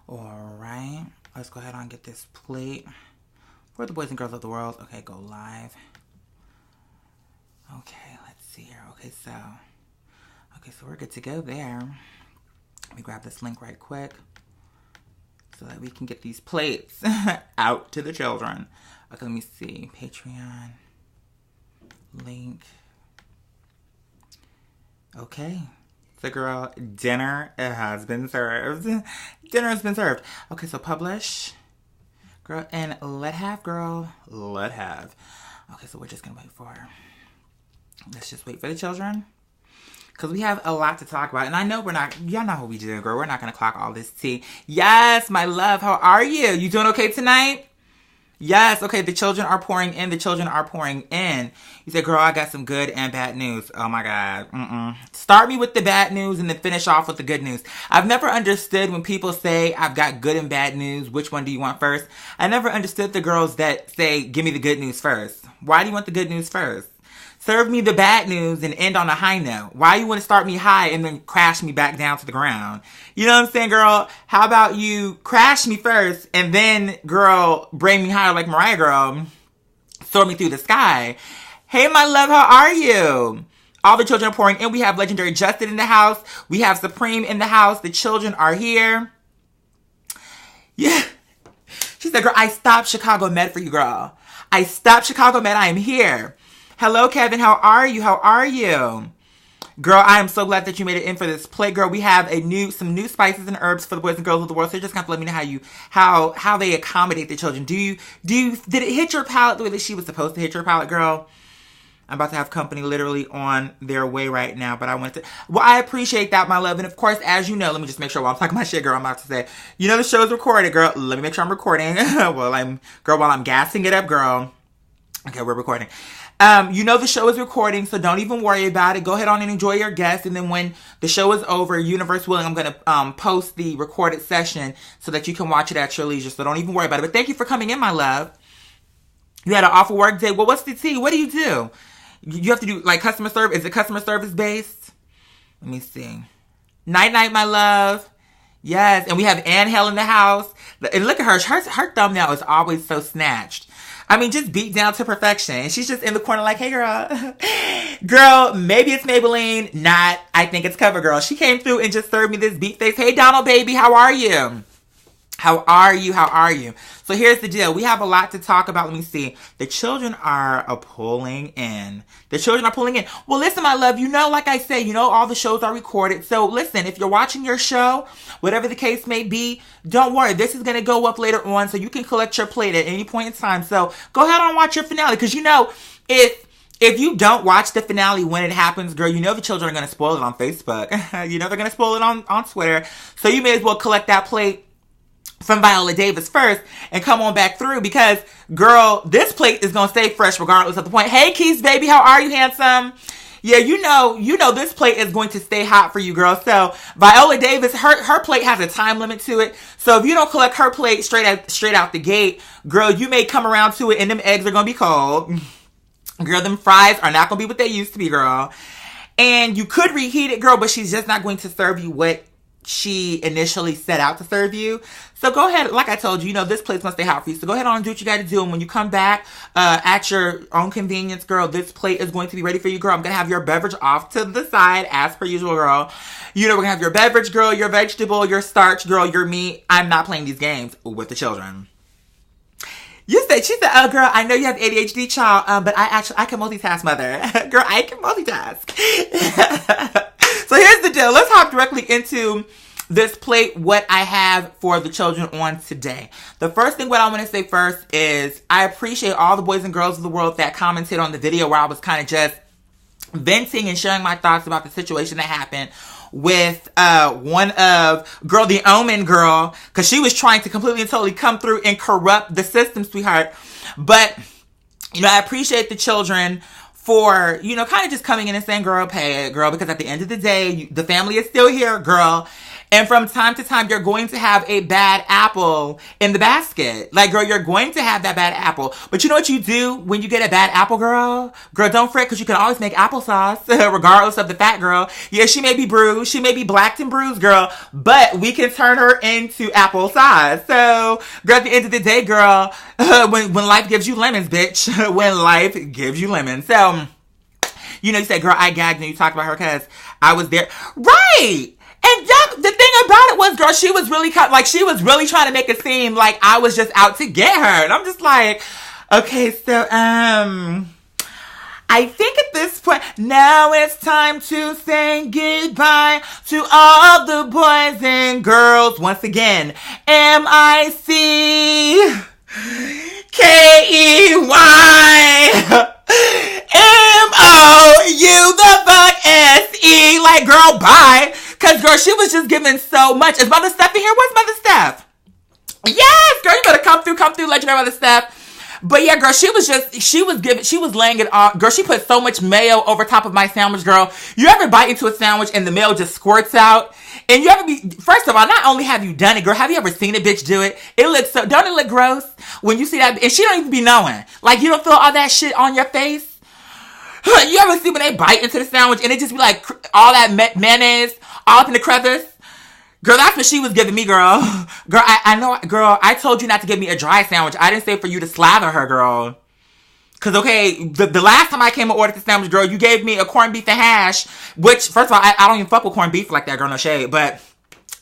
Alright, let's go ahead and get this plate for the boys and girls of the world. Okay, go live. Okay, let's see here. Okay, so we're good to go there. Let me grab this link right quick so that we can get these plates out to the children. Okay, let me see. Patreon link. Okay. So, girl, dinner has been served. Dinner has been served. Okay, so publish. Girl, and let have, girl. Let have. Okay, so we're just going to wait for... Let's just wait for the children. Because we have a lot to talk about. And I know we're not... Y'all know what we do, girl. We're not going to clock all this tea. Yes, my love. How are you? You doing okay tonight? Yes, okay, the children are pouring in. The children are pouring in. You said, girl, I got some good and bad news. Oh, my God. Start me with the bad news and then finish off with the good news. I've never understood when people say, I've got good and bad news. Which one do you want first? I never understood the girls that say, give me the good news first. Why do you want the good news first? Serve me the bad news and end on a high note. Why you want to start me high and then crash me back down to the ground? You know what I'm saying, girl? How about you crash me first and then, girl, bring me higher like Mariah, girl. Soar me through the sky. Hey, my love, how are you? All the children are pouring in. We have Legendary Justin in the house. We have Supreme in the house. The children are here. Yeah. She said, girl, I stopped Chicago Med for you, girl. I stopped Chicago Med. I am here. Hello, Kevin. How are you? How are you? Girl, I am so glad that you made it in for this plate, girl. We have some new spices and herbs for the boys and girls of the world. So you're just gonna have to let me know how they accommodate the children. Did it hit your palate the way that she was supposed to hit your palate, girl? I'm about to have company literally on their way right now, but I appreciate that, my love. And of course, as you know, let me just make sure while I'm talking my shit, girl, I'm about to say, you know, the show is recorded, girl. Let me make sure I'm recording. while I'm gassing it up, girl. Okay, we're recording. You know the show is recording, so don't even worry about it. Go ahead on and enjoy your guests, and then when the show is over, universe willing, I'm going to post the recorded session so that you can watch it at your leisure, so don't even worry about it. But thank you for coming in, my love. You had an awful work day. Well, what's the tea? What do? You have to do, like, customer service. Is it customer service based? Let me see. Night, my love. Yes, and we have Angel in the house. And look at her. Her thumbnail is always so snatched. I mean, just beat down to perfection. And she's just in the corner like, hey, girl. Girl, maybe it's Maybelline. Not. I think it's CoverGirl. She came through and just served me this beat face. Hey, Donald, baby. How are you? How are you? How are you? So here's the deal. We have a lot to talk about. Let me see. The children are pulling in. The children are pulling in. Well, listen, my love, you know, like I say, you know, all the shows are recorded. So listen, if you're watching your show, whatever the case may be, don't worry. This is going to go up later on so you can collect your plate at any point in time. So go ahead and watch your finale because, you know, if you don't watch the finale when it happens, girl, you know the children are going to spoil it on Facebook. You know they're going to spoil it on Twitter. So you may as well collect that plate from Viola Davis first and come on back through because, girl, this plate is going to stay fresh regardless of the point. Hey, Keith, baby, how are you, handsome? Yeah, you know this plate is going to stay hot for you, girl. So Viola Davis, her plate has a time limit to it. So if you don't collect her plate straight out the gate, girl, you may come around to it and them eggs are going to be cold. Girl, them fries are not going to be what they used to be, girl. And you could reheat it, girl, but she's just not going to serve you what she initially set out to serve you. So go ahead, like I told you, you know, this plate's gonna stay hot for you. So go ahead on and do what you gotta do. And when you come back, at your own convenience, girl, this plate is going to be ready for you, girl. I'm gonna have your beverage off to the side, as per usual, girl. You know, we're gonna have your beverage, girl, your vegetable, your starch, girl, your meat. I'm not playing these games with the children. She said, oh, girl, I know you have ADHD, child, but I can multitask, mother. Girl, I can multitask. So here's the deal. Let's hop directly into this plate, what I have for the children on today. The first thing what I want to say first is I appreciate all the boys and girls of the world that commented on the video where I was kind of just venting and sharing my thoughts about the situation that happened with one of, girl, the Omen girl, because she was trying to completely and totally come through and corrupt the system, sweetheart. But, you know, I appreciate the children for, you know, kind of just coming in and saying, girl, pay it, girl, because at the end of the day, the family is still here, girl. And from time to time, you're going to have a bad apple in the basket. Like, girl, you're going to have that bad apple. But you know what you do when you get a bad apple, girl? Girl, don't fret, because you can always make applesauce, regardless of the fat, girl. Yeah, she may be bruised. She may be blacked and bruised, girl. But we can turn her into applesauce. So, girl, at the end of the day, girl, when life gives you lemons, bitch. When life gives you lemons. So, you know, you say, girl, I gagged and you talked about her because I was there. Right! And the thing about it was, girl, she was really trying to make it seem like I was just out to get her. And I'm just like, okay, so, I think at this point, now it's time to say goodbye to all the boys and girls. Once again, MICKEY. MOUSE. Like, girl, bye. Cause, girl, she was just giving so much. Is Mother Steph in here? Where's Mother Steph? Yes, girl, you better come through, legendary Mother Steph. But yeah, girl, she was laying it on. Girl, she put so much mayo over top of my sandwich, girl. You ever bite into a sandwich and the mayo just squirts out? And you ever first of all, not only have you done it, girl, have you ever seen a bitch do it? It looks don't it look gross when you see that? And she don't even be knowing. Like, you don't feel all that shit on your face? You ever see when they bite into the sandwich and it just be like all that mayonnaise all up in the crevice? Girl, that's what she was giving me, girl. Girl, I know, girl, I told you not to give me a dry sandwich. I didn't say for you to slather her, girl. Because, okay, the last time I came and ordered the sandwich, girl, you gave me a corned beef and hash, which, first of all, I don't even fuck with corned beef like that, girl, no shade. But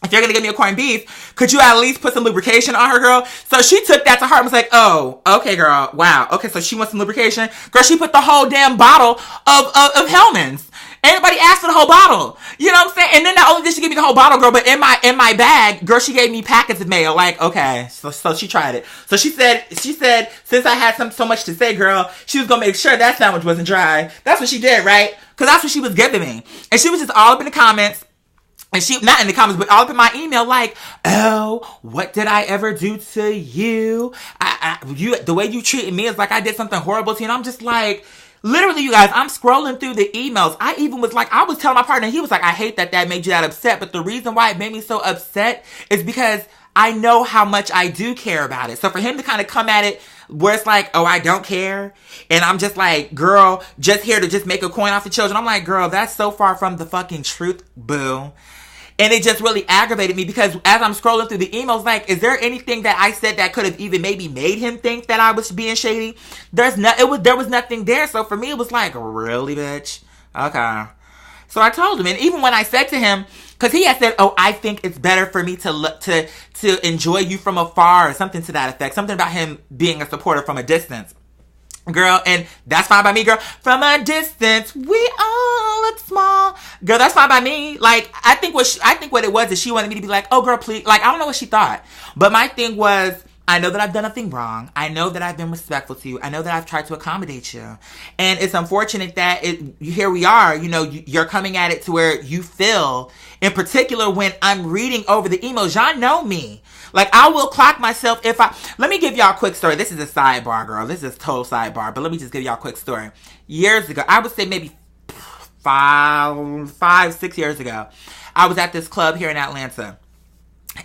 if you're going to give me a corned beef, could you at least put some lubrication on her, girl? So she took that to heart and was like, oh, okay, girl, wow. Okay, so she wants some lubrication. Girl, she put the whole damn bottle of Hellmann's. Anybody asked for the whole bottle. You know what I'm saying? And then not only did she give me the whole bottle, girl, but in my bag, girl, she gave me packets of mayo. Like, okay. So she tried it. So she said, since I had so much to say, girl, she was gonna make sure that sandwich wasn't dry. That's what she did, right? Because that's what she was giving me. And she was just all up in the comments. And she, not in the comments, but all up in my email, like, oh, what did I ever do to you? The way you treated me is like I did something horrible to you. And I'm just like, literally, you guys, I'm scrolling through the emails. I was telling my partner, he was like, I hate that made you that upset. But the reason why it made me so upset is because I know how much I do care about it. So for him to kind of come at it where it's like, oh, I don't care. And I'm just like, girl, just here to just make a coin off the children. I'm like, girl, that's so far from the fucking truth, boo. And it just really aggravated me because as I'm scrolling through the emails, like, is there anything that I said that could have even maybe made him think that I was being shady? There was nothing there. So for me, it was like, really, bitch? Okay. So I told him, and even when I said to him, because he had said, oh, I think it's better for me to enjoy you from afar, or something to that effect. Something about him being a supporter from a distance. Girl, and that's fine by me, girl. From a distance, we all look small. Girl, that's fine by me. Like, I think what it was is she wanted me to be like, oh, girl, please. Like, I don't know what she thought. But my thing was, I know that I've done nothing wrong. I know that I've been respectful to you. I know that I've tried to accommodate you. And it's unfortunate that here we are, you know, you're coming at it to where you feel, in particular, when I'm reading over the emails, y'all know me. Like, I will clock myself let me give y'all a quick story. This is a sidebar, girl. This is a total sidebar. But let me just give y'all a quick story. Years ago, I would say maybe 6 years ago, I was at this club here in Atlanta.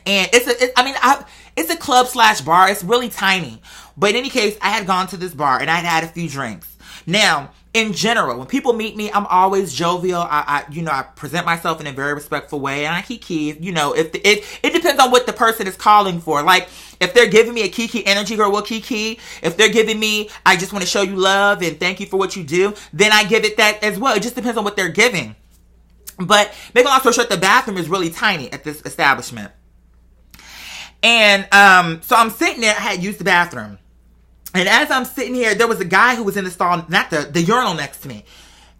And it's a club / bar. It's really tiny. But in any case, I had gone to this bar and I had a few drinks. Now, in general, when people meet me, I'm always jovial. I present myself in a very respectful way, and I kiki. You know, it depends on what the person is calling for. Like, if they're giving me a kiki energy, girl, we'll kiki. If they're giving me, I just want to show you love and thank you for what you do, then I give it that as well. It just depends on what they're giving. But making a long story short, the bathroom is really tiny at this establishment. And so I'm sitting there. I had used the bathroom. And as I'm sitting here, there was a guy who was in the stall, not the urinal next to me.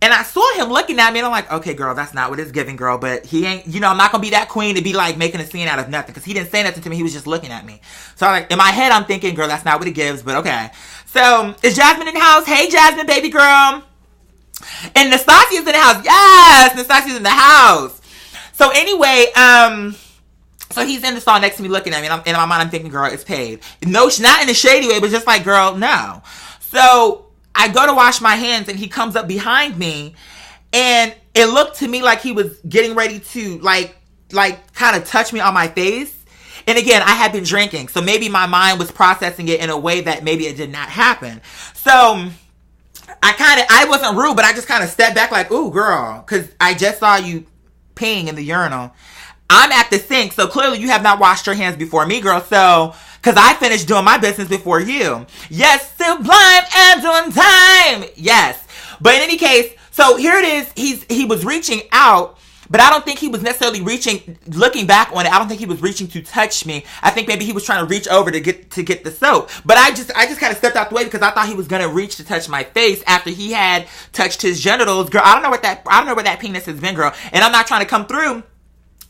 And I saw him looking at me, and I'm like, okay, girl, that's not what it's giving, girl. But he ain't, you know, I'm not going to be that queen to be, like, making a scene out of nothing. Because he didn't say nothing to me. He was just looking at me. So, like, in my head, I'm thinking, girl, that's not what it gives. But, okay. So, is Jasmine in the house? Hey, Jasmine, baby girl. And Nastasia's in the house. Yes, Nastasia's in the house. So, anyway, so he's in the stall next to me looking at me, and in my mind I'm thinking, girl, it's paid. No, not in a shady way, but just like, girl, no. So I go to wash my hands, and he comes up behind me, and it looked to me like he was getting ready to, like, like kind of touch me on my face. And again, I had been drinking, so maybe my mind was processing it in a way that maybe it did not happen. So I wasn't rude, but I just kind of stepped back like, ooh, girl, because I just saw you peeing in the urinal. I'm at the sink, so clearly you have not washed your hands before me, girl. So, because I finished doing my business before you. Yes, sublime and on time. Yes. But in any case, so here it is. He was reaching out, but I don't think he was necessarily reaching, looking back on it, I don't think he was reaching to touch me. I think maybe he was trying to reach over to get the soap. But I just kind of stepped out the way because I thought he was going to reach to touch my face after he had touched his genitals. Girl, I don't know where that penis has been, girl. And I'm not trying to come through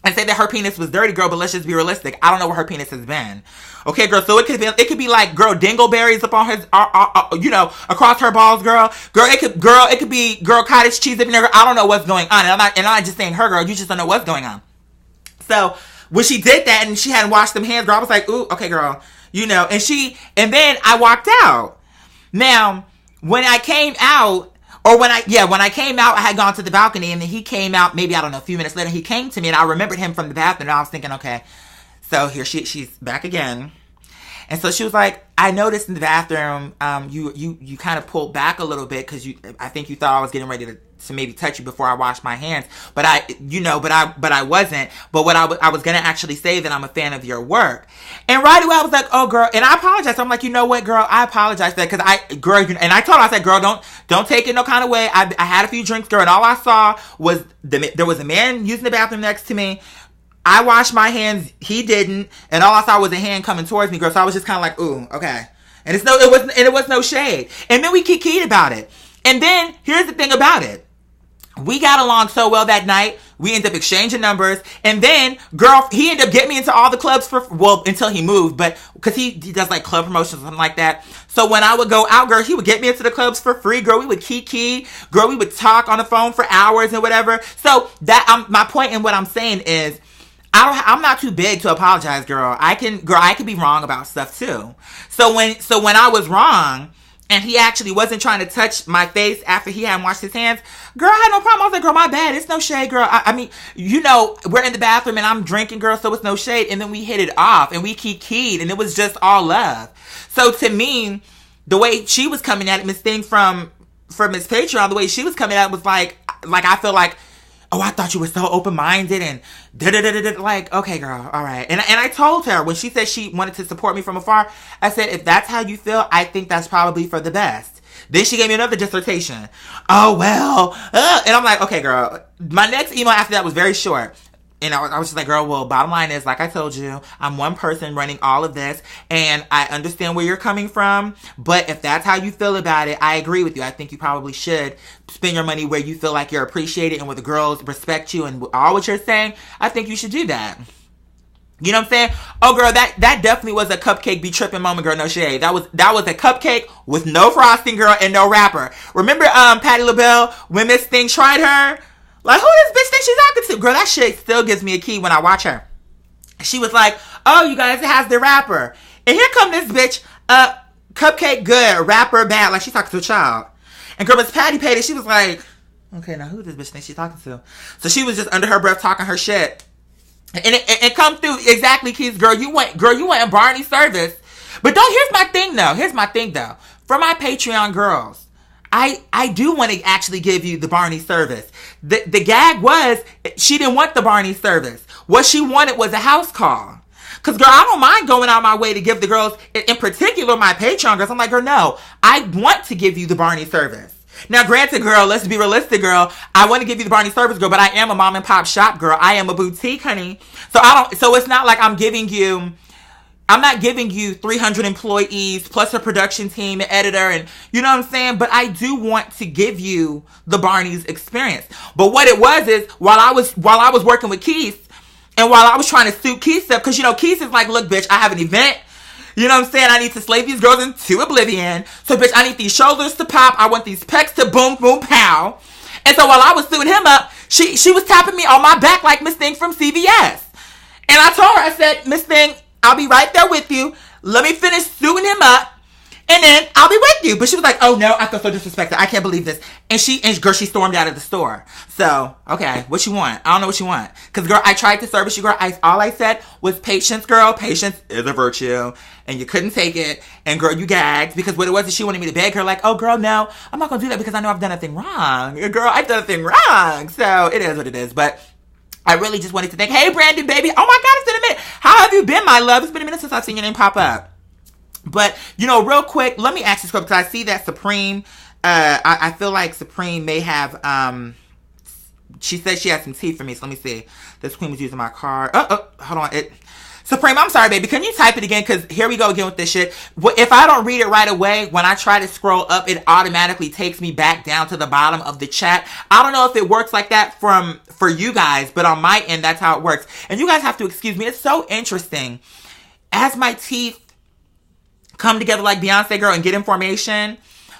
and say that her penis was dirty, girl, but let's just be realistic. I don't know where her penis has been. Okay, girl, so it could be like, girl, dingleberries up on his, across her balls, girl. It could be, girl, cottage cheese up in there. I don't know what's going on. And I'm not just saying her, girl, you just don't know what's going on. So, when she did that and she hadn't washed them hands, girl, I was like, ooh, okay, girl, and then I walked out. Now, when I came out, when I came out, I had gone to the balcony, and then he came out, maybe, I don't know, a few minutes later, he came to me, and I remembered him from the bathroom, and I was thinking, okay, so here she's back again. And so she was like, I noticed in the bathroom, you kind of pulled back a little bit, because I think you thought I was getting ready to maybe touch you before I washed my hands, but I wasn't. But what I was gonna actually say that I'm a fan of your work, and right away I was like, oh girl, and I apologize. I'm like, you know what, girl, I apologize for that, because and I told her, I said, girl, don't take it no kind of way. I had a few drinks, girl, and all I saw was there was a man using the bathroom next to me. I washed my hands, he didn't, and all I saw was a hand coming towards me, girl. So I was just kind of like, ooh, okay. And it was no shade. And then we kikied about it. And then here's the thing about it. We got along so well that night. We ended up exchanging numbers. And then, girl, he ended up getting me into all the clubs until he moved. But, because he does like club promotions or something like that. So when I would go out, girl, he would get me into the clubs for free. Girl, we would kiki. Girl, we would talk on the phone for hours and whatever. So my point in what I'm saying is, I'm not too big to apologize, girl. I can be wrong about stuff too. So when I was wrong, and he actually wasn't trying to touch my face after he hadn't washed his hands, girl, I had no problem. I was like, girl, my bad. It's no shade, girl. I mean, we're in the bathroom and I'm drinking, girl, so it's no shade. And then we hit it off and we kikied and it was just all love. So to me, the way she was coming at it, Miss Thing from Miss Patreon, the way she was coming at it was like I feel like, oh, I thought you were so open-minded and da-da-da-da-da. Like, okay, girl, all right. And I told her, when she said she wanted to support me from afar, I said, if that's how you feel, I think that's probably for the best. Then she gave me another dissertation. Oh, well. And I'm like, okay, girl. My next email after that was very short. And I was just like, girl, well, bottom line is, like I told you, I'm one person running all of this, and I understand where you're coming from, but if that's how you feel about it, I agree with you. I think you probably should spend your money where you feel like you're appreciated and where the girls respect you and all what you're saying. I think you should do that. You know what I'm saying? Oh, girl, that definitely was a cupcake be tripping moment, girl, no shade. That was a cupcake with no frosting, girl, and no wrapper. Remember Patti LaBelle, when Miss Thing tried her? Like, who this bitch think she's talking to? Girl, that shit still gives me a key when I watch her. She was like, oh, you guys, it has the wrapper. And here come this bitch, cupcake good, wrapper bad, like she's talking to a child. And girl, Miss Patty paid it. She was like, okay, now who this bitch think she's talking to? So she was just under her breath talking her shit. And it come through exactly, Keith. Girl, you went in Barney service. But here's my thing though. For my Patreon girls, I do want to actually give you the Barney service. The gag was, she didn't want the Barney service. What she wanted was a house call. Because, girl, I don't mind going out my way to give the girls, in particular my Patreon girls, I'm like, girl, no, I want to give you the Barney service. Now, granted, girl, let's be realistic, girl. I want to give you the Barney service, girl, but I am a mom and pop shop, girl. I am a boutique, honey. So it's not like I'm not giving you 300 employees plus a production team, an editor, and you know what I'm saying? But I do want to give you the Barney's experience. But what it was is, while I was working with Keith, and while I was trying to suit Keith's stuff, because, Keith is like, look, bitch, I have an event. You know what I'm saying? I need to slave these girls into oblivion. So, bitch, I need these shoulders to pop. I want these pecs to boom, boom, pow. And so while I was suiting him up, she was tapping me on my back like Miss Thing from CVS. And I told her, I said, Miss Thing, I'll be right there with you. Let me finish suiting him up. And then I'll be with you. But she was like, oh no, I feel so disrespected. I can't believe this. And she stormed out of the store. So, okay, what you want? I don't know what you want. Because, girl, I tried to service you, girl. All I said was patience, girl. Patience is a virtue. And you couldn't take it. And, girl, you gagged. Because what it was is she wanted me to beg her, like, oh, girl, no, I'm not going to do that because I know I've done nothing wrong. Girl, I've done nothing wrong. So, it is what it is. But I really just wanted to think, hey, Brandon, baby. Oh, my God, it's been a minute. How have you been, my love? It's been a minute since I've seen your name pop up. But, real quick, let me ask this because I see that Supreme, I feel like Supreme may have, she said she has some tea for me. So let me see. This queen was using my card. Oh, hold on. Supreme, I'm sorry, baby. Can you type it again? Because here we go again with this shit. If I don't read it right away, when I try to scroll up, it automatically takes me back down to the bottom of the chat. I don't know if it works like that for you guys, but on my end, that's how it works. And you guys have to excuse me. It's so interesting. As my teeth come together like Beyonce, girl, and get information,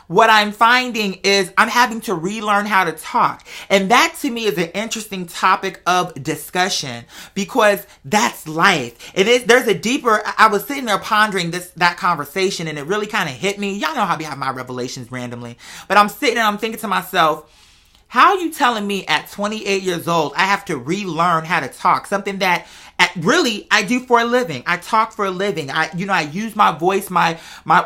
what I'm finding is I'm having to relearn how to talk. And that to me is an interesting topic of discussion because that's life. There's a deeper, I was sitting there pondering that conversation and it really kind of hit me. Y'all know how I have my revelations randomly. But I'm sitting and I'm thinking to myself, how are you telling me at 28 years old I have to relearn how to talk? Something that really I do for a living. I talk for a living. I use my voice, my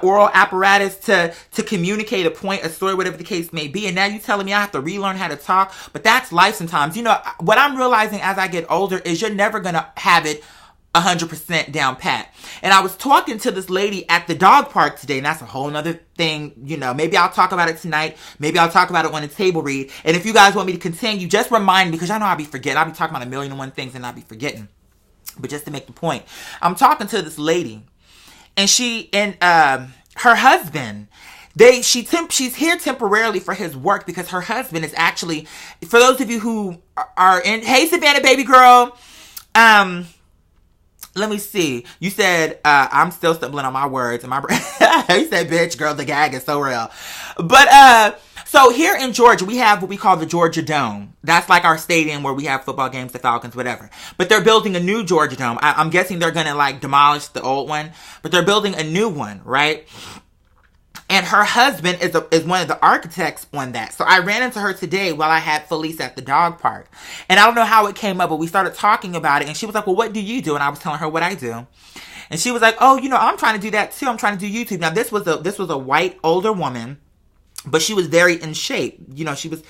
oral apparatus to communicate a point, a story, whatever the case may be. And now you're telling me I have to relearn how to talk. But that's life sometimes. What I'm realizing as I get older is you're never going to have it 100% down pat. And I was talking to this lady at the dog park today, and that's a whole nother thing. Maybe I'll talk about it tonight. Maybe I'll talk about it on a table read. And if you guys want me to continue, just remind me, because I know I'll be forgetting. I'll be talking about 1,000,001 things and I'll be forgetting. But just to make the point, I'm talking to this lady, and her husband, she's here temporarily for his work because her husband is actually, for those of you who are in, hey Savannah, baby girl, let me see. You said, I'm still stumbling on my words. You said, bitch, girl, the gag is so real. But, so here in Georgia, we have what we call the Georgia Dome. That's like our stadium where we have football games, the Falcons, whatever. But they're building a new Georgia Dome. I'm guessing they're going to demolish the old one, but they're building a new one, right? And her husband is one of the architects on that. So I ran into her today while I had Felice at the dog park. And I don't know how it came up, but we started talking about it. And she was like, well, what do you do? And I was telling her what I do. And she was like, oh, I'm trying to do that too. I'm trying to do YouTube. Now, this was a white, older woman. But she was very in shape. She was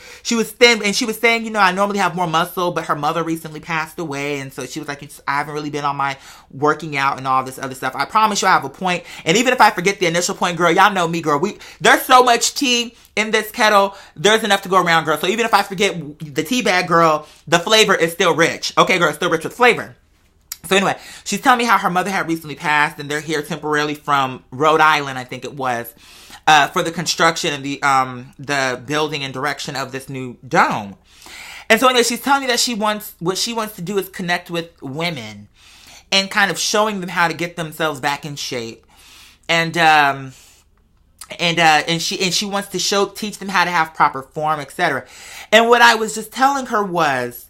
thin, and she was saying, I normally have more muscle, but her mother recently passed away. And so she was like, I haven't really been on my working out and all this other stuff. I promise you I have a point. And even if I forget the initial point, girl, y'all know me, girl. There's so much tea in this kettle. There's enough to go around, girl. So even if I forget the tea bag, girl, the flavor is still rich. Okay, girl, it's still rich with flavor. So anyway, she's telling me how her mother had recently passed, and they're here temporarily from Rhode Island, I think it was, for the construction and the building and direction of this new dome. And so anyway, she's telling me that what she wants to do is connect with women and kind of showing them how to get themselves back in shape. And she wants to teach them how to have proper form, etc. And what I was just telling her was,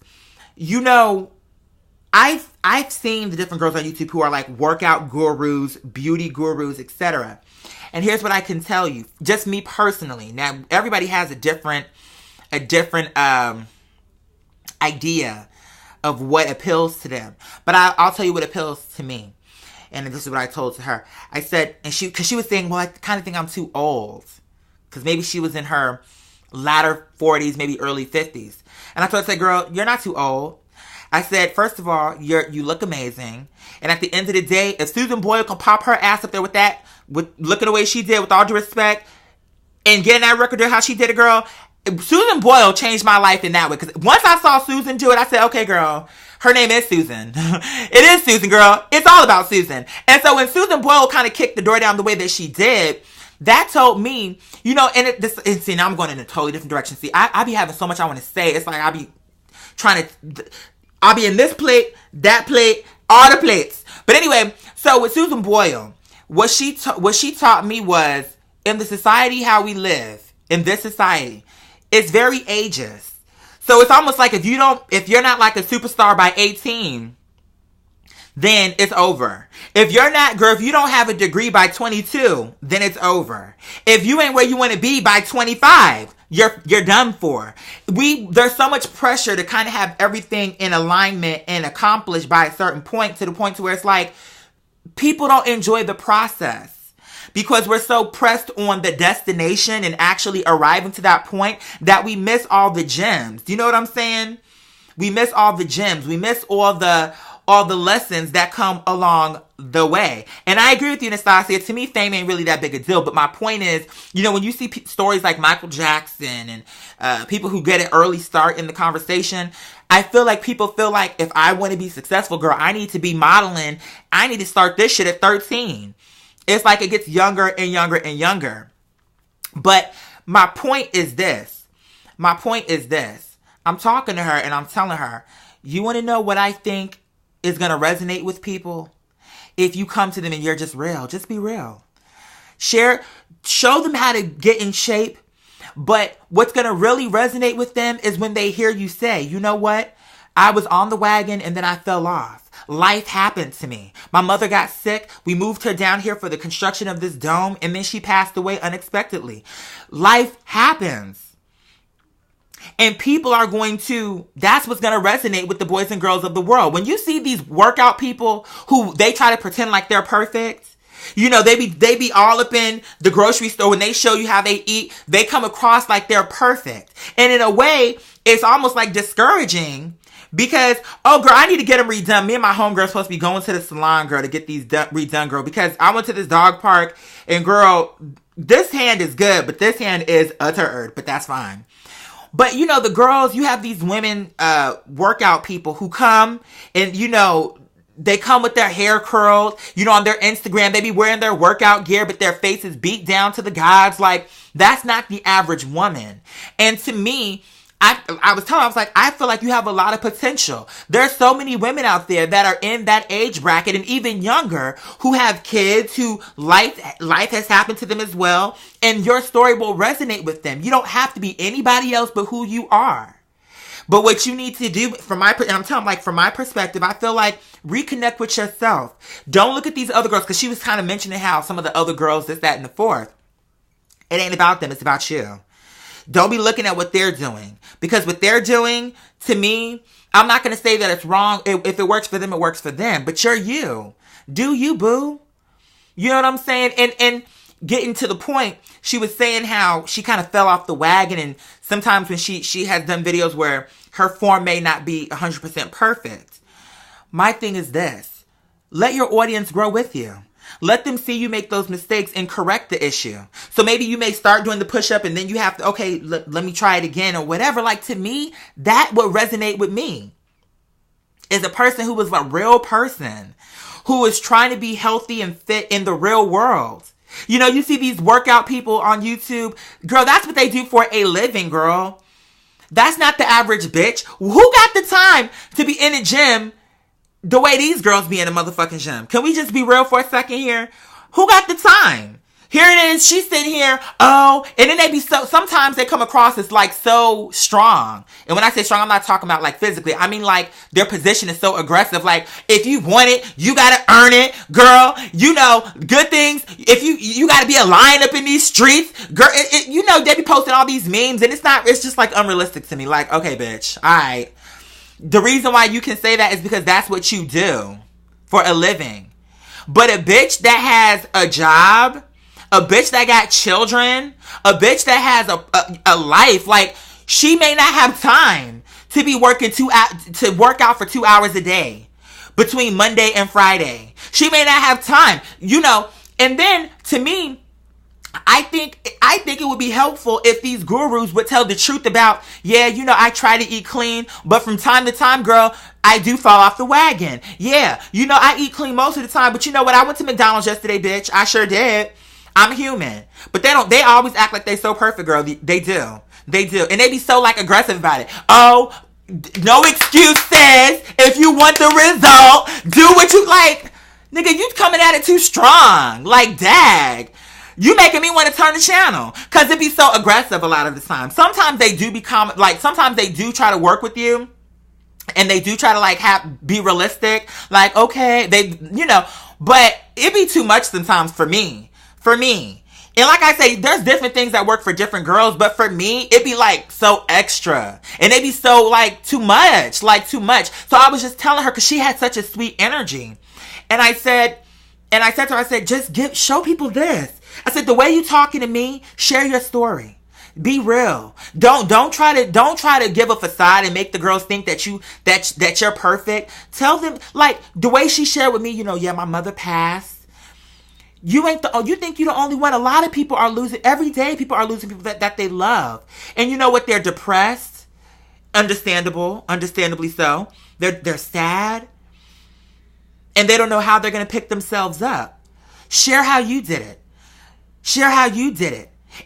I've seen the different girls on YouTube who are like workout gurus, beauty gurus, etc. And here's what I can tell you, just me personally. Now, everybody has a different idea of what appeals to them. But I'll tell you what appeals to me. And this is what I told to her. I said, because she was saying, well, I kind of think I'm too old. Because maybe she was in her latter 40s, maybe early 50s. And I told her, girl, you're not too old. I said, first of all, you look amazing. And at the end of the day, if Susan Boyle can pop her ass up there with looking the way she did, with all due respect, and getting that record how she did it, girl, Susan Boyle changed my life in that way. Because once I saw Susan do it, I said, okay, girl, her name is Susan. It is Susan, girl. It's all about Susan. And so when Susan Boyle kind of kicked the door down the way that she did, that told me, and see, now I'm going in a totally different direction. See, I be having so much I want to say. It's like I'll be in this plate, that plate, all the plates. But anyway, so with Susan Boyle, what she taught me was, in the society how we live, in this society, it's very ageist. So it's almost like if you're not like a superstar by 18, then it's over. If you're not, girl, if you don't have a degree by 22, then it's over. If you ain't where you want to be by 25, you're done for. There's so much pressure to kind of have everything in alignment and accomplished by a certain point, to the point to where it's like people don't enjoy the process because we're so pressed on the destination and actually arriving to that point that we miss all the gems. Do you know what I'm saying? We miss all the gems. We miss all the lessons that come along the way. And I agree with you, Nastasia. To me, fame ain't really that big a deal. But my point is, you know, when you see stories like Michael Jackson and people who get an early start in the conversation, I feel like people feel like if I want to be successful, girl, I need to be modeling. I need to start this shit at 13. It's like it gets younger and younger and younger. But my point is this. I'm talking to her and I'm telling her, you want to know what I think is going to resonate with people? If you come to them and you're just real, just be real. Show them how to get in shape. But what's going to really resonate with them is when they hear you say, you know what? I was on the wagon and then I fell off. Life happened to me. My mother got sick. We moved her down here for the construction of this dome and then she passed away unexpectedly. Life happens. And people are that's what's going to resonate with the boys and girls of the world. When you see these workout people who they try to pretend like they're perfect, you know, they be all up in the grocery store when they show you how they eat, they come across like they're perfect. And in a way, it's almost like discouraging because, oh girl, I need to get them redone. Me and my homegirl supposed to be going to the salon, girl, to get these redone, girl, because I went to this dog park and girl, this hand is good, but this hand is a turd, but that's fine. But, you know, the girls, you have these women, workout people who come and, you know, they come with their hair curled, you know, on their Instagram, they be wearing their workout gear, but their face is beat down to the gods. Like, that's not the average woman. And to me, I was like, I feel like you have a lot of potential. There's so many women out there that are in that age bracket and even younger who have kids who life has happened to them as well. And your story will resonate with them. You don't have to be anybody else but who you are. But what you need to do, from my perspective, I feel like reconnect with yourself. Don't look at these other girls, because she was kind of mentioning how some of the other girls, this, that, and the fourth. It ain't about them, it's about you. Don't be looking at what they're doing. Because what they're doing, to me, I'm not going to say that it's wrong. If it works for them, it works for them. But you're you. Do you, boo? You know what I'm saying? And getting to the point, she was saying how she kind of fell off the wagon. And sometimes when she has done videos where her form may not be 100% perfect. My thing is this. Let your audience grow with you. Let them see you make those mistakes and correct the issue. So maybe you may start doing the push-up and then you have to, okay, let me try it again or whatever. Like, to me, that would resonate with me. Is a person who was a real person, who is trying to be healthy and fit in the real world. You know, you see these workout people on YouTube. Girl, that's what they do for a living, girl. That's not the average bitch. Who got the time to be in a gym the way these girls be in a motherfucking gym? Can we just be real for a second here? Who got the time? Here it is, she's sitting here, and then they be sometimes they come across as like so strong. And when I say strong, I'm not talking about like physically. I mean like their position is so aggressive. Like, if you want it, you gotta earn it, girl. You know, good things. If you gotta be a lion up in these streets, girl. You know, they be posting all these memes, and it's just like unrealistic to me. Like, okay, bitch, alright. The reason why you can say that is because that's what you do for a living. But a bitch that has a job, a bitch that got children, a bitch that has a life, like, she may not have time to be working to work out for 2 hours a day between Monday and Friday. She may not have time, you know. And then, to me, I think it would be helpful if these gurus would tell the truth about, yeah, you know, I try to eat clean, but from time to time, girl, I do fall off the wagon. Yeah, you know, I eat clean most of the time, but you know what? I went to McDonald's yesterday, bitch. I sure did. I'm human. But they always act like they so perfect, girl. They do. And they be so, like, aggressive about it. Oh, no excuses. If you want the result, do what you like. Nigga, you coming at it too strong. Like, dag. You making me want to turn the channel. Because it be so aggressive a lot of the time. Sometimes they do become, like, sometimes they do try to work with you. And they do try to like be realistic. Like, okay, but it be too much sometimes for me. And like I say, there's different things that work for different girls, but for me, it be like so extra. And it be so like too much. So I was just telling her, because she had such a sweet energy. And I said to her, just show people this. I said, the way you talking to me, share your story. Be real. Don't try to give a facade and make the girls think that you're perfect. Tell them, like the way she shared with me, yeah, my mother passed. You think you're the only one. A lot of people are losing every day. People are losing people that they love. And you know what? They're depressed. Understandably so. They're sad. And they don't know how they're going to pick themselves up. Share how you did it.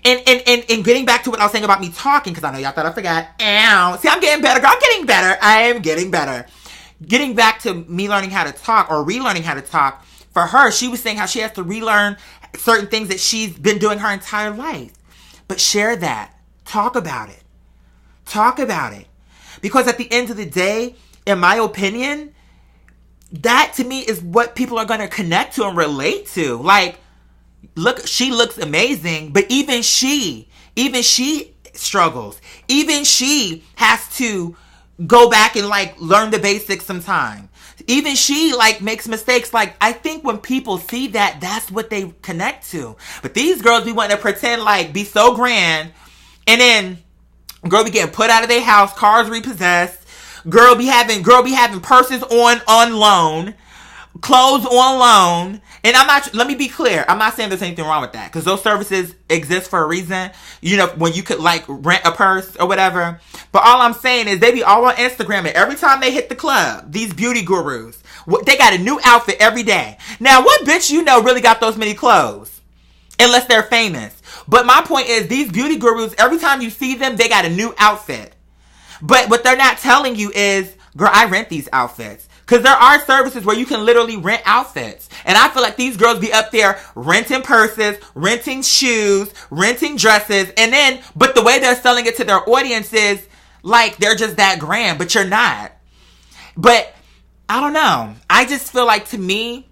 And getting back to what I was saying about me talking, because I know y'all thought I forgot. Ow. See, I'm getting better, girl. I'm getting better. I am getting better. Getting back to me learning how to talk, or relearning how to talk, for her, she was saying how she has to relearn certain things that she's been doing her entire life. But share that. Talk about it. Because at the end of the day, in my opinion, that to me is what people are going to connect to and relate to. Like, look, she looks amazing, but even she struggles. Even she has to go back and like learn the basics sometime. Even she like makes mistakes. Like, I think when people see that, that's what they connect to. But these girls be wanting to pretend like be so grand, and then girl be getting put out of their house, cars repossessed, girl be having purses on loan, clothes on loan. And let me be clear, I'm not saying there's anything wrong with that, because those services exist for a reason, when you could like rent a purse or whatever. But all I'm saying is they be all on Instagram, and every time they hit the club, these beauty gurus, they got a new outfit every day. Now, what bitch really got those many clothes? Unless they're famous. But my point is, these beauty gurus, every time you see them, they got a new outfit. But what they're not telling you is, girl, I rent these outfits. Because there are services where you can literally rent outfits. And I feel like these girls be up there renting purses, renting shoes, renting dresses. But the way they're selling it to their audience is like they're just that grand, but you're not. But I don't know. I just feel like, to me,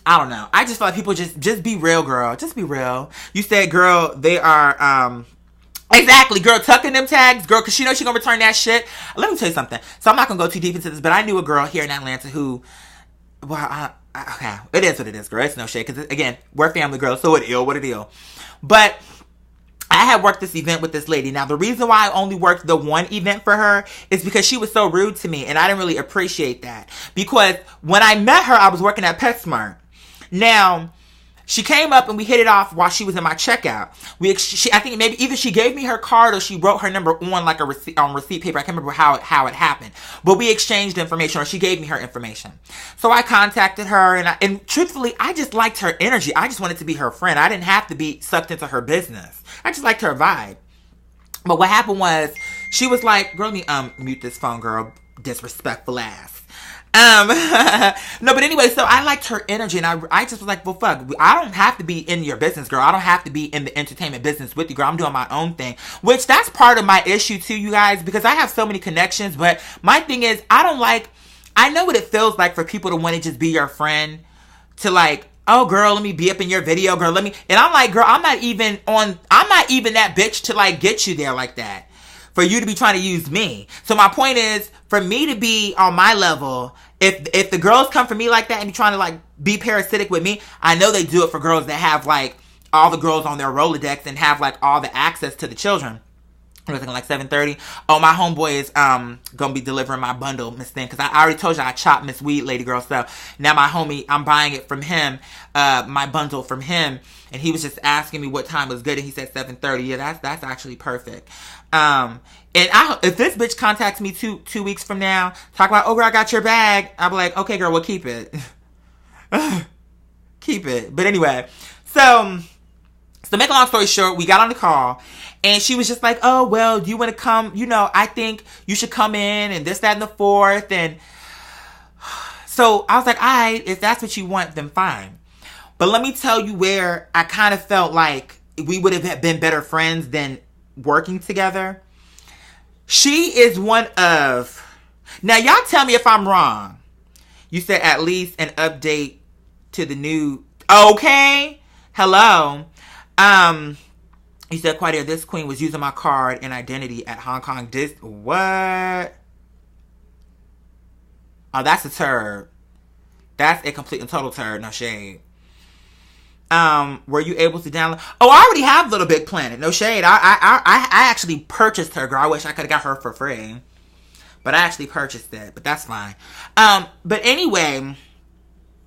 I don't know. I just feel like people just be real, girl. Just be real. You said, girl, they are, exactly, girl, tucking them tags, girl, because she knows she's going to return that shit. Let me tell you something. So I'm not going to go too deep into this, but I knew a girl here in Atlanta who, okay, it is what it is, girl. It's no shade, because, again, we're family girls, so what it is. But I had worked this event with this lady. Now, the reason why I only worked the one event for her is because she was so rude to me, and I didn't really appreciate that. Because when I met her, I was working at PetSmart. Now, she came up and we hit it off while she was in my checkout. I think maybe either she gave me her card or she wrote her number on like a receipt paper. I can't remember how it happened, but we exchanged information, or she gave me her information. So I contacted her, and truthfully, I just liked her energy. I just wanted to be her friend. I didn't have to be sucked into her business. I just liked her vibe. But what happened was, she was like, girl, let me mute this phone, girl. Disrespectful ass. No, but anyway, so I liked her energy, and I just was like, well, fuck, I don't have to be in your business, girl. I don't have to be in the entertainment business with you, girl. I'm doing my own thing, which that's part of my issue too, you guys, because I have so many connections. But my thing is, I know what it feels like for people to want to just be your friend, to like, oh, girl, let me be up in your video, girl, and I'm like, girl, I'm not even that bitch to like get you there like that, for you to be trying to use me. So my point is, for me to be on my level, if the girls come for me like that and be trying to like be parasitic with me, I know they do it for girls that have like all the girls on their Rolodex and have like all the access to the children. I was thinking like 7:30. Oh, my homeboy is gonna be delivering my bundle, Miss Thing, because I already told you I chopped Miss Weed Lady Girl. So now my homie, I'm buying it from him, my bundle from him, and he was just asking me what time was good, and he said 7:30. Yeah, that's actually perfect. And if this bitch contacts me two weeks from now, talk about, oh girl, I got your bag, I'll be like, okay girl, we'll keep it. Keep it. But anyway, so make a long story short, we got on the call, and she was just like, oh, well, do you want to come? I think you should come in, and this, that, and the fourth. And so I was like, all right, if that's what you want, then fine. But let me tell you where I kind of felt like we would have been better friends than working together. She is one of, Now, y'all tell me if I'm wrong. You said at least an update to the new. Okay. Hello. You said, quite here, this queen was using my card and identity at Hong Kong what? Oh, that's a turd. That's a complete and total turd. No shade. Were you able to download? Oh, I already have Little Big Planet. No shade. I actually purchased her, girl. I wish I could have got her for free, but I actually purchased it. But that's fine. But anyway,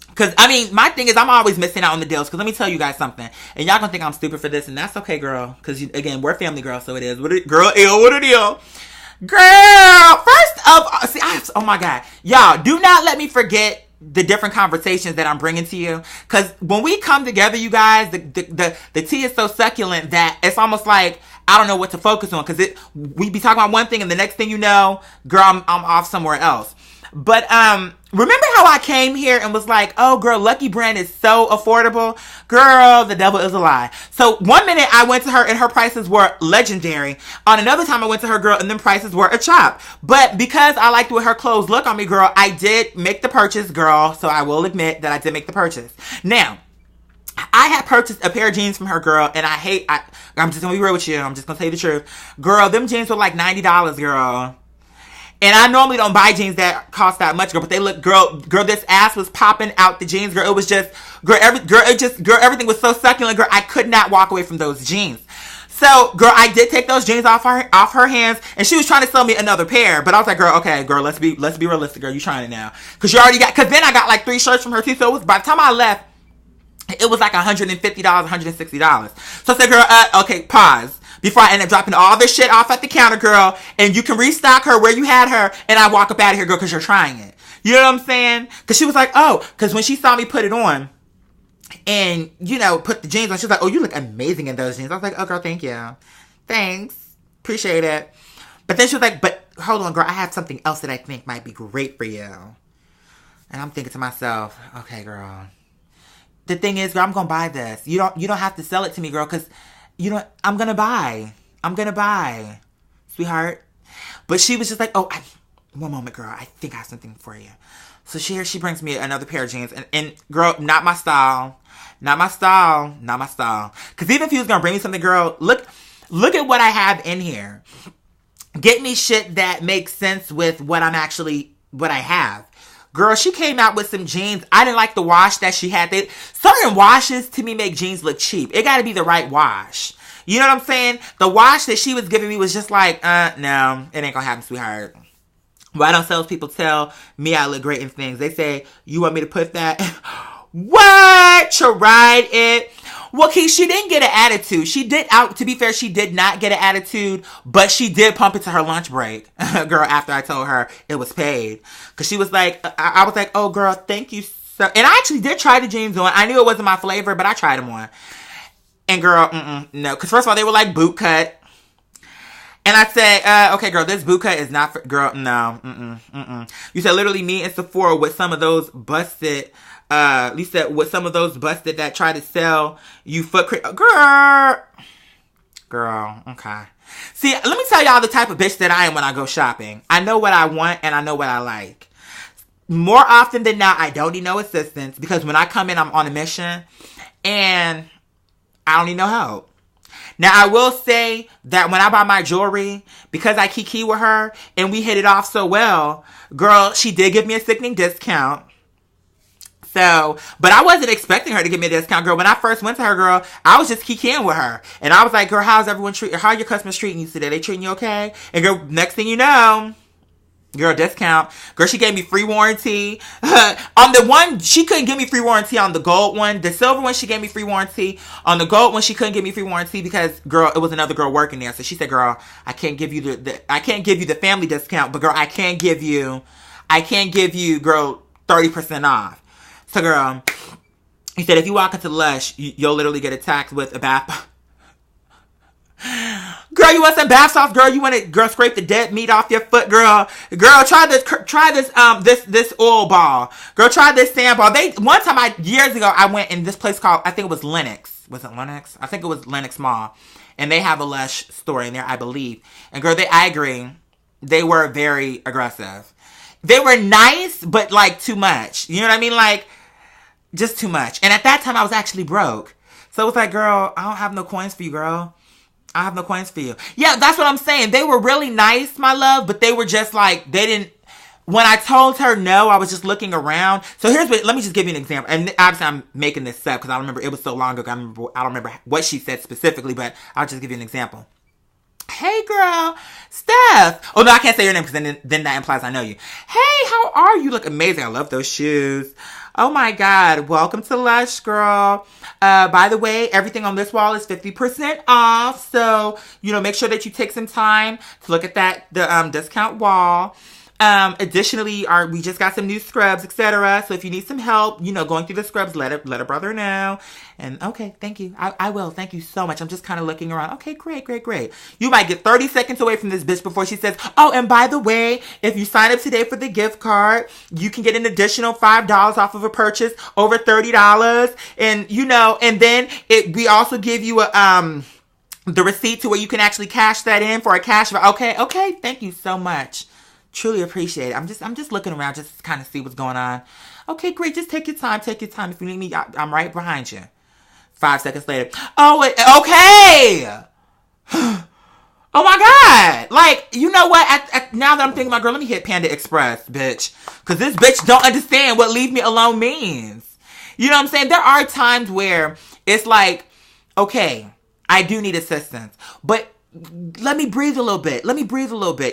because I mean, my thing is I'm always missing out on the deals. Because let me tell you guys something, and y'all gonna think I'm stupid for this, and that's okay, girl. Because again, we're family, girl, so it is. What it, girl? Ill, what a deal. Girl, first of see, oh my God, y'all, do not let me forget the different conversations that I'm bringing to you. Because when we come together, you guys, the tea is so succulent that it's almost like I don't know what to focus on. Because we be talking about one thing, and the next thing you know, girl, I'm off somewhere else. But remember how I came here and was like, oh girl, Lucky Brand is so affordable? Girl, the devil is a lie. So one minute I went to her and her prices were legendary. On another time I went to her, girl, and them prices were a chop. But because I liked the way her clothes look on me, girl, I did make the purchase, girl. So I will admit that I did make the purchase. Now, I had purchased a pair of jeans from her, girl, and I'm just gonna be real with you. I'm just gonna tell you the truth. Girl, them jeans were like $90, girl. And I normally don't buy jeans that cost that much, girl. But they look, girl, this ass was popping out the jeans, girl. It was just, everything was so succulent, girl. I could not walk away from those jeans. So, girl, I did take those jeans off her hands, and she was trying to sell me another pair. But I was like, girl, okay, girl, let's be realistic, girl. You trying it now? Because then I got like 3 shirts from her too. So it was, by the time I left, it was like $150, $160. So I said, girl, okay, pause. Before I end up dropping all this shit off at the counter, girl, and you can restock her where you had her, and I walk up out of here, girl, because you're trying it. You know what I'm saying? Because she was like, oh, because when she saw me put it on, and, put the jeans on, she was like, oh, you look amazing in those jeans. I was like, oh, girl, thank you. Thanks. Appreciate it. But then she was like, but hold on, girl, I have something else that I think might be great for you. And I'm thinking to myself, okay, girl. The thing is, girl, I'm going to buy this. You don't have to sell it to me, girl, because I'm going to buy, sweetheart. But she was just like, oh, one moment, girl. I think I have something for you. So she brings me another pair of jeans. And girl, not my style. Because even if he was going to bring me something, girl, look at what I have in here. Get me shit that makes sense with what I have. Girl, she came out with some jeans. I didn't like the wash that she had. Certain washes, to me, make jeans look cheap. It got to be the right wash. You know what I'm saying? The wash that she was giving me was just like, no, it ain't gonna happen, sweetheart. Why don't salespeople tell me I look great in things? They say, you want me to put that? What? To ride it? Well, Keith, she didn't get an attitude. To be fair, she did not get an attitude, but she did pump it to her lunch break, girl, after I told her it was paid. Because she was like, I was like, oh, girl, thank you so. And I actually did try the jeans on. I knew it wasn't my flavor, but I tried them on. And girl, no. Because first of all, they were like boot cut. And I said, okay, girl, this boot cut is not for, girl, no, You said literally me and Sephora with some of those busted, you said with some of those busted that try to sell you girl, okay. See, let me tell y'all the type of bitch that I am when I go shopping. I know what I want and I know what I like. More often than not, I don't need no assistance because when I come in, I'm on a mission and I don't need no help. Now, I will say that when I buy my jewelry, because I kiki with her and we hit it off so well, girl, she did give me a sickening discount. So, but I wasn't expecting her to give me a discount, girl. When I first went to her, girl, I was just kikiing with her. And I was like, girl, how are your customers treating you today? They treating you okay? And girl, next thing you know, girl, discount. Girl, she gave me free warranty. On the one, she couldn't give me free warranty on the gold one. The silver one, she gave me free warranty. On the gold one, she couldn't give me free warranty because, girl, it was another girl working there. So she said, girl, I can't give you the family discount, but girl, I can give you, girl, 30% off. So, girl, he said, if you walk into Lush, you'll literally get attacked with a bath. Girl, you want some bath salts? Girl, you want to, girl, scrape the dead meat off your foot, girl. Girl, try this oil ball. Girl, try this sand ball. One time years ago, I went in this place called, I think it was Lenox. Was it Lenox? I think it was Lenox Mall. And they have a Lush store in there, I believe. And girl, I agree. They were very aggressive. They were nice, but like too much. You know what I mean? Like, just too much. And at that time, I was actually broke. So it was like, girl, I don't have no coins for you, girl. I have no coins for you. Yeah, that's what I'm saying. They were really nice, my love, but they were just like, they didn't. When I told her no, I was just looking around. So here's what, let me just give you an example. And obviously I'm making this up because I don't remember, it was so long ago. I don't remember what she said specifically, but I'll just give you an example. Hey girl, Steph. Oh no, I can't say your name because then that implies I know you. Hey, how are you? Look amazing. I love those shoes. Oh my God. Welcome to Lush, girl. By the way, everything on this wall is 50% off. So, make sure that you take some time to look at the discount wall. Additionally, we just got some new scrubs, etc. So if you need some help, going through the scrubs, let a brother know. And okay, thank you. I will. Thank you so much. I'm just kind of looking around. Okay, great. You might get 30 seconds away from this bitch before she says, oh, and by the way, if you sign up today for the gift card, you can get an additional $5 off of a purchase over $30. And, and then we also give you the receipt to where you can actually cash that in for a cash. Okay. Thank you so much. Truly appreciate it. I'm just looking around just to kind of see what's going on. Okay, great. Just take your time. If you need me, I'm right behind you. 5 seconds later. Oh, okay. Oh my God. Like, you know what? Now that I'm thinking about, girl, let me hit Panda Express, bitch. Because this bitch don't understand what leave me alone means. You know what I'm saying? There are times where it's like, okay, I do need assistance. But let me breathe a little bit. You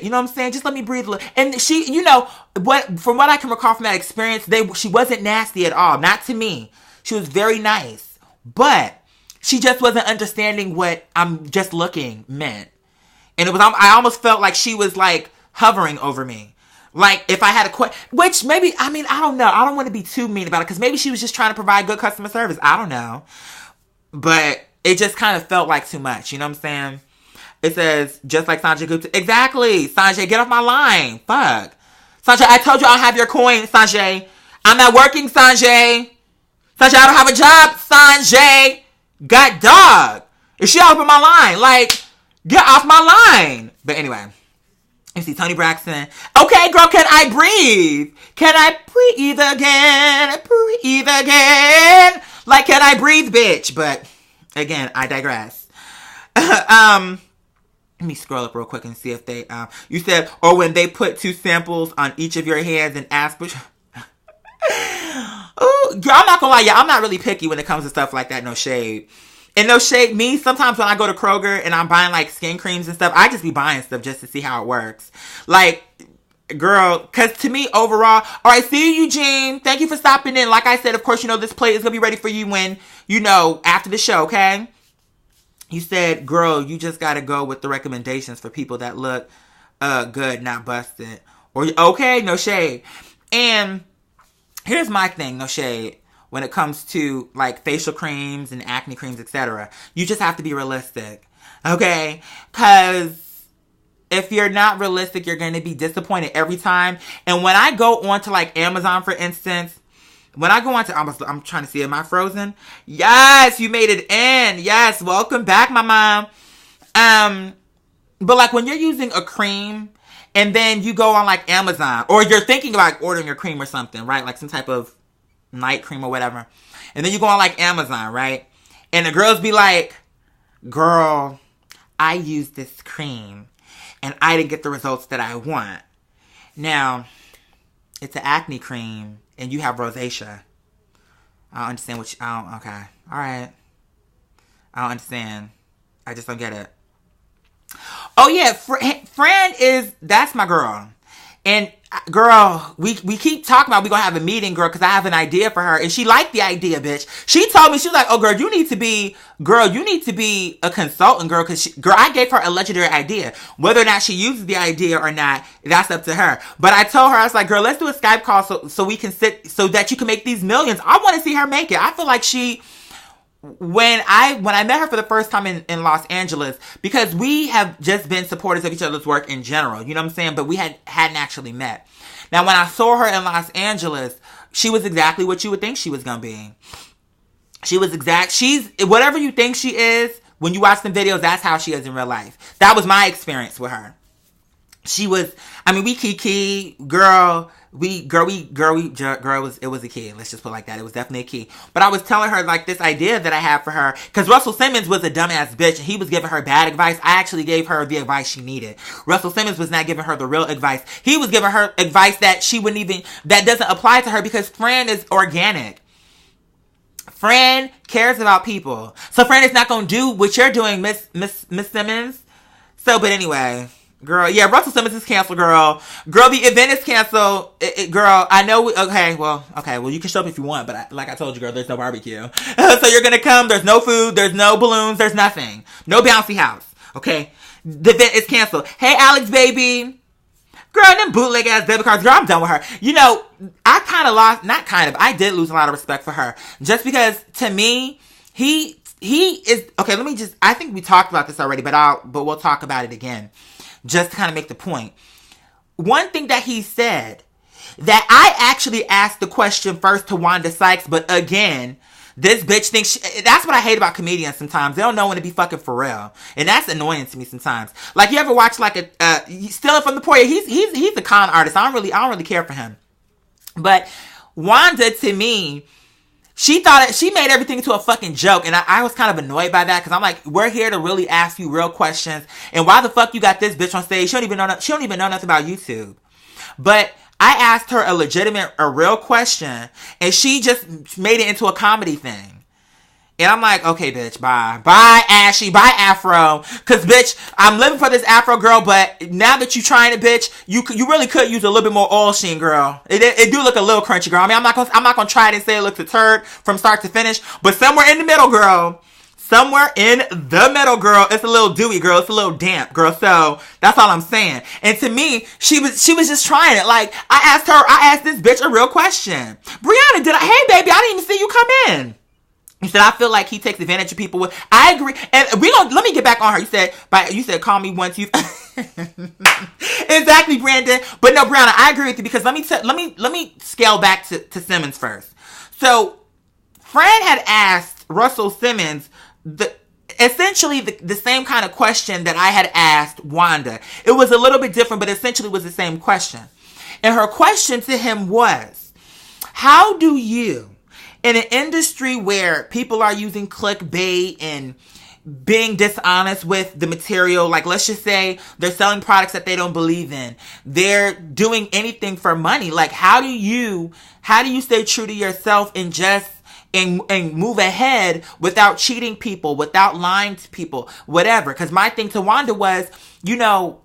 know what I'm saying? Just let me breathe a little. And she, from what I can recall from that experience, she wasn't nasty at all. Not to me. She was very nice. But she just wasn't understanding what I'm just looking meant. And I almost felt like she was like hovering over me. Like if I had a question, which maybe, I don't know. I don't want to be too mean about it because maybe she was just trying to provide good customer service. I don't know. But it just kind of felt like too much. You know what I'm saying? It says, just like Sanjay Gupta. Exactly. Sanjay, get off my line. Fuck. Sanjay, I told you I'll have your coin, Sanjay. I'm not working, Sanjay. Sanjay, I don't have a job, Sanjay. God dog. Is she off my line? Like, get off my line. But anyway. You see Tony Braxton. Okay, girl, can I breathe? Can I breathe again? Like, can I breathe, bitch? But, again, I digress. Let me scroll up real quick and see if they, you said, or when they put 2 samples on each of your hands and ask which, oh, girl, I'm not gonna lie, yeah, I'm not really picky when it comes to stuff like that, no shade. And no shade, me, sometimes when I go to Kroger and I'm buying like skin creams and stuff, I just be buying stuff just to see how it works. Like, girl, cause to me, overall, alright, see you, Eugene, thank you for stopping in. Like I said, of course, this plate is gonna be ready for you when, after the show, okay? You said, girl, you just got to go with the recommendations for people that look good, not busted. Or, okay, no shade. And here's my thing, no shade. When it comes to, like, facial creams and acne creams, etc. You just have to be realistic. Okay? Because if you're not realistic, you're going to be disappointed every time. And when I go on to, like, Amazon, for instance, when I go on to, I'm trying to see, am I frozen? Yes, you made it in. Yes, welcome back, my mom. But like when you're using a cream and then you go on like Amazon or you're thinking about ordering a cream or something, right? Like some type of night cream or whatever. And then you go on like Amazon, right? And the girls be like, girl, I used this cream and I didn't get the results that I want. Now, it's an acne cream. And you have rosacea. I don't understand okay. Alright. I don't understand. I just don't get it. Oh yeah, Fran that's my girl. And girl, we keep talking about we gonna have a meeting, girl, because I have an idea for her. And she liked the idea, bitch. She told me, she was like, oh girl, you need to be a consultant, girl, because I gave her a legendary idea. Whether or not she uses the idea or not, that's up to her. But I told her, I was like, girl, let's do a Skype call so we can so that you can make these millions. I want to see her make it. I feel like when I met her for the first time in Los Angeles, because we have just been supporters of each other's work in general, you know what I'm saying? But we hadn't actually met. Now, when I saw her in Los Angeles, she was exactly what you would think she was going to be. She's whatever you think she is, when you watch some videos, that's how she is in real life. That was my experience with her. she was, I mean, we kiki, girl, it was a key. Let's just put it like that. It was definitely a key. But I was telling her, like, this idea that I have for her, because Russell Simmons was a dumbass bitch, and he was giving her bad advice. I actually gave her the advice she needed. Russell Simmons was not giving her the real advice. He was giving her advice that she wouldn't even, that doesn't apply to her, because Fran is organic. Fran cares about people. So Fran is not going to do what you're doing, Miss Simmons. So, but anyway, girl, yeah, Russell Simmons is canceled, girl. Girl, the event is canceled. Girl, I know, okay, well, you can show up if you want, but like I told you, girl, there's no barbecue. So you're going to come, there's no food, there's no balloons, there's nothing. No bouncy house, okay? The event is canceled. Hey, Alex, baby. Girl, them bootleg ass debit cards, girl, I'm done with her. You know, I did lose a lot of respect for her. Just because, to me, he is, okay, I think we talked about this already, but we'll talk about it again. Just to kind of make the point. One thing that he said, that I actually asked the question first to Wanda Sykes, but again, this bitch thinks, that's what I hate about comedians sometimes. They don't know when to be fucking for real. And that's annoying to me sometimes. Like, you ever watch like Stealing from the Poor? He's a con artist. I don't really care for him. But Wanda, to me, she made everything into a fucking joke. And I was kind of annoyed by that, because I'm like, we're here to really ask you real questions. And why the fuck you got this bitch on stage? She don't even know nothing about YouTube. But I asked her a real question, and she just made it into a comedy thing. And I'm like, okay, bitch, bye. Bye, Ashy. Bye, Afro. Because, bitch, I'm living for this Afro girl, but now that you're trying it, bitch, you really could use a little bit more oil sheen, girl. It do look a little crunchy, girl. I mean, I'm not gonna try it and say it looks a turd from start to finish, but somewhere in the middle, girl. Somewhere in the middle, girl, it's a little dewy, girl. It's a little damp, girl. So that's all I'm saying. And to me, she was just trying it. Like, I asked this bitch a real question. Brianna, hey baby, I didn't even see you come in. You said, I feel like he takes advantage of people. I agree. And let me get back on her. You said, call me once you. Exactly, Brandon. But no, Brianna, I agree with you, because let me scale back to Simmons first. So Fran had asked Russell Simmons essentially the same kind of question that I had asked Wanda. It was a little bit different, but essentially was the same question. And her question to him was, how do you, in an industry where people are using clickbait and being dishonest with the material, like, let's just say they're selling products that they don't believe in, they're doing anything for money, like, how do you stay true to yourself and just and move ahead without cheating people, without lying to people, whatever? Because my thing to Wanda was,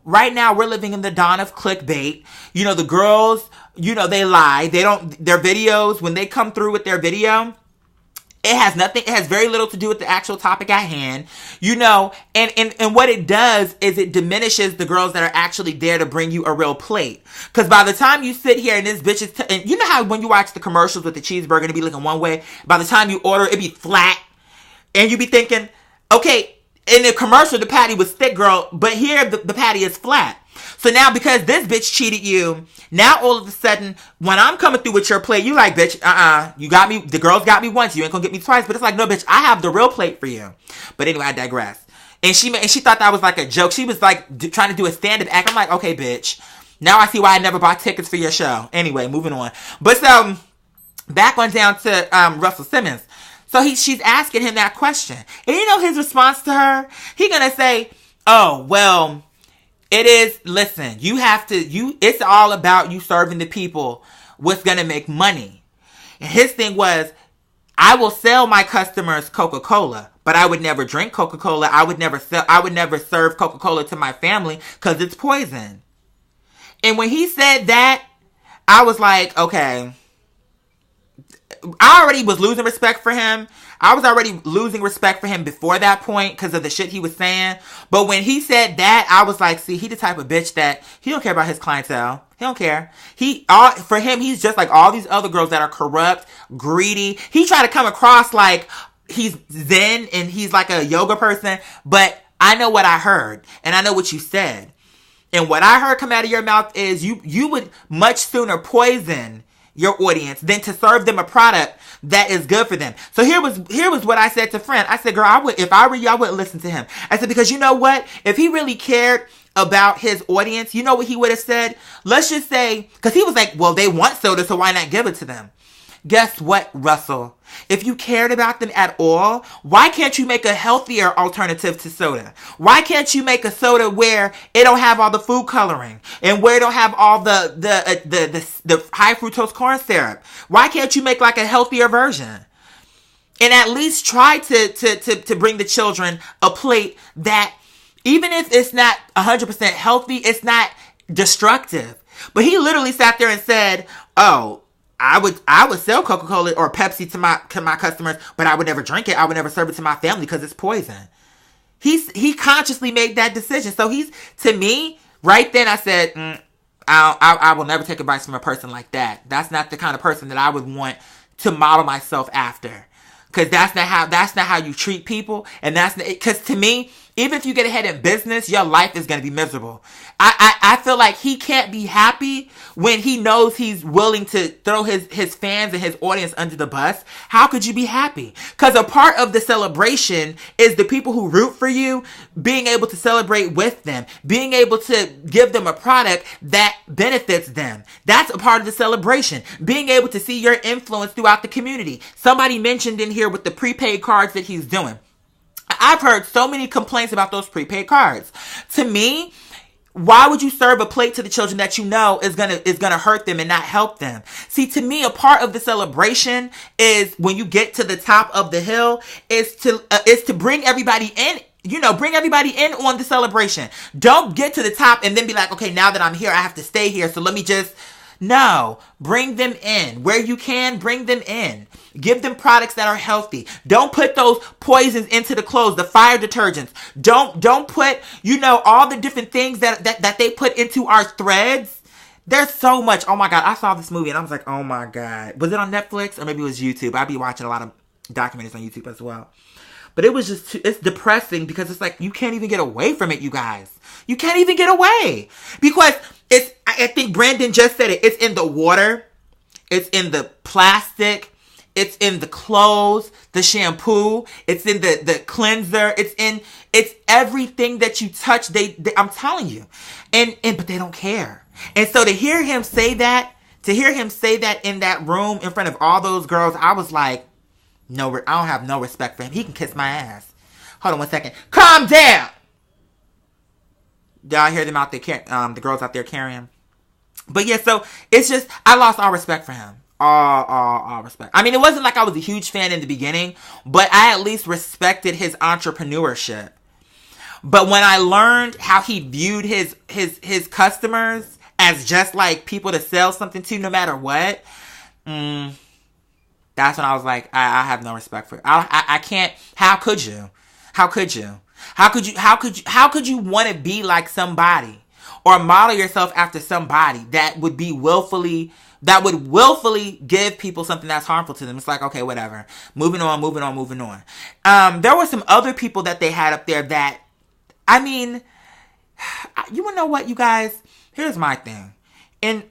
right now we're living in the dawn of clickbait. The girls, they lie. Their videos, when they come through with their video, it has very little to do with the actual topic at hand, and what it does is it diminishes the girls that are actually there to bring you a real plate. Because by the time you sit here and this bitch is, and you know how when you watch the commercials with the cheeseburger, it be looking one way, by the time you order, it be flat, and you be thinking, okay, in the commercial, the patty was thick, girl, but here the patty is flat. So now, because this bitch cheated you, now all of a sudden, when I'm coming through with your plate, you like, bitch, you got me, the girls got me once, you ain't gonna get me twice. But it's like, no, bitch, I have the real plate for you. But anyway, I digress. And she thought that was like a joke. She was like trying to do a stand-up act. I'm like, okay, bitch, now I see why I never bought tickets for your show. Anyway, moving on. But so, back on down to Russell Simmons. So she's asking him that question. And his response to her? He gonna say, oh, well, it is, listen, it's all about you serving the people what's going to make money. And his thing was, I will sell my customers Coca-Cola, but I would never drink Coca-Cola. I would never serve Coca-Cola to my family because it's poison. And when he said that, I was like, okay, I already was losing respect for him. I was already losing respect for him before that point because of the shit he was saying. But when he said that, I was like, see, he the type of bitch that he don't care about his clientele. He don't care. For him, he's just like all these other girls that are corrupt, greedy. He tried to come across like he's zen and he's like a yoga person. But I know what I heard and I know what you said. And what I heard come out of your mouth is you would much sooner poison your audience than to serve them a product that is good for them. So here was what I said to Fran. I said, girl, if I were you, I wouldn't listen to him. I said, because you know what? If he really cared about his audience, you know what he would have said? Let's just say, because he was like, well, they want soda, so why not give it to them? Guess what, Russell? If you cared about them at all, why can't you make a healthier alternative to soda? Why can't you make a soda where it don't have all the food coloring and where it don't have all the high fructose corn syrup? Why can't you make like a healthier version? And at least try to bring the children a plate that, even if it's not 100% healthy, it's not destructive. But he literally sat there and said, oh, I would sell Coca-Cola or Pepsi to my customers, but I would never drink it. I would never serve it to my family because it's poison. He consciously made that decision. So to me, right then I said, I will never take advice from a person like that. That's not the kind of person that I would want to model myself after. Because that's not how you treat people. And because to me, even if you get ahead in business, your life is going to be miserable. I feel like he can't be happy when he knows he's willing to throw his fans and his audience under the bus. How could you be happy? Because a part of the celebration is the people who root for you being able to celebrate with them, being able to give them a product that benefits them. That's a part of the celebration. Being able to see your influence throughout the community. Somebody mentioned in here with the prepaid cards that he's doing. I've heard so many complaints about those prepaid cards. To me, why would you serve a plate to the children that you know is gonna hurt them and not help them? See, to me, a part of the celebration is when you get to the top of the hill is to bring everybody in. Bring everybody in on the celebration. Don't get to the top and then be like, okay, now that I'm here, I have to stay here. So let me just... No, bring them in. Where you can, bring them in. Give them products that are healthy. Don't put those poisons into the clothes, the fire detergents. Don't put, all the different things that they put into our threads. There's so much. Oh my God, I saw this movie and I was like, oh my God. Was it on Netflix or maybe it was YouTube? I'd be watching a lot of documentaries on YouTube as well. But it was just, it's depressing because it's like, you can't even get away from it, you guys. You can't even get away. Because I think Brandon just said it. It's in the water. It's in the plastic. It's in the clothes, the shampoo. It's in the cleanser. It's everything that you touch. I'm telling you. But they don't care. And so to hear him say that in that room in front of all those girls, I was like, no, I don't have no respect for him. He can kiss my ass. Hold on one second. Calm down. Y'all hear them out there, the girls out there carrying. But yeah, so it's just, I lost all respect for him. All respect. I mean, it wasn't like I was a huge fan in the beginning, but I at least respected his entrepreneurship. But when I learned how he viewed his customers as just like people to sell something to no matter what, that's when I was like, I have no respect for it. I can't. How could you? How could you? How could you want to be like somebody or model yourself after somebody that would willfully give people something that's harmful to them? It's like, okay, whatever. Moving on. There were some other people that they had up there that, I mean, you wanna know what, you guys? Here's my thing. And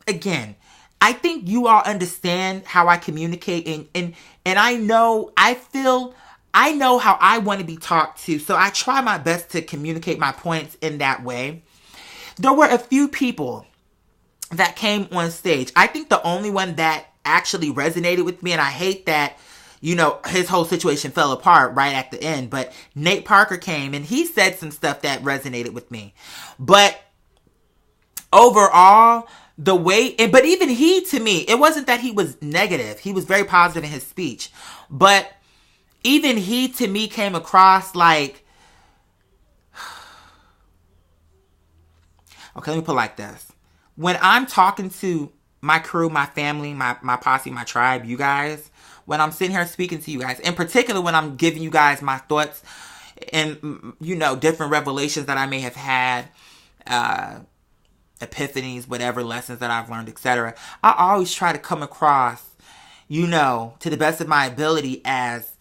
again, I think you all understand how I communicate and I know how I want to be talked to. So I try my best to communicate my points in that way. There were a few people that came on stage. I think the only one that actually resonated with me, and I hate that, his whole situation fell apart right at the end, but Nate Parker came and he said some stuff that resonated with me. But overall, but even he, to me, it wasn't that he was negative. He was very positive in his speech. But even he, to me, came across like, okay, let me put it like this. When I'm talking to my crew, my family, my posse, my tribe, you guys, when I'm sitting here speaking to you guys, in particular when I'm giving you guys my thoughts and, different revelations that I may have had, epiphanies, whatever lessons that I've learned, etc. I always try to come across, to the best of my ability as,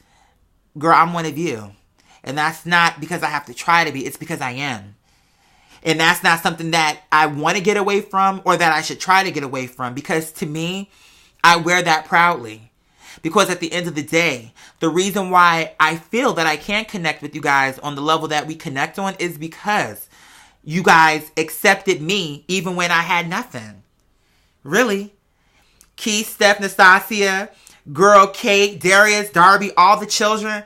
girl, I'm one of you. And that's not because I have to try to be, it's because I am. And that's not something that I want to get away from or that I should try to get away from, because to me, I wear that proudly. Because at the end of the day, the reason why I feel that I can connect with you guys on the level that we connect on is because you guys accepted me even when I had nothing. Really. Keith, Steph, Nastasia, girl, Kate, Darius, Darby, all the children.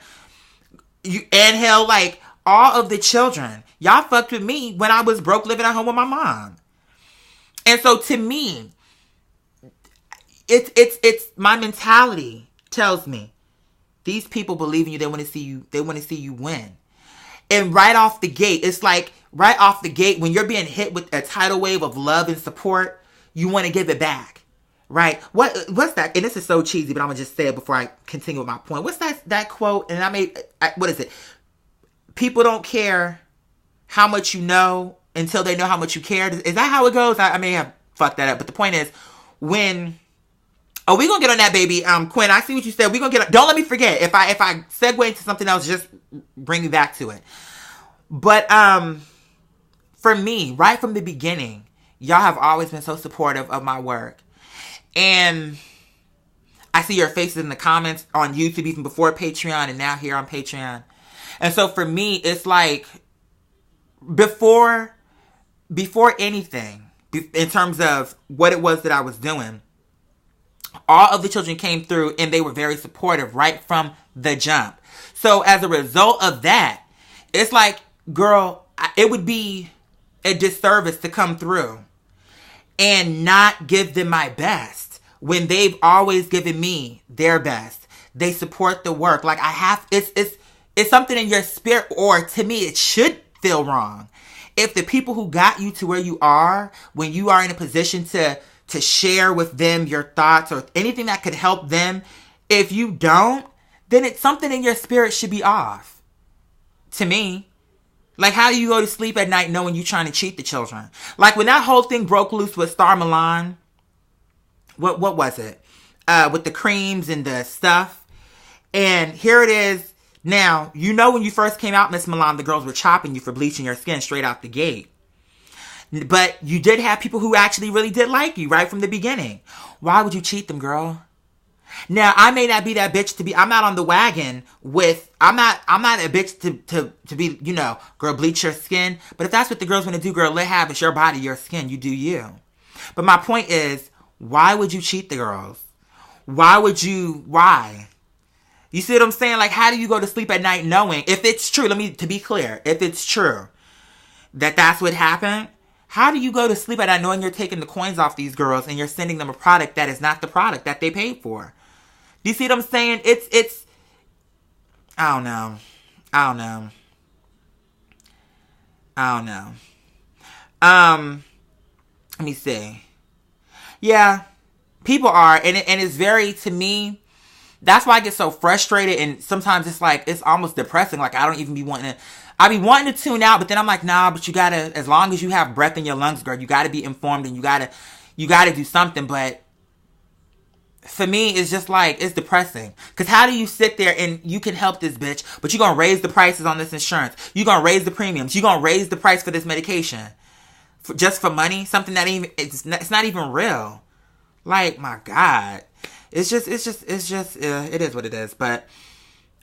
Angel, like, all of the children. Y'all fucked with me when I was broke living at home with my mom. And so to me, it's my mentality tells me these people believe in you. They want to see you. They want to see you win. And right off the gate, it's like right off the gate, when you're being hit with a tidal wave of love and support, you want to give it back. Right? What's that? And this is so cheesy, but I'm gonna just say it before I continue with my point. What's that quote? And what is it? People don't care how much you know until they know how much you care. Is that how it goes? I may have fucked that up, but the point is, when we gonna get on that, baby. Quinn, I see what you said. We gonna get on. Don't let me forget. If I segue into something else, just bring me back to it. But for me, right from the beginning, y'all have always been so supportive of my work. And I see your faces in the comments on YouTube, even before Patreon and now here on Patreon. And so for me, it's like before anything, in terms of what it was that I was doing, all of the children came through and they were very supportive right from the jump. So as a result of that, it's like, girl, it would be a disservice to come through and not give them my best when they've always given me their best. They support the work. Like it's something in your spirit, or to me, it should feel wrong. If the people who got you to where you are, when you are in a position to share with them your thoughts or anything that could help them, if you don't, then it's something in your spirit should be off. To me. Like, how do you go to sleep at night knowing you're trying to cheat the children? Like, when that whole thing broke loose with Star Milan, what was it? With the creams and the stuff. And here it is. Now, you know when you first came out, Miss Milan, the girls were chopping you for bleaching your skin straight out the gate. But you did have people who actually really did like you right from the beginning. Why would you cheat them, girl? Now, I may not be that bitch to be, I'm not on the wagon with, I'm not a bitch to be, girl, bleach your skin. But if that's what the girls want to do, girl, let have, it's your body, your skin, you do you. But my point is, why would you cheat the girls? Why? You see what I'm saying? Like, how do you go to sleep at night knowing, if it's true, to be clear, if it's true that that's what happened, how do you go to sleep at night knowing you're taking the coins off these girls and you're sending them a product that is not the product that they paid for? Do you see what I'm saying? It's, I don't know. Let me see. Yeah, people are, and it's very, to me, that's why I get so frustrated, and sometimes it's like, it's almost depressing. Like, I be wanting to tune out, but then I'm like, nah, but you gotta, as long as you have breath in your lungs, girl, you gotta be informed, and you gotta do something. But for me, it's just like, it's depressing. Because how do you sit there and you can help this bitch, but you're gonna raise the prices on this insurance, you're gonna raise the premiums, you're gonna raise the price for this medication, just for money, something that it's not even real. Like, my God, it is what it is. But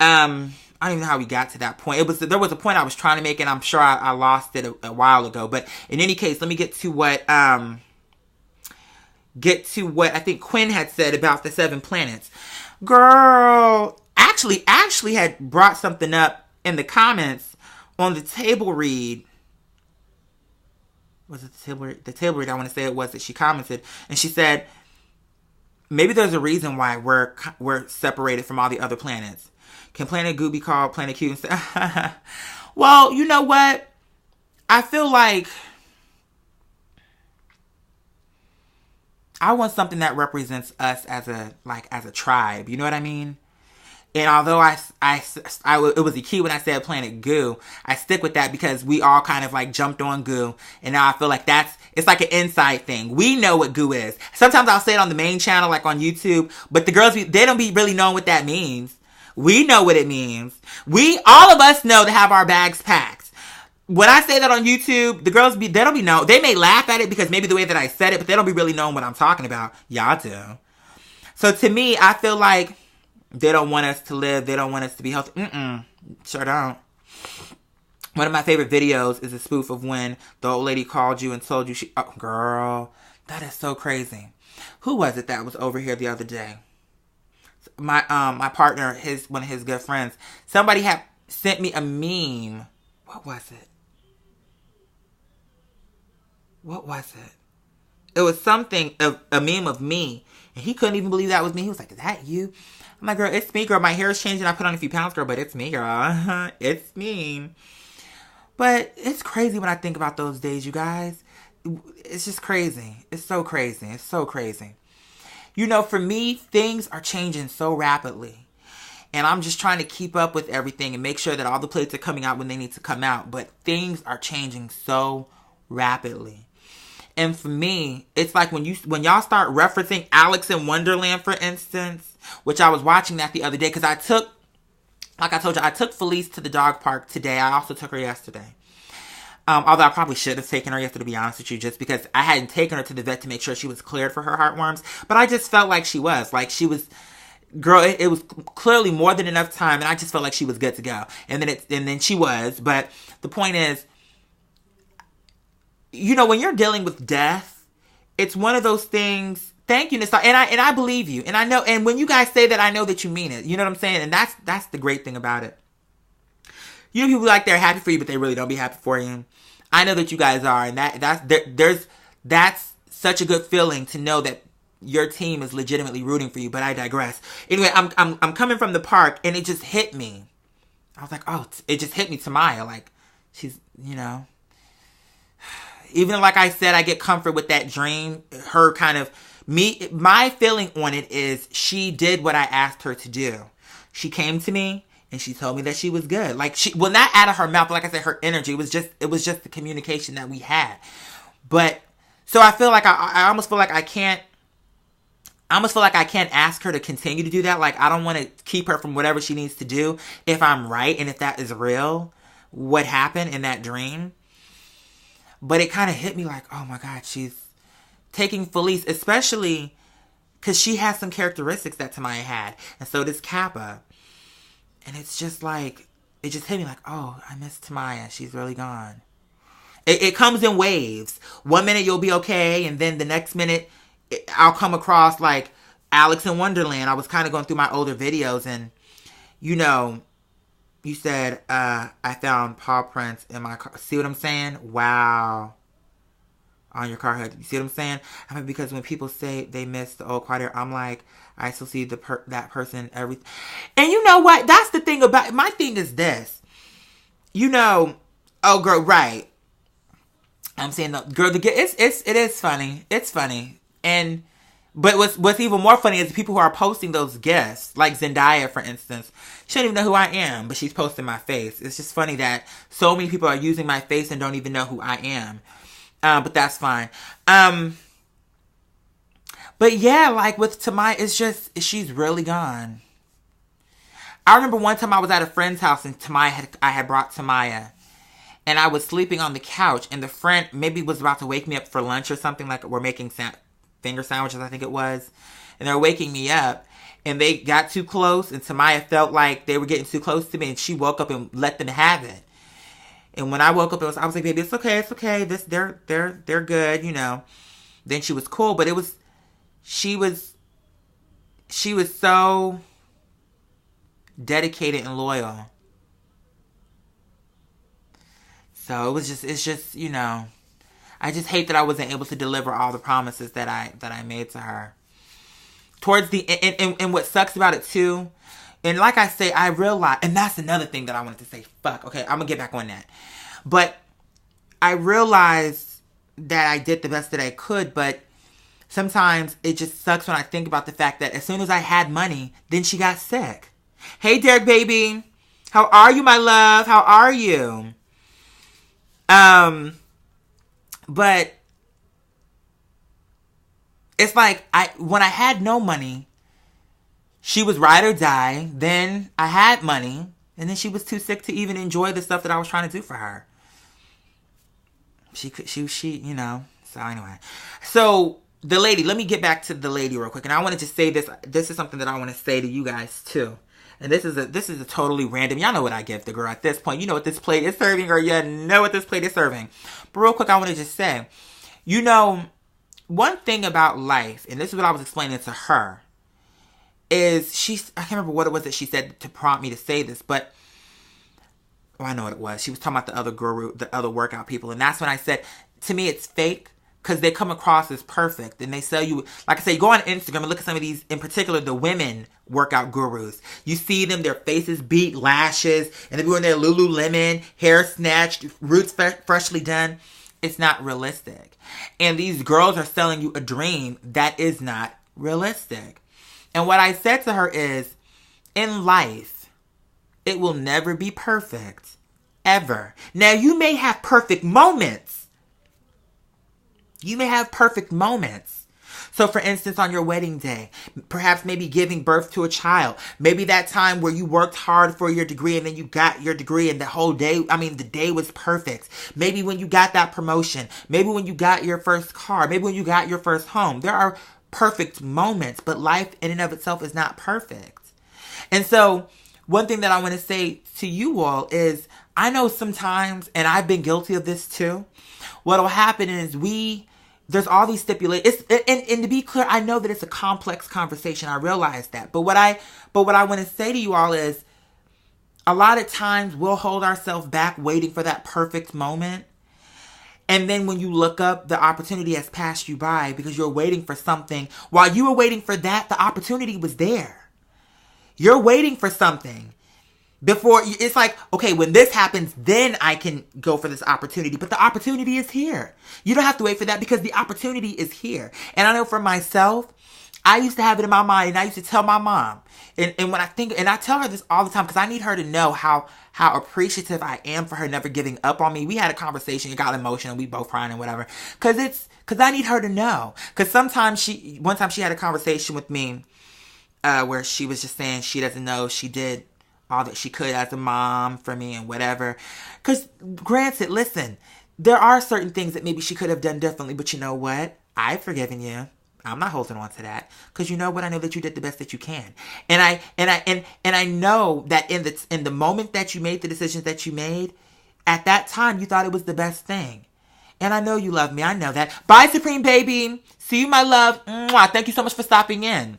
I don't even know how we got to that point. There was a point I was trying to make, and I'm sure I lost it a while ago. But in any case, let me get to what I think Quinn had said about the 7 planets. Girl, actually had brought something up in the comments on the table read. Was it the table read? I want to say it was, that she commented, and she said, maybe there's a reason why we're separated from all the other planets. Can Planet Goo be called Planet Q instead? Well, you know what? I feel like I want something that represents us as a tribe. You know what I mean? And although it was a key when I said Planet Goo, I stick with that because we all kind of like jumped on Goo. And now I feel like it's like an inside thing. We know what Goo is. Sometimes I'll say it on the main channel, like on YouTube, but the girls, they don't be really knowing what that means. We know what it means. All of us know to have our bags packed. When I say that on YouTube, the girls they don't be know. They may laugh at it because maybe the way that I said it, but they don't be really knowing what I'm talking about. Y'all do. So to me, I feel like they don't want us to live. They don't want us to be healthy. Sure don't. One of my favorite videos is a spoof of when the old lady called you and told you oh, girl, that is so crazy. Who was it that was over here the other day? My partner, one of his good friends. Somebody had sent me a meme. What was it? What was it? It was something, a meme of me. And he couldn't even believe that was me. He was like, is that you? I'm like, girl, it's me, girl. My hair is changing. I put on a few pounds, girl, but it's me, girl. It's me. But it's crazy when I think about those days, you guys. It's just crazy. It's so crazy. It's so crazy. You know, for me, things are changing so rapidly. And I'm just trying to keep up with everything and make sure that all the plates are coming out when they need to come out. But things are changing so rapidly. And for me, it's like when y'all start referencing Alice in Wonderland, for instance, which I was watching that the other day because like I told you, I took Felice to the dog park today. I also took her yesterday. Although I probably should have taken her yesterday, to be honest with you, just because I hadn't taken her to the vet to make sure she was cleared for her heartworms. But I just felt like she was. Girl, it was clearly more than enough time, and I just felt like she was good to go. And then she was. But the point is, you know, when you're dealing with death, it's one of those things. Thank you, Nissa. And I believe you. And I know, and when you guys say that, I know that you mean it. You know what I'm saying? And that's the great thing about it. You know, people like they're happy for you, but they really don't be happy for you. I know that you guys are, and that's such a good feeling to know that your team is legitimately rooting for you. But I digress. Anyway, I'm coming from the park, and it just hit me. I was like, oh, it just hit me, Tamaya. Like, she's, you know. Even like I said, I get comfort with that dream. Her kind of, my feeling on it is she did what I asked her to do. She came to me and she told me that she was good. Like not out of her mouth, but like I said, her energy. It was just the communication that we had. But, so I feel like I almost feel like I can't ask her to continue to do that. Like, I don't want to keep her from whatever she needs to do if I'm right and if that is real, what happened in that dream. But it kind of hit me like, oh my God, she's taking Felice, especially because she has some characteristics that Tamaya had. And so does Kappa. And it's just like, it just hit me like, oh, I miss Tamaya. She's really gone. It comes in waves. 1 minute you'll be okay. And then the next minute I'll come across like Alice in Wonderland. I was kind of going through my older videos and, you know, you said, I found paw prints in my car. See what I'm saying? Wow. On your car hood. You see what I'm saying? I mean, because when people say they miss the old quiet era, I'm like, I still see that person every. And you know what? That's the thing about my thing is this. You know, oh girl, right? I'm saying, no, girl, it is funny. It's funny, but what's even more funny is the people who are posting those gifts, like Zendaya, for instance. She don't even know who I am, but she's posting my face. It's just funny that so many people are using my face and don't even know who I am. But that's fine. But yeah, like with Tamaya, it's just, she's really gone. I remember one time I was at a friend's house and I had brought Tamaya. And I was sleeping on the couch and the friend maybe was about to wake me up for lunch or something, like we're making finger sandwiches, I think it was. And they're waking me up. And they got too close, and Tamaya felt like they were getting too close to me, and she woke up and let them have it. And when I woke up, I was like, "Baby, it's okay. They're good, you know." Then she was cool, but she was so dedicated and loyal. So it's just, you know, I just hate that I wasn't able to deliver all the promises that I made to her. Towards the and what sucks about it too, and like I say, I realize, and that's another thing that I wanted to say. Fuck, okay, I'm gonna get back on that. But I realized that I did the best that I could, but sometimes it just sucks when I think about the fact that as soon as I had money, then she got sick. Hey, Derek, baby, how are you, my love? How are you? But it's like when I had no money, she was ride or die. Then I had money, and then she was too sick to even enjoy the stuff that I was trying to do for her. She, you know. So anyway, so the lady. Let me get back to the lady real quick, and I wanted to say this. This is something that I want to say to you guys too. And this is a totally random. Y'all know what I give the girl at this point. You know what this plate is serving, or you know what this plate is serving. But real quick, I want to just say, you know, one thing about life, and this is what I was explaining to her, is I can't remember what it was that she said to prompt me to say this, but I know what it was. She was talking about the other guru, the other workout people. And that's when I said, to me, it's fake because they come across as perfect. And they sell you, like I say, go on Instagram and look at some of these, in particular, the women workout gurus. You see them, their faces beat, lashes, and they're wearing their Lululemon, hair snatched, roots freshly done. It's not realistic. And these girls are selling you a dream that is not realistic. And what I said to her is, in life, it will never be perfect. Ever. Now, you may have perfect moments. You may have perfect moments. So, for instance, on your wedding day, perhaps maybe giving birth to a child. Maybe that time where you worked hard for your degree and then you got your degree and the whole day, the day was perfect. Maybe when you got that promotion. Maybe when you got your first car. Maybe when you got your first home. There are perfect moments, but life in and of itself is not perfect. And so, one thing that I want to say to you all is, I know sometimes, and I've been guilty of this too, what'll happen is there's all these stipulations, and to be clear, I know that it's a complex conversation. I realize that. But what I want to say to you all is, a lot of times we'll hold ourselves back waiting for that perfect moment. And then when you look up, the opportunity has passed you by because you're waiting for something. While you were waiting for that, the opportunity was there. You're waiting for something. Before, it's like, okay, when this happens, then I can go for this opportunity. But the opportunity is here. You don't have to wait for that because the opportunity is here. And I know for myself, I used to have it in my mind, and I used to tell my mom. And when I think, and I tell her this all the time because I need her to know how appreciative I am for her never giving up on me. We had a conversation, it got emotional, we both crying and whatever. Because I need her to know. Because one time she had a conversation with me where she was just saying she doesn't know she did all that she could as a mom for me and whatever. Because granted, listen, there are certain things that maybe she could have done differently, but you know what? I've forgiven you. I'm not holding on to that. Because you know what? I know that you did the best that you can. And I know that in the moment that you made the decisions that you made, at that time you thought it was the best thing. And I know you love me. I know that. Bye, Supreme Baby. See you, my love. Mwah. Thank you so much for stopping in.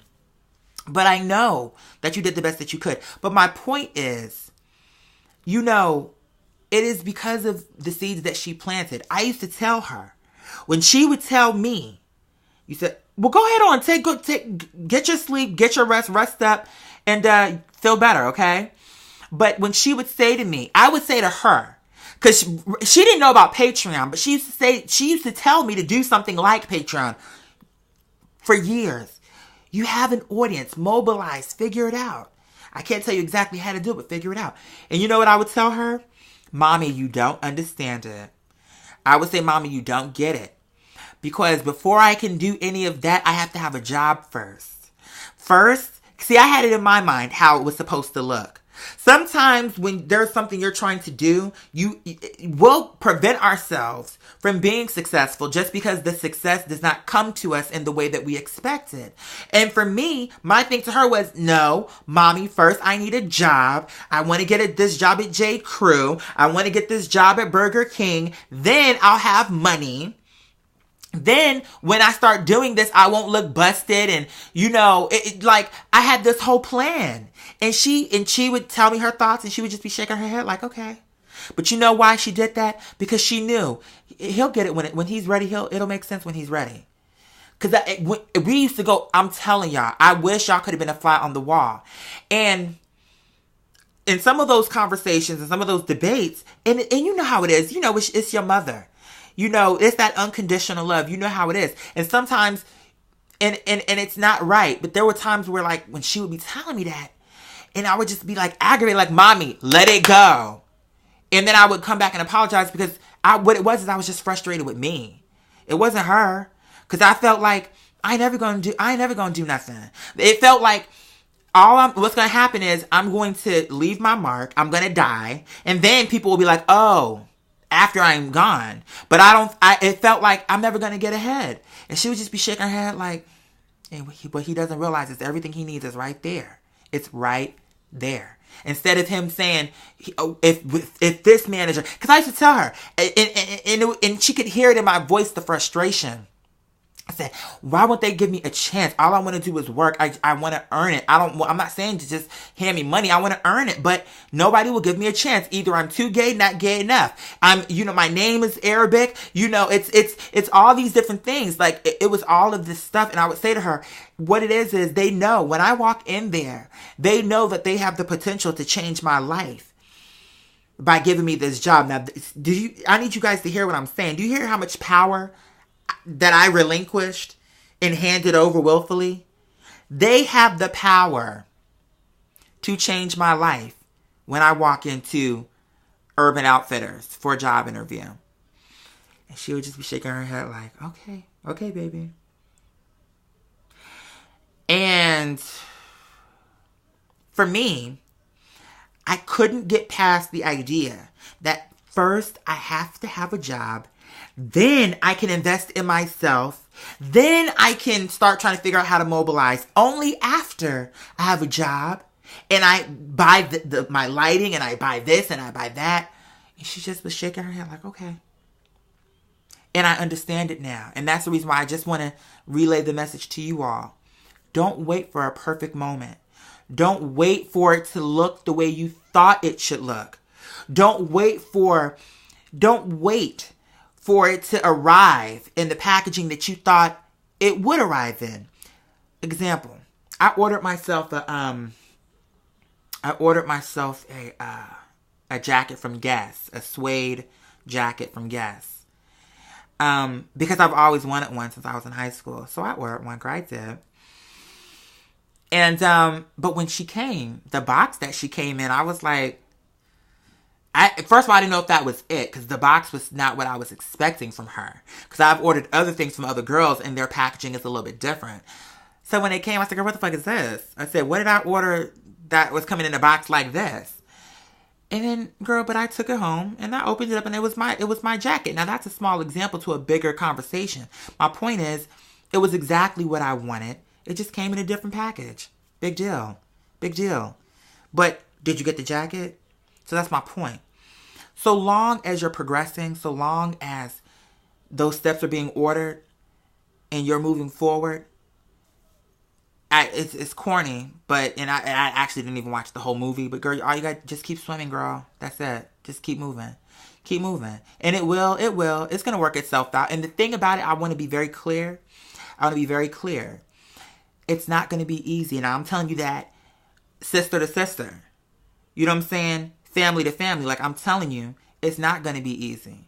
But I know that you did the best that you could. But my point is, you know, it is because of the seeds that she planted. I used to tell her, when she would tell me, you said, well, go ahead on, get your sleep, get your rest up, and feel better, okay? But when she would say to me, I would say to her, because she didn't know about Patreon, but she used to tell me to do something like Patreon for years. You have an audience. Mobilize. Figure it out. I can't tell you exactly how to do it, but figure it out. And you know what I would tell her? Mommy, you don't understand it. I would say, Mommy, you don't get it. Because before I can do any of that, I have to have a job first. See, I had it in my mind how it was supposed to look. Sometimes when there's something you're trying to do, we'll prevent ourselves from being successful just because the success does not come to us in the way that we expected. And for me, my thing to her was, no, Mommy, first I need a job. I want to get this job at J. Crew. I want to get this job at Burger King. Then I'll have money. Then when I start doing this, I won't look busted. And, you know, like I had this whole plan. And she would tell me her thoughts and she would just be shaking her head like, okay. But you know why she did that? Because she knew he'll get it when he's ready. It'll make sense when he's ready. Because we used to go, I'm telling y'all, I wish y'all could have been a fly on the wall. And in some of those conversations and some of those debates, and you know how it is, you know, it's your mother. You know, it's that unconditional love. You know how it is. And sometimes, and it's not right. But there were times where, like, when she would be telling me that, and I would just be, like, aggravated, like, Mommy, let it go. And then I would come back and apologize because what it was is I was just frustrated with me. It wasn't her. Because I felt like, I ain't never going to do nothing. It felt like, what's going to happen is I'm going to leave my mark. I'm going to die. And then people will be like, oh, after I'm gone. But it felt like I'm never going to get ahead. And she would just be shaking her head like, what he doesn't realize is everything he needs is right there. It's right there. Instead of him saying, if this manager, because I used to tell her, and she could hear it in my voice, the frustration. I said, why won't they give me a chance? All I want to do is work. I want to earn it. I'm not saying to just hand me money. I want to earn it, but nobody will give me a chance. Either I'm too gay, not gay enough. My name is Arabic. It's all these different things. Like it was all of this stuff. And I would say to her, what it is they know when I walk in there, they know that they have the potential to change my life by giving me this job. Now, I need you guys to hear what I'm saying. Do you hear how much power that I relinquished and handed over willfully? They have the power to change my life when I walk into Urban Outfitters for a job interview. And she would just be shaking her head like, okay, baby. And for me, I couldn't get past the idea that first I have to have a job. Then I can invest in myself. Then I can start trying to figure out how to mobilize. Only after I have a job and I buy my lighting and I buy this and I buy that. And she just was shaking her head like, okay. And I understand it now. And that's the reason why I just want to relay the message to you all. Don't wait for a perfect moment. Don't wait for it to look the way you thought it should look. Don't wait for it to arrive in the packaging that you thought it would arrive in. Example, I ordered myself a jacket from Guess, a suede jacket from Guess. Because I've always wanted one since I was in high school. So I ordered one, I did. And but when she came, the box that she came in, I was like, first of all, I didn't know if that was it, because the box was not what I was expecting from her. Because I've ordered other things from other girls, and their packaging is a little bit different. So when it came, I said, girl, what the fuck is this? I said, what did I order that was coming in a box like this? And then, girl, but I took it home, and I opened it up, and it was my jacket. Now, that's a small example to a bigger conversation. My point is, it was exactly what I wanted. It just came in a different package. Big deal. Big deal. But did you get the jacket? So that's my point. So long as you're progressing, so long as those steps are being ordered and you're moving forward, it's corny, but I actually didn't even watch the whole movie. But girl, all you got, just keep swimming, girl. That's it. Just keep moving. Keep moving. And it will. It's going to work itself out. And the thing about it, I want to be very clear. It's not going to be easy. And I'm telling you that sister to sister. You know what I'm saying? Family to family. Like, I'm telling you, it's not going to be easy.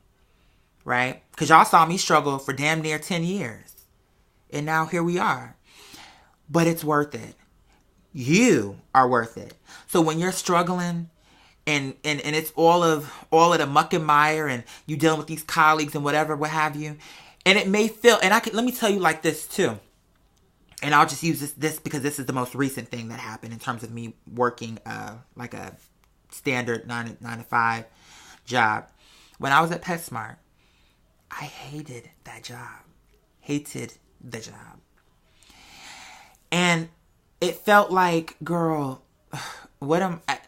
Right? Because y'all saw me struggle for damn near 10 years. And now here we are. But it's worth it. You are worth it. So when you're struggling and it's all of the muck and mire and you dealing with these colleagues and whatever, what have you. And it may feel, and let me tell you like this too. And I'll just use this because this is the most recent thing that happened in terms of me working like a standard 9 to 5 job. When I was at PetSmart, I hated that job. Hated the job. And it felt like, girl, what am I?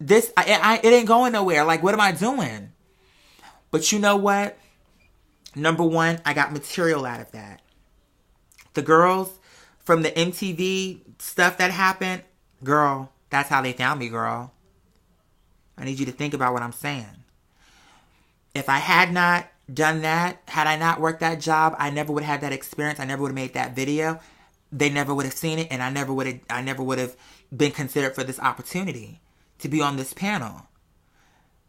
It ain't going nowhere. Like, what am I doing? But you know what? Number one, I got material out of that. The girls from the MTV stuff that happened, girl, that's how they found me, girl. I need you to think about what I'm saying. If I had not done that, had I not worked that job, I never would have had that experience. I never would have made that video. They never would have seen it, and I never would have been considered for this opportunity to be on this panel.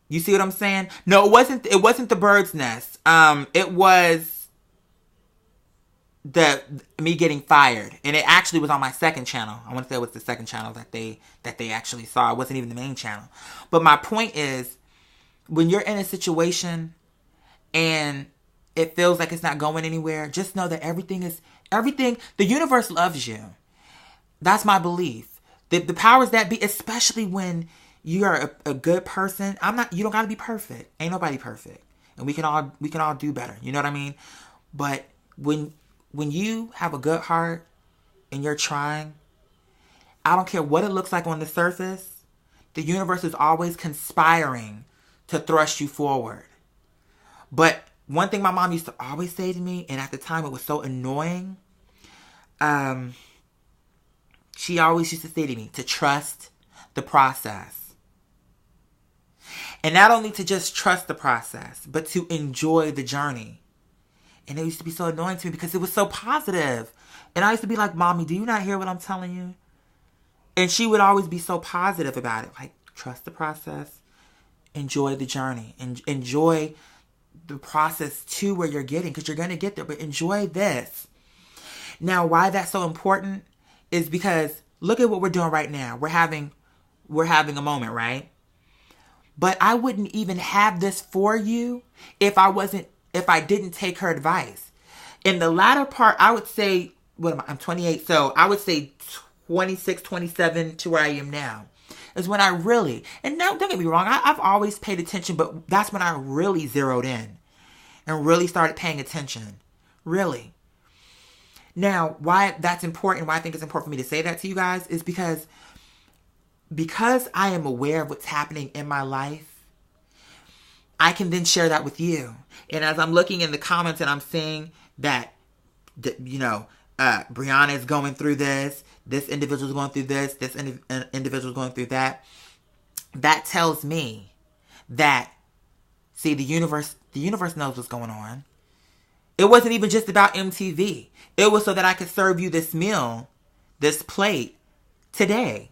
You see what I'm saying? No, it wasn't the bird's nest. It was me getting fired, and it actually was on my second channel. I want to say it was the second channel that they actually saw. It wasn't even the main channel. But my point is, when you're in a situation and it feels like it's not going anywhere, just know that everything, the universe loves you. That's my belief. The powers that be, especially when you are a good person. You don't gotta be perfect. Ain't nobody perfect. And we can all do better. You know what I mean? But when you have a good heart and you're trying, I don't care what it looks like on the surface. The universe is always conspiring to thrust you forward. But one thing my mom used to always say to me, and at the time it was so annoying, she always used to say to me to trust the process. And not only to just trust the process, but to enjoy the journey. And it used to be so annoying to me because it was so positive. And I used to be like, Mommy, do you not hear what I'm telling you? And she would always be so positive about it. Like, trust the process. Enjoy the journey. And enjoy the process to where you're getting. Because you're going to get there. But enjoy this. Now, why that's so important is because look at what we're doing right now. We're having a moment, right? But I wouldn't even have this for you if I didn't take her advice. In the latter part, I would say, I'm 28, so I would say 26, 27 to where I am now is when I really, and now don't get me wrong, I've always paid attention, but that's when I really zeroed in and really started paying attention. Really. Now, why that's important, why I think it's important for me to say that to you guys is because I am aware of what's happening in my life, I can then share that with you. And as I'm looking in the comments and I'm seeing that, Brianna is going through this individual is going through this individual is going through that, that tells me that, see, the universe knows what's going on. It wasn't even just about MTV. It was so that I could serve you this meal, this plate, today.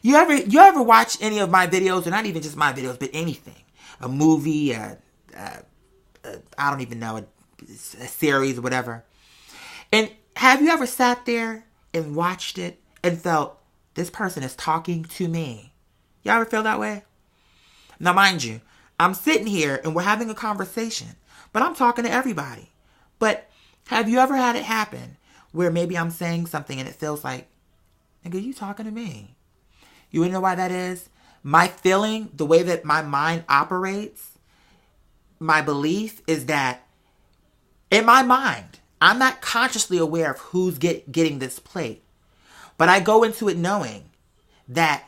You ever watch any of my videos, or not even just my videos, but anything? A movie, I don't even know, a series or whatever. And have you ever sat there and watched it and felt, this person is talking to me? Y'all ever feel that way? Now, mind you, I'm sitting here and we're having a conversation, but I'm talking to everybody. But have you ever had it happen where maybe I'm saying something and it feels like, nigga, you talking to me? You wanna know why that is? My feeling, the way that my mind operates, my belief is that in my mind, I'm not consciously aware of who's getting this plate. But I go into it knowing that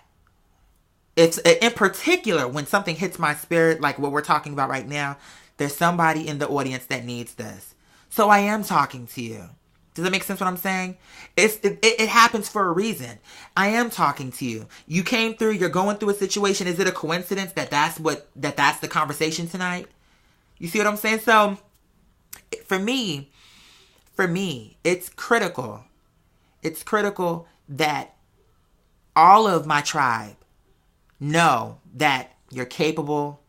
it's, in particular, when something hits my spirit, like what we're talking about right now, there's somebody in the audience that needs this. So I am talking to you. Does that make sense what I'm saying? It happens for a reason. I am talking to you. You came through, you're going through a situation. Is it a coincidence that's the conversation tonight? You see what I'm saying? So for me, it's critical. It's critical that all of my tribe know that you're capable.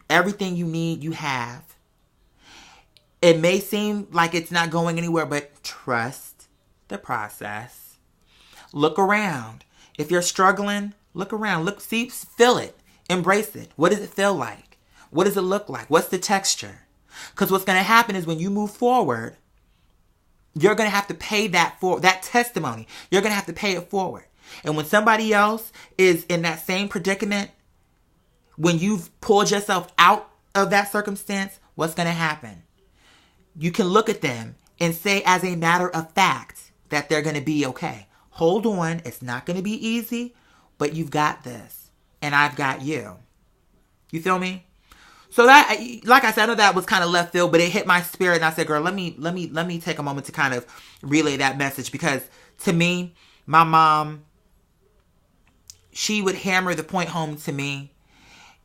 Everything you need, you have. It may seem like it's not going anywhere, but trust the process. Look around. If you're struggling, look around. Look, see, feel it. Embrace it. What does it feel like? What does it look like? What's the texture? Because what's going to happen is when you move forward, you're going to have to pay that testimony. You're going to have to pay it forward. And when somebody else is in that same predicament, when you've pulled yourself out of that circumstance, what's going to happen? You can look at them and say as a matter of fact that they're going to be okay. Hold on. It's not going to be easy, but you've got this. And I've got you. You feel me? So that, like I said, I know that was kind of left field, but it hit my spirit. And I said, girl, let me take a moment to kind of relay that message. Because to me, my mom, she would hammer the point home to me.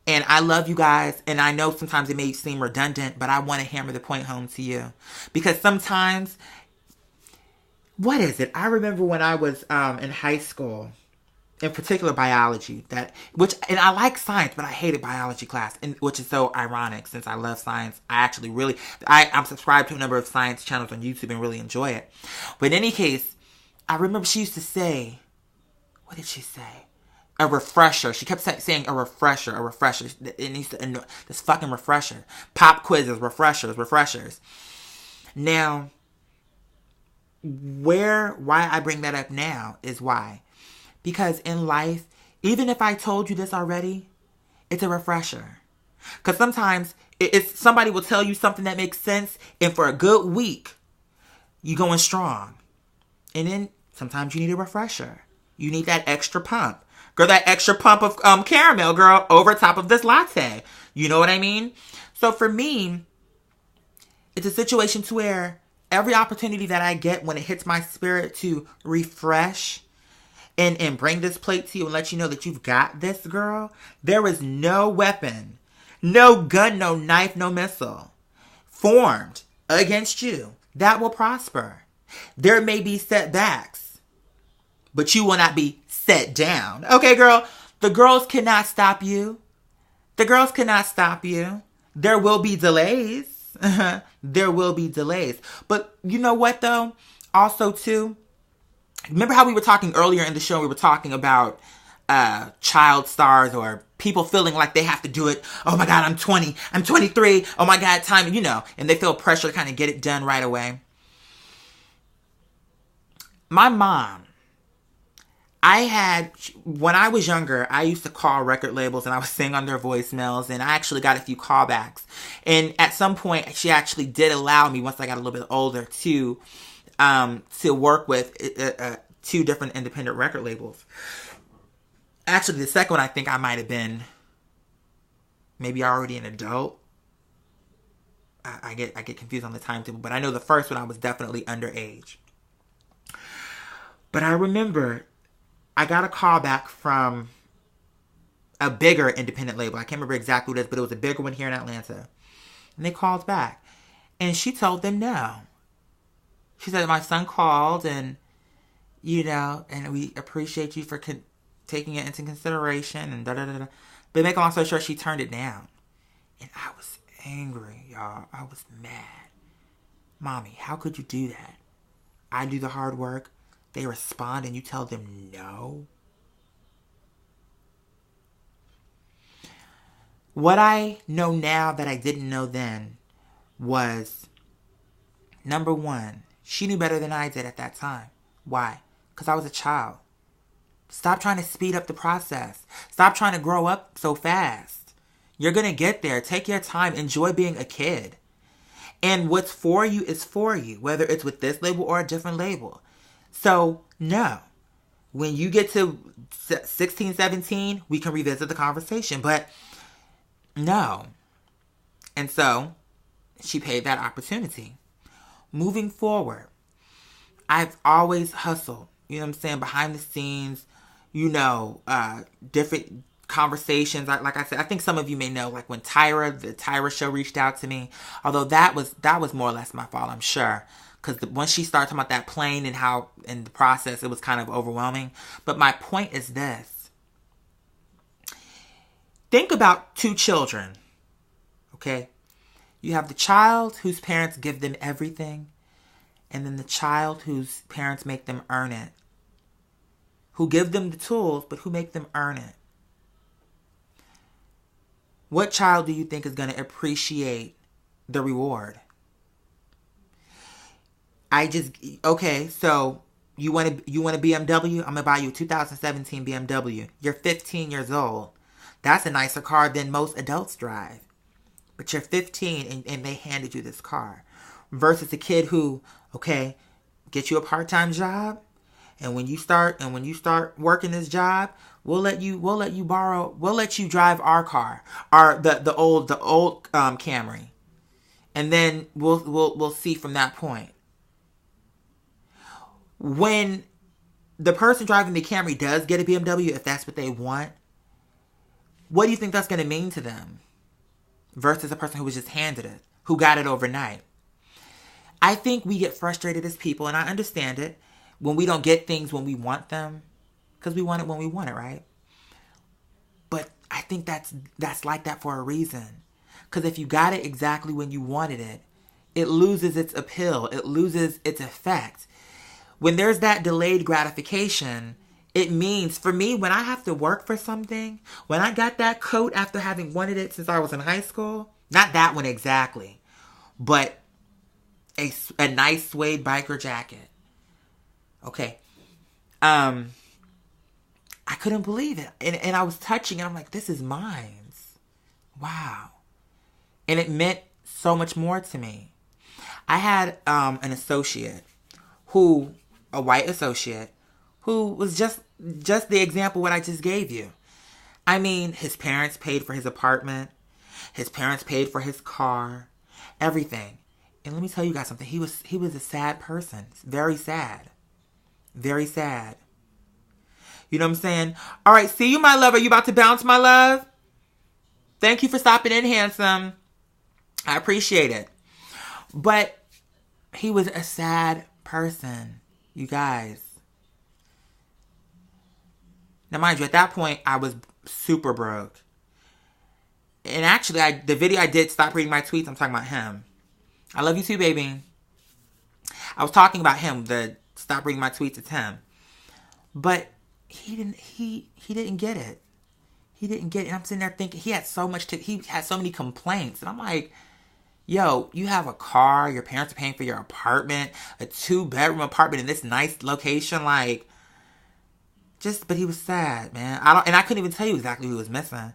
And I love you guys, and I know sometimes it may seem redundant, but I want to hammer the point home to you. Because sometimes, what is it? I remember when I was in high school, in particular biology, and I like science, but I hated biology class, which is so ironic since I love science. I actually I'm subscribed to a number of science channels on YouTube and really enjoy it. But in any case, I remember she used to say, what did she say? A refresher. She kept saying a refresher. It needs to, this fucking refresher. Pop quizzes, refreshers. Now, why I bring that up now is why. Because in life, even if I told you this already, it's a refresher. Because sometimes somebody will tell you something that makes sense, and for a good week, you going strong. And then sometimes you need a refresher. You need that extra pump. Girl, that extra pump of caramel, girl, over top of this latte. You know what I mean? So for me, it's a situation to where every opportunity that I get when it hits my spirit to refresh and bring this plate to you and let you know that you've got this, girl, there is no weapon, no gun, no knife, no missile formed against you that will prosper. There may be setbacks, but you will not be set down. Okay, girl? The girls cannot stop you. The girls cannot stop you. There will be delays. There will be delays. But you know what, though? Also, too, remember how we were talking earlier in the show, we were talking about child stars or people feeling like they have to do it. Oh my God, I'm 20. I'm 23. Oh my God, time, you know, and they feel pressure to kind of get it done right away. My mom, when I was younger, I used to call record labels and I would sing on their voicemails, and I actually got a few callbacks. And at some point, she actually did allow me, once I got a little bit older, to work with 2 different independent record labels. Actually, the second one, I think I might have been maybe already an adult. I get confused on the timetable, but I know the first one I was definitely underage. But I remember I got a call back from a bigger independent label. I can't remember exactly what it is, but it was a bigger one here in Atlanta. And they called back. And she told them no. She said, my son called and, you know, and we appreciate you for taking it into consideration and da-da-da-da. But make a long story short, she turned it down. And I was angry, y'all. I was mad. Mommy, how could you do that? I do the hard work. They respond and you tell them no? What I know now that I didn't know then was, number one, she knew better than I did at that time. Why? Because I was a child. Stop trying to speed up the process. Stop trying to grow up so fast. You're going to get there. Take your time. Enjoy being a kid. And what's for you is for you, whether it's with this label or a different label. So, no. When you get to 16, 17, we can revisit the conversation. But, no. And so, she paid that opportunity. Moving forward, I've always hustled, you know what I'm saying, behind the scenes, you know, different conversations. Like I said, I think some of you may know, like when the Tyra show reached out to me, although that was more or less my fault, I'm sure. Because once she started talking about that plane and how, in the process, it was kind of overwhelming. But my point is this. Think about 2 children, okay? You have the child whose parents give them everything, and then the child whose parents make them earn it. Who give them the tools, but who make them earn it. What child do you think is going to appreciate the reward? Okay, so you want a BMW? I'm going to buy you a 2017 BMW. You're 15 years old. That's a nicer car than most adults drive. But you're 15 and they handed you this car. Versus a kid who, okay, get you a part-time job, and when you start working this job, we'll let you drive our car, the old Camry. And then we'll see from that point. When the person driving the Camry does get a BMW, if that's what they want, what do you think that's going to mean to them? Versus a person who was just handed it, who got it overnight. I think we get frustrated as people, and I understand it, when we don't get things when we want them, because we want it when we want it, right? But I think that's like that for a reason. Because if you got it exactly when you wanted it, it loses its appeal. It loses its effect. When there's that delayed gratification, it means, for me, when I have to work for something, when I got that coat after having wanted it since I was in high school, not that one exactly, but a nice suede biker jacket. Okay. I couldn't believe it. And I was touching it. I'm like, this is mine. Wow. And it meant so much more to me. I had an associate a white associate, who was just just the example what I just gave you. I mean, his parents paid for his apartment. His parents paid for his car. Everything. And let me tell you guys something. He was a sad person. Very sad. Very sad. You know what I'm saying? All right, see you, my love. Are you about to bounce, my love? Thank you for stopping in, handsome. I appreciate it. But he was a sad person, you guys. Now, mind you, at that point, I was super broke. And actually, the video I did, Stop Reading My Tweets, I'm talking about him. I love you too, baby. I was talking about him, the Stop Reading My Tweets, it's him. But he didn't get it. He didn't get it. And I'm sitting there thinking, he had so many complaints. And I'm like, yo, you have a car, your parents are paying for your apartment, a 2-bedroom apartment in this nice location, like, but he was sad, man. I couldn't even tell you exactly who he was missing.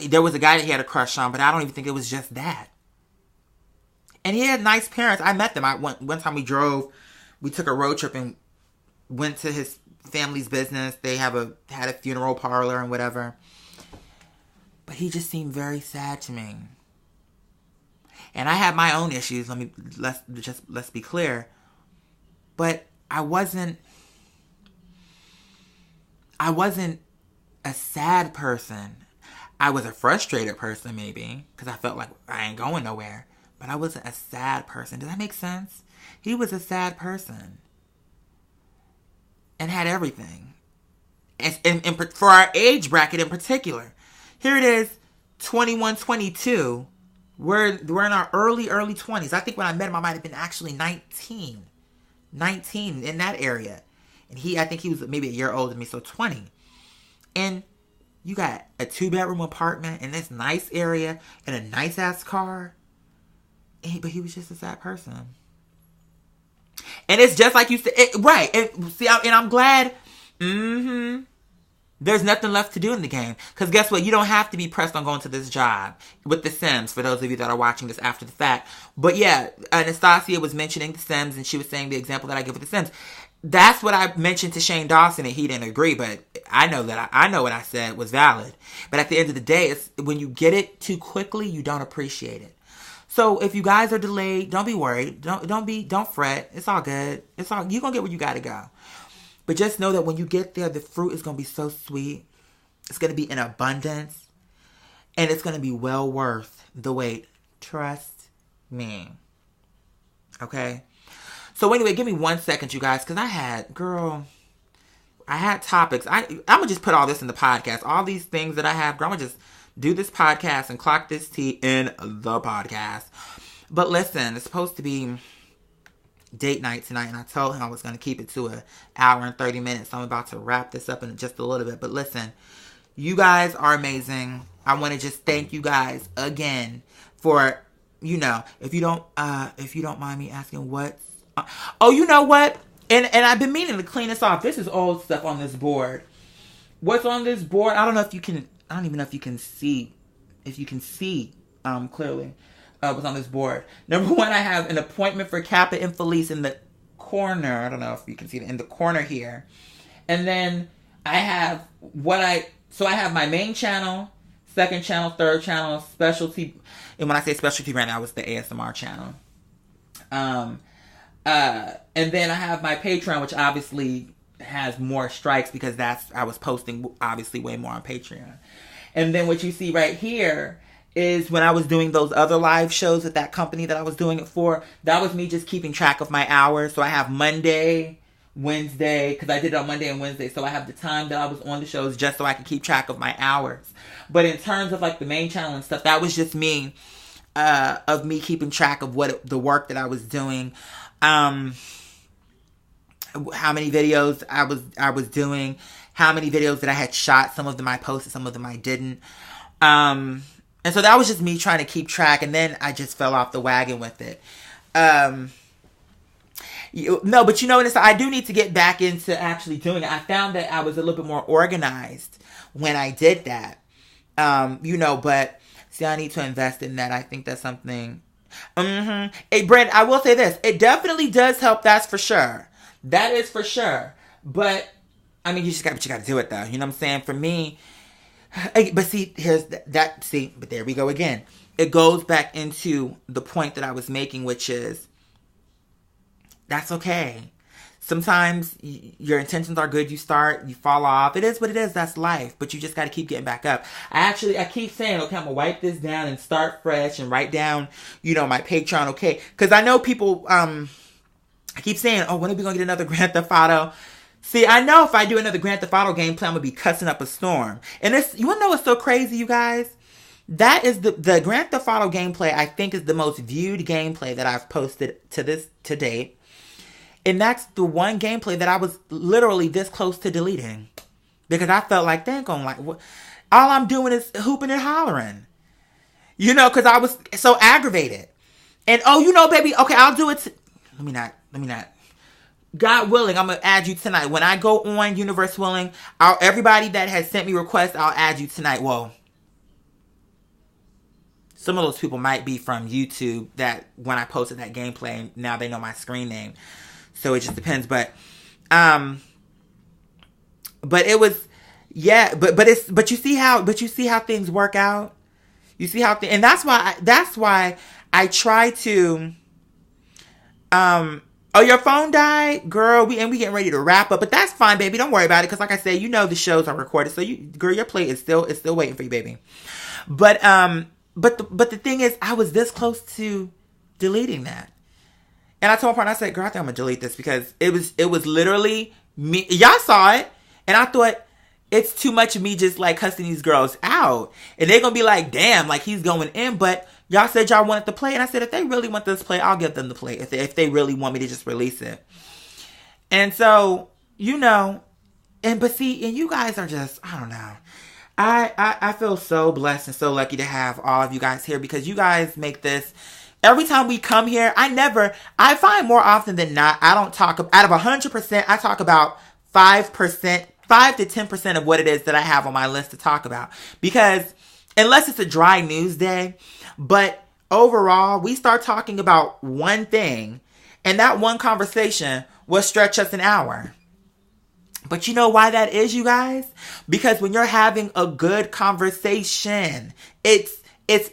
There was a guy that he had a crush on, but I don't even think it was just that. And he had nice parents. I met them. One time we took a road trip and went to his family's business. They had a funeral parlor and whatever. But he just seemed very sad to me. And I had my own issues. Let's be clear. But I wasn't a sad person. I was a frustrated person, maybe, because I felt like I ain't going nowhere. But I wasn't a sad person. Does that make sense? He was a sad person. And had everything. And for our age bracket in particular. Here it is, 21, 22. We're in our early 20s. I think when I met him, I might have been actually 19. 19 in that area. And I think he was maybe a year older than me, so 20. And you got a 2-bedroom apartment in this nice area and a nice-ass car. But he was just a sad person. And it's just like you said. Right. And I'm glad. There's nothing left to do in the game. Because guess what? You don't have to be pressed on going to this job with The Sims, for those of you that are watching this after the fact. But yeah, Anastasia was mentioning The Sims, and she was saying the example that I give with The Sims. That's what I mentioned to Shane Dawson, and he didn't agree, but I know what I said was valid. But at the end of the day, it's when you get it too quickly, you don't appreciate it. So if you guys are delayed, don't be worried. Don't fret. It's all good. You're gonna get where you gotta go. But just know that when you get there, the fruit is gonna be so sweet. It's gonna be in abundance. And it's gonna be well worth the wait. Trust me. Okay? So anyway, give me 1 second, you guys, because I had topics. I'm going to just put all this in the podcast. All these things that I have, girl, I'm going to just do this podcast and clock this tea in the podcast. But listen, it's supposed to be date night tonight, and I told him I was going to keep it to an hour and 30 minutes. So I'm about to wrap this up in just a little bit. But listen, you guys are amazing. I want to just thank you guys again for, if you don't mind me asking you know what? And I've been meaning to clean this off. This is old stuff on this board. What's on this board? I don't even know if you can see. If you can see clearly what's on this board. Number one, I have an appointment for Kappa and Felice in the corner. I don't know if you can see it in the corner here. And then I have I have my main channel, second channel, third channel, specialty. And when I say specialty right now, it's the ASMR channel. And then I have my Patreon, which obviously has more strikes because I was posting obviously way more on Patreon. And then what you see right here is when I was doing those other live shows at that company that I was doing it for, that was me just keeping track of my hours. So I have Monday, Wednesday, because I did it on Monday and Wednesday. So I have the time that I was on the shows just so I can keep track of my hours. But in terms of like the main channel and stuff, that was just me, of me keeping track of the work that I was doing. How many videos I was doing, how many videos that I had shot. Some of them I posted, some of them I didn't. And so that was just me trying to keep track, and then I just fell off the wagon with it. But I do need to get back into actually doing it. I found that I was a little bit more organized when I did that. But see, I need to invest in that. I think that's something. Hey, Brent, I will say this. It definitely does help. That's for sure. That is for sure. But I mean, you just got, but you got to do it though. You know what I'm saying? For me, but see, here's that. See, but there we go again. It goes back into the point that I was making, which is that's okay. Sometimes your intentions are good. You start, you fall off. It is what it is. That's life. But you just got to keep getting back up. I keep saying, okay, I'm going to wipe this down and start fresh and write down, my Patreon, okay? Because I know people, I keep saying, oh, when are we going to get another Grand Theft Auto? See, I know if I do another Grand Theft Auto gameplay, I'm going to be cussing up a storm. And you want to know what's so crazy, you guys? That is the Grand Theft Auto gameplay, I think, is the most viewed gameplay that I've posted to date. And that's the one gameplay that I was literally this close to deleting. Because I felt like, dang on, like, what? All I'm doing is hooping and hollering. Because I was so aggravated. And, baby, okay, I'll do it. Let me not. God willing, I'm going to add you tonight. When I go on, universe willing, everybody that has sent me requests, I'll add you tonight. Well, some of those people might be from YouTube that when I posted that gameplay, now they know my screen name. So it just depends, but it was, yeah, but you see how things work out. You see how and that's why I try to, oh, your phone died, girl. We getting ready to wrap up, but that's fine, baby. Don't worry about it, because like I said, the shows are recorded, so your plate is still waiting for you, baby. But the thing is, I was this close to deleting that. And I told my partner, I said, girl, I think I'm going to delete this, because it was literally me. Y'all saw it. And I thought, it's too much of me just like cussing these girls out. And they're going to be like, damn, like he's going in. But y'all said y'all wanted to play. And I said, if they really want this play, I'll give them the play. If they really want me to just release it. And so, but you guys are just, I don't know. I feel so blessed and so lucky to have all of you guys here, because you guys make this. Every time we come here, I find more often than not, I don't talk, out of 100%, I talk about 5%, 5 to 10% of what it is that I have on my list to talk about. Because, unless it's a dry news day, but overall, we start talking about one thing, and that one conversation will stretch us an hour. But you know why that is, you guys? Because when you're having a good conversation, it's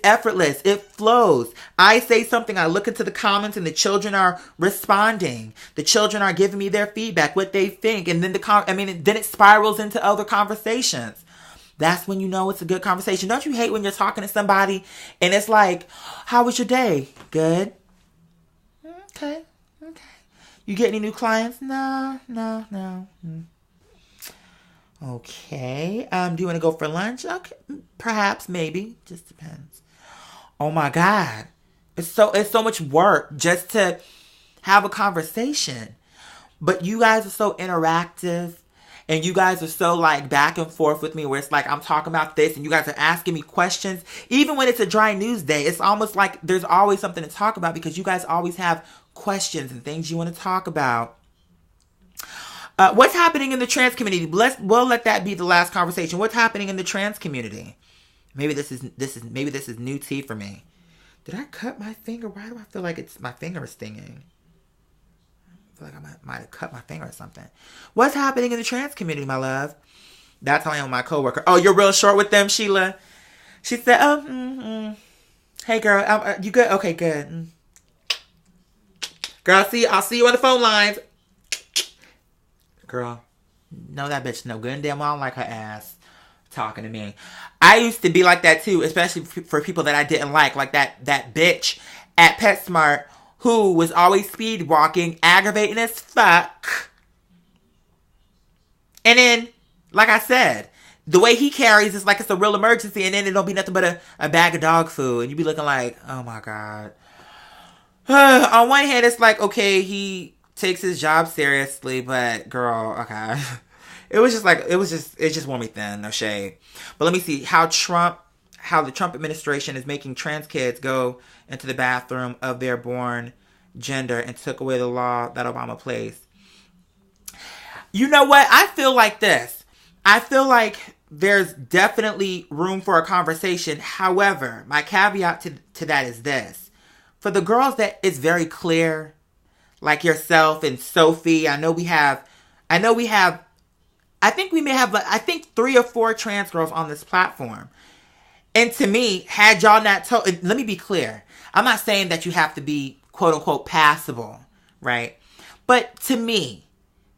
effortless. It flows. I say something, I look into the comments, and the children are responding. The children are giving me their feedback, what they think. And then then it spirals into other conversations. That's when you know it's a good conversation. Don't you hate when you're talking to somebody and it's like, how was your day? Good. Okay. You get any new clients? No. Okay. Do you want to go for lunch? Okay. Perhaps, maybe. Just depends. Oh my God. It's so much work just to have a conversation. But you guys are so interactive, and you guys are so like back and forth with me, where it's like I'm talking about this and you guys are asking me questions. Even when it's a dry news day, it's almost like there's always something to talk about, because you guys always have questions and things you want to talk about. What's happening in the trans community? We'll let that be the last conversation. What's happening in the trans community? Maybe this is new tea for me. Did I cut my finger? Why do I feel like my finger is stinging? I feel like I might have cut my finger or something. What's happening in the trans community, my love? That's how I am, my coworker. Oh, you're real short with them, Sheila. She said, "Oh, hey girl, you good? Okay, good. Girl, I'll see you on the phone lines." Girl, no, that bitch no good and damn well I don't like her ass talking to me. I used to be like that too, especially for people that I didn't like that bitch at PetSmart who was always speed walking, aggravating as fuck. And then, like I said, the way he carries is like it's a real emergency, and then it don't be nothing but a bag of dog food, and you be looking like, oh my God. On one hand, it's like, okay, he takes his job seriously, but girl, okay. It just wore me thin, no shade. But let me see how the Trump administration is making trans kids go into the bathroom of their born gender and took away the law that Obama placed. You know what? I feel like this. I feel like there's definitely room for a conversation. However, my caveat to that is this. For the girls that it's very clear, like yourself and Sophie, I know we have I think we may have, I think 3 or 4 trans girls on this platform. And to me, had y'all not told, let me be clear. I'm not saying that you have to be quote unquote passable, right? But to me,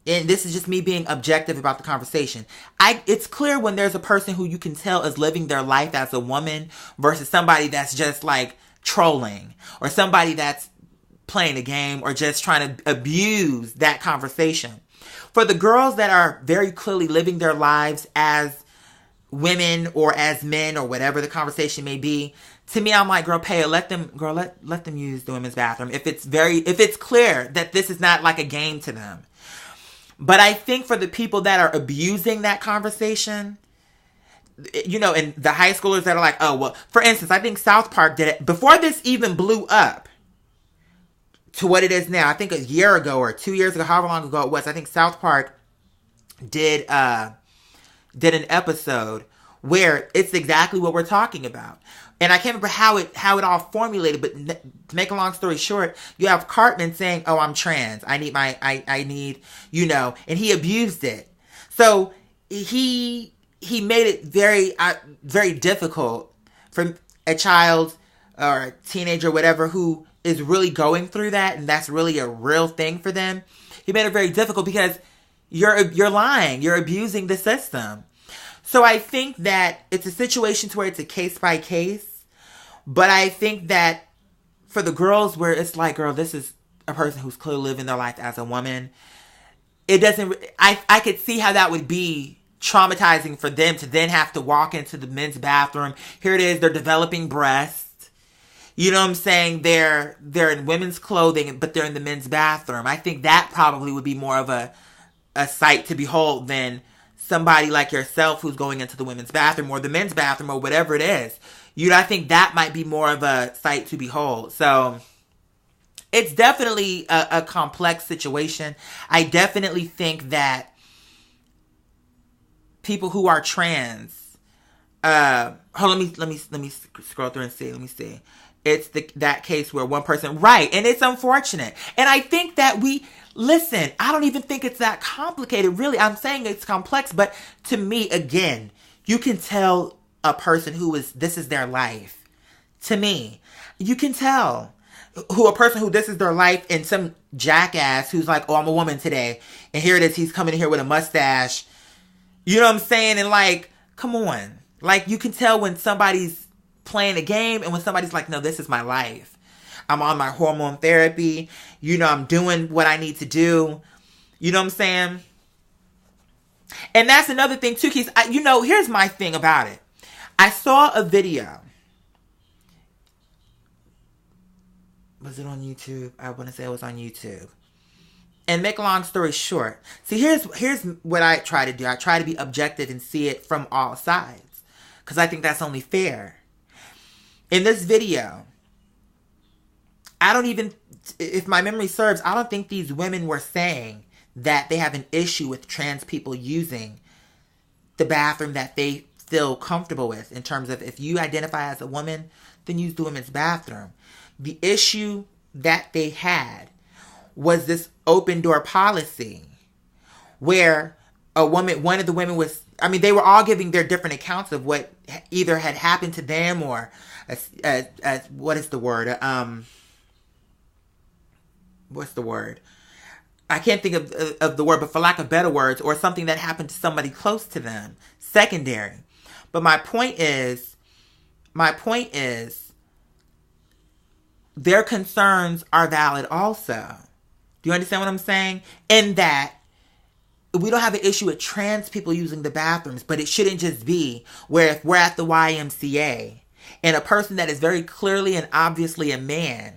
and this is just me being objective about the conversation, it's clear when there's a person who you can tell is living their life as a woman versus somebody that's just like trolling or somebody that's playing a game or just trying to abuse that conversation. For the girls that are very clearly living their lives as women or as men or whatever the conversation may be, to me, I'm like, girl, let them use the women's bathroom if it's clear that this is not like a game to them. But I think for the people that are abusing that conversation, you know, and the high schoolers that are like, oh, well, for instance, I think South Park did it before this even blew up to what it is now. I think a year ago or 2 years ago, however long ago it was, I think South Park did an episode where it's exactly what we're talking about. And I can't remember how it all formulated, but to make a long story short, you have Cartman saying, oh, I'm trans. I need, you know, and he abused it. So he made it very, very difficult for a child or a teenager or whatever who is really going through that, and that's really a real thing for them. He made it very difficult because you're lying, you're abusing the system. So I think that it's a situation to where it's a case by case, but I think that for the girls where it's like, girl, this is a person who's clearly living their life as a woman, it doesn't, I could see how that would be traumatizing for them to then have to walk into the men's bathroom. Here it is, they're developing breasts. You know what I'm saying? They're in women's clothing, but they're in the men's bathroom. I think that probably would be more of a sight to behold than somebody like yourself who's going into the women's bathroom or the men's bathroom or whatever it is. I think that might be more of a sight to behold. So it's definitely a complex situation. I definitely think that people who are trans, let me scroll through and see. Let me see. It's that case where one person, right, and it's unfortunate. And I think that listen, I don't even think it's that complicated, really. I'm saying it's complex, but to me, again, you can tell a person this is their life. To me, you can tell a person who this is their life, and some jackass who's like, oh, I'm a woman today, and here it is, he's coming in here with a mustache. You know what I'm saying? And like, come on. Like, you can tell when somebody's playing a game and when somebody's like, no, this is my life. I'm on my hormone therapy. You know, I'm doing what I need to do. You know what I'm saying? And that's another thing too, Keith. Here's my thing about it. I saw a video. Was it on YouTube? I want to say it was on YouTube. And make a long story short. See, here's what I try to do. I try to be objective and see it from all sides, because I think that's only fair. In this video, if my memory serves, I don't think these women were saying that they have an issue with trans people using the bathroom that they feel comfortable with, in terms of if you identify as a woman, then use the women's bathroom. The issue that they had was this open door policy where one of the women was, they were all giving their different accounts of what either had happened to them or what is the word? What's the word? I can't think of the word, but for lack of better words, or something that happened to somebody close to them, secondary. But my point is, their concerns are valid also. Do you understand what I'm saying? In that we don't have an issue with trans people using the bathrooms, but it shouldn't just be where if we're at the YMCA and a person that is very clearly and obviously a man.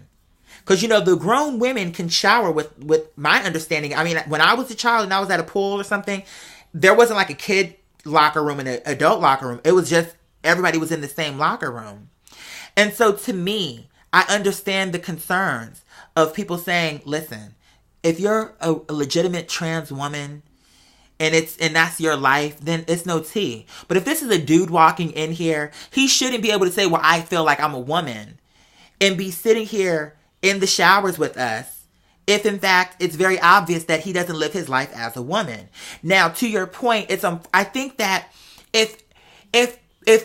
Because, the grown women can shower with my understanding. When I was a child and I was at a pool or something, there wasn't like a kid locker room and an adult locker room. It was just everybody was in the same locker room. And so to me, I understand the concerns of people saying, listen, if you're a legitimate trans woman and that's your life, then it's no tea. But if this is a dude walking in here, he shouldn't be able to say, well, I feel like I'm a woman, and be sitting here in the showers with us if in fact it's very obvious that he doesn't live his life as a woman. Now, to your point, I think that if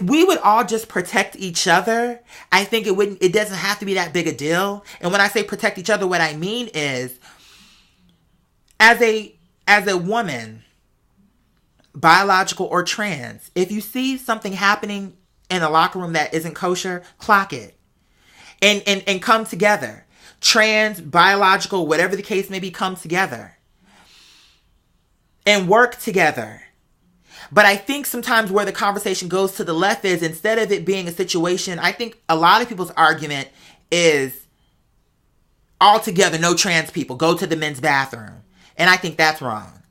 we would all just protect each other, I think it doesn't have to be that big a deal. And when I say protect each other, what I mean is, as a woman, biological or trans, if you see something happening in a locker room that isn't kosher, clock it and come together. Trans, biological, whatever the case may be, come together and work together. But I think sometimes where the conversation goes to the left is, instead of it being a situation, I think a lot of people's argument is, altogether, no trans people, go to the men's bathroom. And I think that's wrong.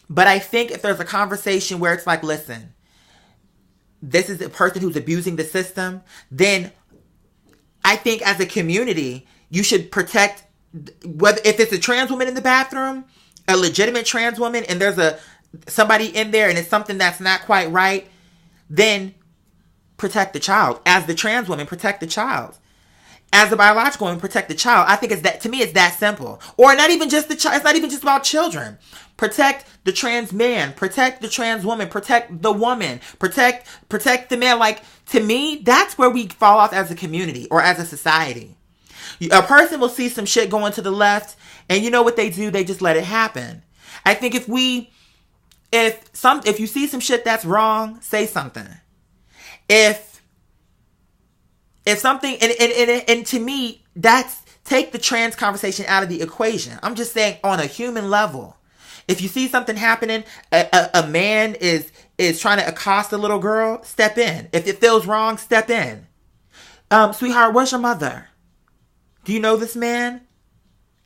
But I think if there's a conversation where it's like, listen, this is a person who's abusing the system, then I think as a community, you should protect, whether if it's a trans woman in the bathroom, a legitimate trans woman, and there's somebody in there and it's something that's not quite right, then protect the child. As the trans woman, protect the child. As the biological woman, protect the child. I think to me, it's that simple. Or not even just the child. It's not even just about children. Protect the trans man. Protect the trans woman. Protect the woman. Protect the man. Like, to me, that's where we fall off as a community or as a society. A person will see some shit going to the left, and you know what they do? They just let it happen. I think if you see some shit that's wrong, say something. If something, and to me, take the trans conversation out of the equation. I'm just saying, on a human level, if you see something happening, a man is trying to accost a little girl, step in. If it feels wrong, step in. Sweetheart, where's your mother? Do you know this man?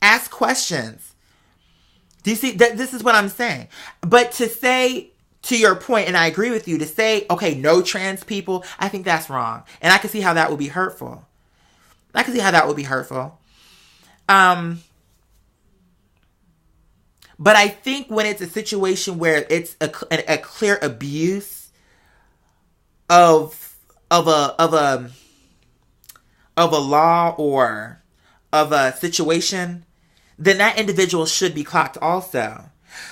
Ask questions. Do you see? This is what I'm saying. But to say, to your point, and I agree with you, to say, okay, no trans people, I think that's wrong. And I can see how that would be hurtful. But I think when it's a situation where it's a clear abuse of a law or of a situation, then that individual should be clocked also.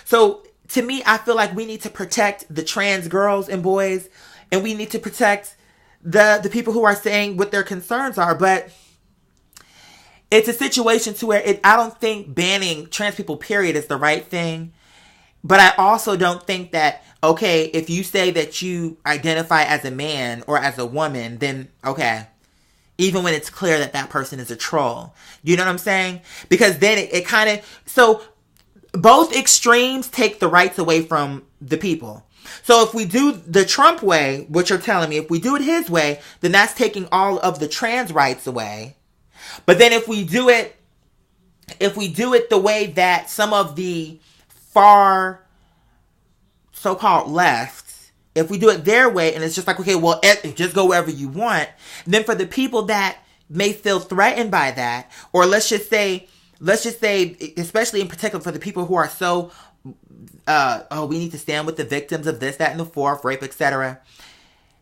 So, to me, I feel like we need to protect the trans girls and boys, and we need to protect the people who are saying what their concerns are. But it's a situation to where I don't think banning trans people, period, is the right thing. But I also don't think that, okay, if you say that you identify as a man or as a woman, then okay, even when it's clear that that person is a troll. You know what I'm saying? Because then it kind of, so both extremes take the rights away from the people. So if we do the Trump way, which you're telling me, if we do it his way, then that's taking all of the trans rights away. But then if we do it the way that some of the far so-called left, if we do it their way, and it's just like, okay, well, just go wherever you want, then for the people that may feel threatened by that, or let's just say, especially in particular for the people who are so, we need to stand with the victims of this, that, and the fourth, rape, etc.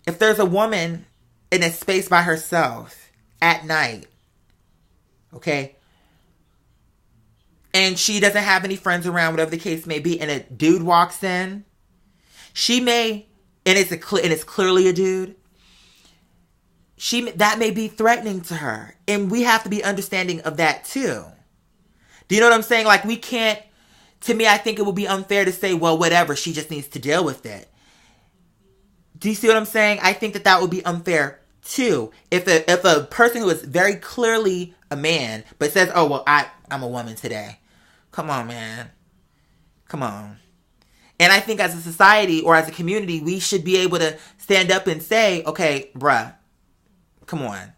If there's a woman in a space by herself at night, okay, and she doesn't have any friends around, whatever the case may be, and a dude walks in, she may, and it's clearly a dude, that may be threatening to her, and we have to be understanding of that too. Do you know what I'm saying? Like, we can't, to me, I think it would be unfair to say, well, whatever, she just needs to deal with it. Do you see what I'm saying? I think that would be unfair too. If a person who is very clearly a man, but says, oh, well, I'm a woman today. Come on, man. Come on. And I think as a society or as a community, we should be able to stand up and say, okay, bruh, come on.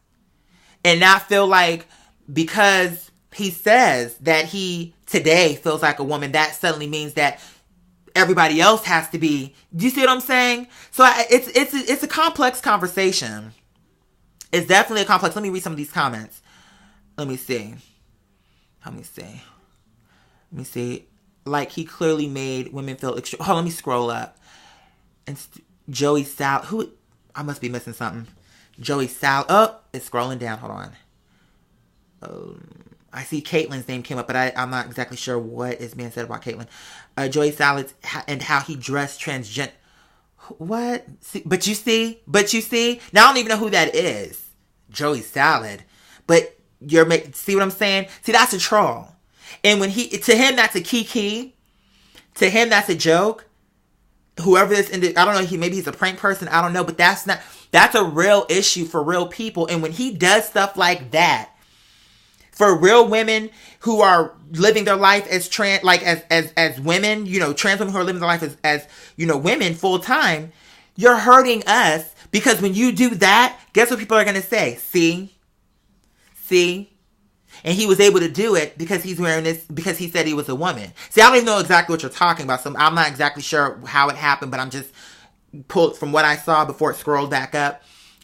And not feel like because he says that he today feels like a woman, that suddenly means that everybody else has to be. Do you see what I'm saying? So it's a complex conversation. It's definitely a complex. Let me read some of these comments. Let me see. Like, he clearly made women feel extreme. Oh, let me scroll up. And Joey Sal, I must be missing something. Joey Sal, it's scrolling down. Hold on. I see Caitlyn's name came up, but I'm not exactly sure what is being said about Caitlyn. Joey Salads and how he dressed transgender. What? But you see? Now I don't even know who that is. Joey Salad. But see what I'm saying? See, that's a troll. And when to him, that's a kiki. To him, that's a joke. Whoever this, I don't know, maybe he's a prank person. I don't know. But that's a real issue for real people. And when he does stuff like that, for real women who are living their life as as women, trans women who are living their life as women full time, you're hurting us, because when you do that, guess what people are going to say? See? And he was able to do it because he's wearing this, because he said he was a woman. See, I don't even know exactly what you're talking about, so I'm not exactly sure how it happened, but I'm just pulled from what I saw before it scrolled back up.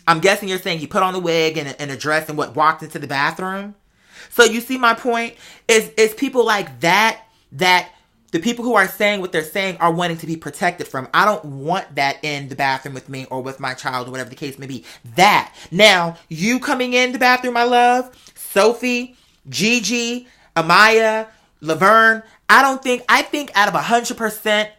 I'm guessing you're saying he put on a wig and a dress and walked into the bathroom. So you see my point? Is people like that the people who are saying what they're saying are wanting to be protected from. I don't want that in the bathroom with me or with my child or whatever the case may be. That. Now, you coming in the bathroom, my love, Sophie, Gigi, Amaya, Laverne, I think out of 100%,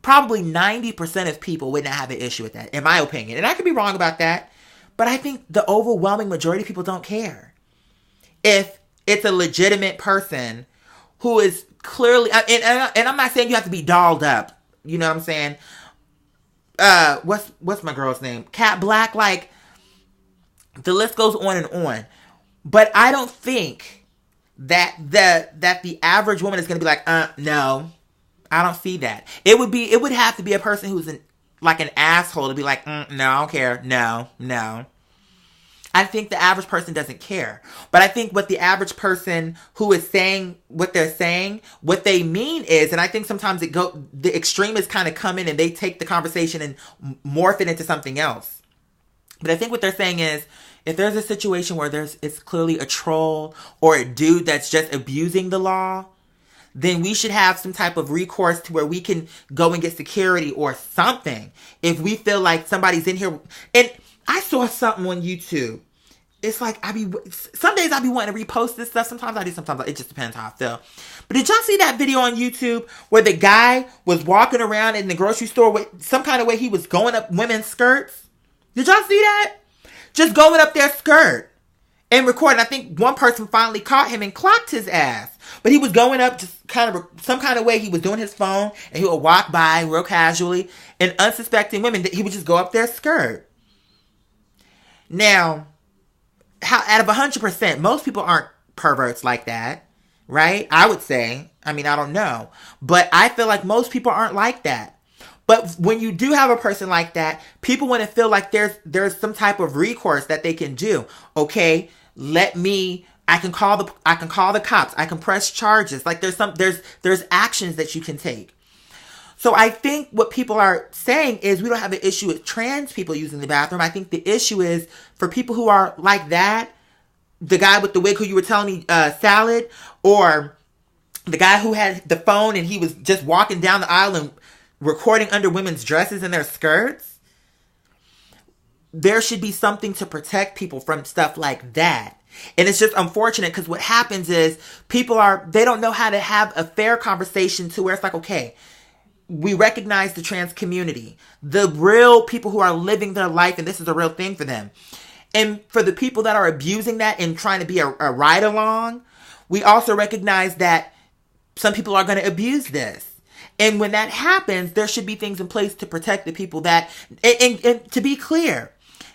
probably 90% of people would not have an issue with that, in my opinion. And I could be wrong about that, but I think the overwhelming majority of people don't care. If it's a legitimate person who is clearly, and I'm not saying you have to be dolled up, you know what I'm saying? What's my girl's name? Cat Black, like, the list goes on and on. But I don't think that the average woman is going to be like, no, I don't see that. It would have to be a person who's an asshole to be like, no, I don't care, no. I think the average person doesn't care. But I think what the average person who is saying what they're saying, what they mean is, and I think sometimes the extremists kind of come in and they take the conversation and morph it into something else. But I think what they're saying is, if there's a situation where it's clearly a troll or a dude that's just abusing the law, then we should have some type of recourse to where we can go and get security or something. If we feel like somebody's in here. And I saw something on YouTube. It's like, some days I be wanting to repost this stuff. Sometimes I do, sometimes it just depends how I feel. But did y'all see that video on YouTube where the guy was walking around in the grocery store with some kind of way he was going up women's skirts? Did y'all see that? Just going up their skirt and recording. I think one person finally caught him and clocked his ass. But he was going up just some kind of way. He was doing his phone and he would walk by real casually, and unsuspecting women, he would just go up their skirt. Now, out of 100%, most people aren't perverts like that, right? I would say. I mean, I don't know. But I feel like most people aren't like that. But when you do have a person like that, people want to feel like there's some type of recourse that they can do. Okay, I can call the cops. I can press charges. Like there's actions that you can take. So I think what people are saying is we don't have an issue with trans people using the bathroom. I think the issue is for people who are like that, the guy with the wig who you were telling me, Salad, or the guy who had the phone and he was just walking down the aisle and recording under women's dresses and their skirts. There should be something to protect people from stuff like that. And it's just unfortunate because what happens is they don't know how to have a fair conversation to where it's like, okay, we recognize the trans community, the real people who are living their life, and this is a real thing for them. And for the people that are abusing that and trying to be a ride-along, we also recognize that some people are going to abuse this. And when that happens, there should be things in place to protect the people that, and to be clear,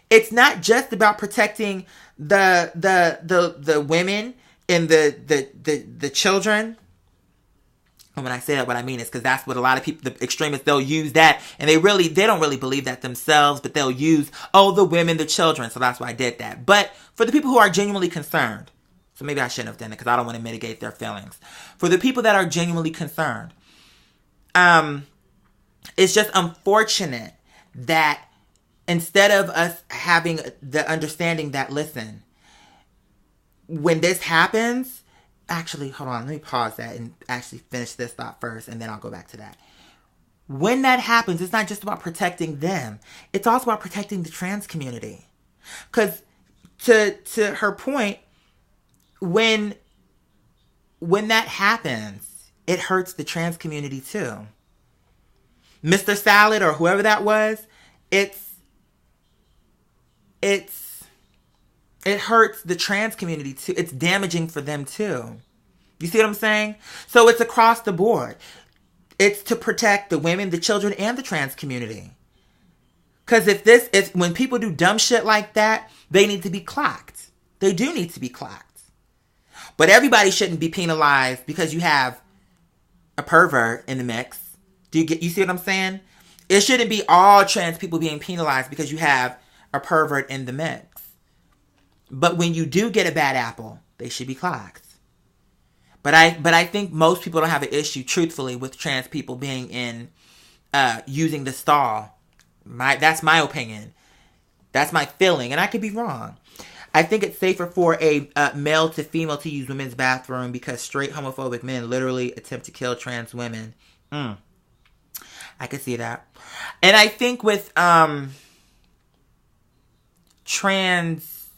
it's not just about protecting the women and the children. And when I say that, what I mean is because that's what a lot of people, the extremists, they'll use that, and they don't really believe that themselves, but they'll use, the women, the children. So that's why I did that. But for the people who are genuinely concerned, so maybe I shouldn't have done it because I don't want to mitigate their feelings. For the people that are genuinely concerned, it's just unfortunate that instead of us having the understanding that, listen, when this happens, actually, hold on, let me pause that and actually finish this thought first, and then I'll go back to that. When that happens, it's not just about protecting them. It's also about protecting the trans community. Because to her point, when when that happens, it hurts the trans community too. Mr. Salad or whoever that was, it hurts the trans community too. It's damaging for them too. You see what I'm saying? So it's across the board. It's to protect the women, the children, and the trans community. Because if when people do dumb shit like that, they need to be clocked. They do need to be clocked. But everybody shouldn't be penalized because you have a pervert in the mix. You see what I'm saying? It shouldn't be all trans people being penalized because you have a pervert in the mix. But when you do get a bad apple, they should be clocked. But I think most people don't have an issue, truthfully, with trans people being in using the stall. That's my opinion. That's my feeling, and I could be wrong. I think it's safer for a male to female to use women's bathroom because straight homophobic men literally attempt to kill trans women. I could see that. And I think with trans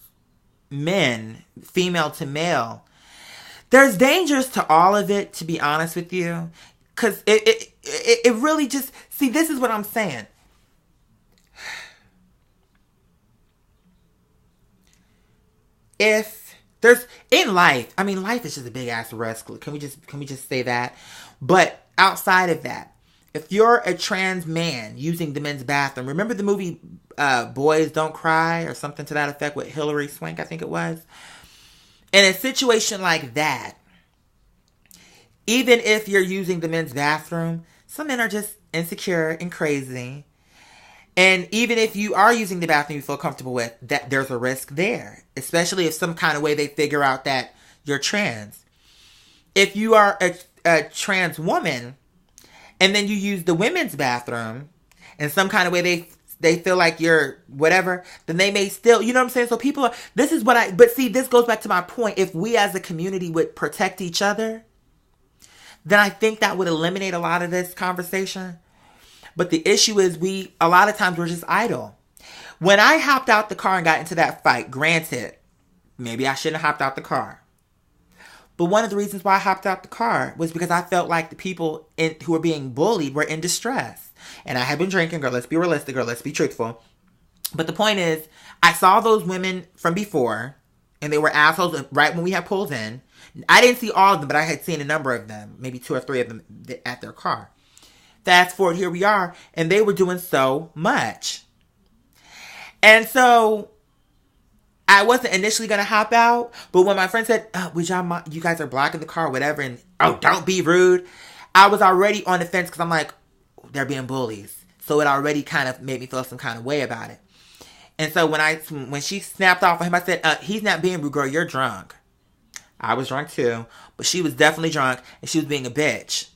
men, female to male, there's dangers to all of it, to be honest with you. Because it really just... See, this is what I'm saying. If there's... In life, I mean, life is just a big-ass risk. Can we just say that? But outside of that, if you're a trans man using the men's bathroom... Remember the movie Boys Don't Cry? Or something to that effect with Hilary Swank, I think it was? In a situation like that, even if you're using the men's bathroom, some men are just insecure and crazy. And even if you are using the bathroom you feel comfortable with, that there's a risk there. Especially if some kind of way they figure out that you're trans. If you are a trans woman, and then you use the women's bathroom, in some kind of way they feel like you're whatever, then they may still, you know what I'm saying? So people are, but see, this goes back to my point. If we as a community would protect each other, then I think that would eliminate a lot of this conversation. But the issue is a lot of times we're just idle. When I hopped out the car and got into that fight, granted, maybe I shouldn't have hopped out the car. But one of the reasons why I hopped out the car was because I felt like the people who were being bullied were in distress. And I had been drinking, girl. Let's be realistic, girl. Let's be truthful. But the point is, I saw those women from before, and they were assholes right when we had pulled in. I didn't see all of them, but I had seen a number of them, maybe 2 or 3 of them at their car. Fast forward, here we are, and they were doing so much. And so I wasn't initially going to hop out, but when my friend said, would you guys are blocking the car or whatever, and don't be rude, I was already on the fence because I'm like, they're being bullies. So it already kind of made me feel some kind of way about it. And so when she snapped off on him, I said, he's not being rude, girl, you're drunk. I was drunk too, but she was definitely drunk and she was being a bitch.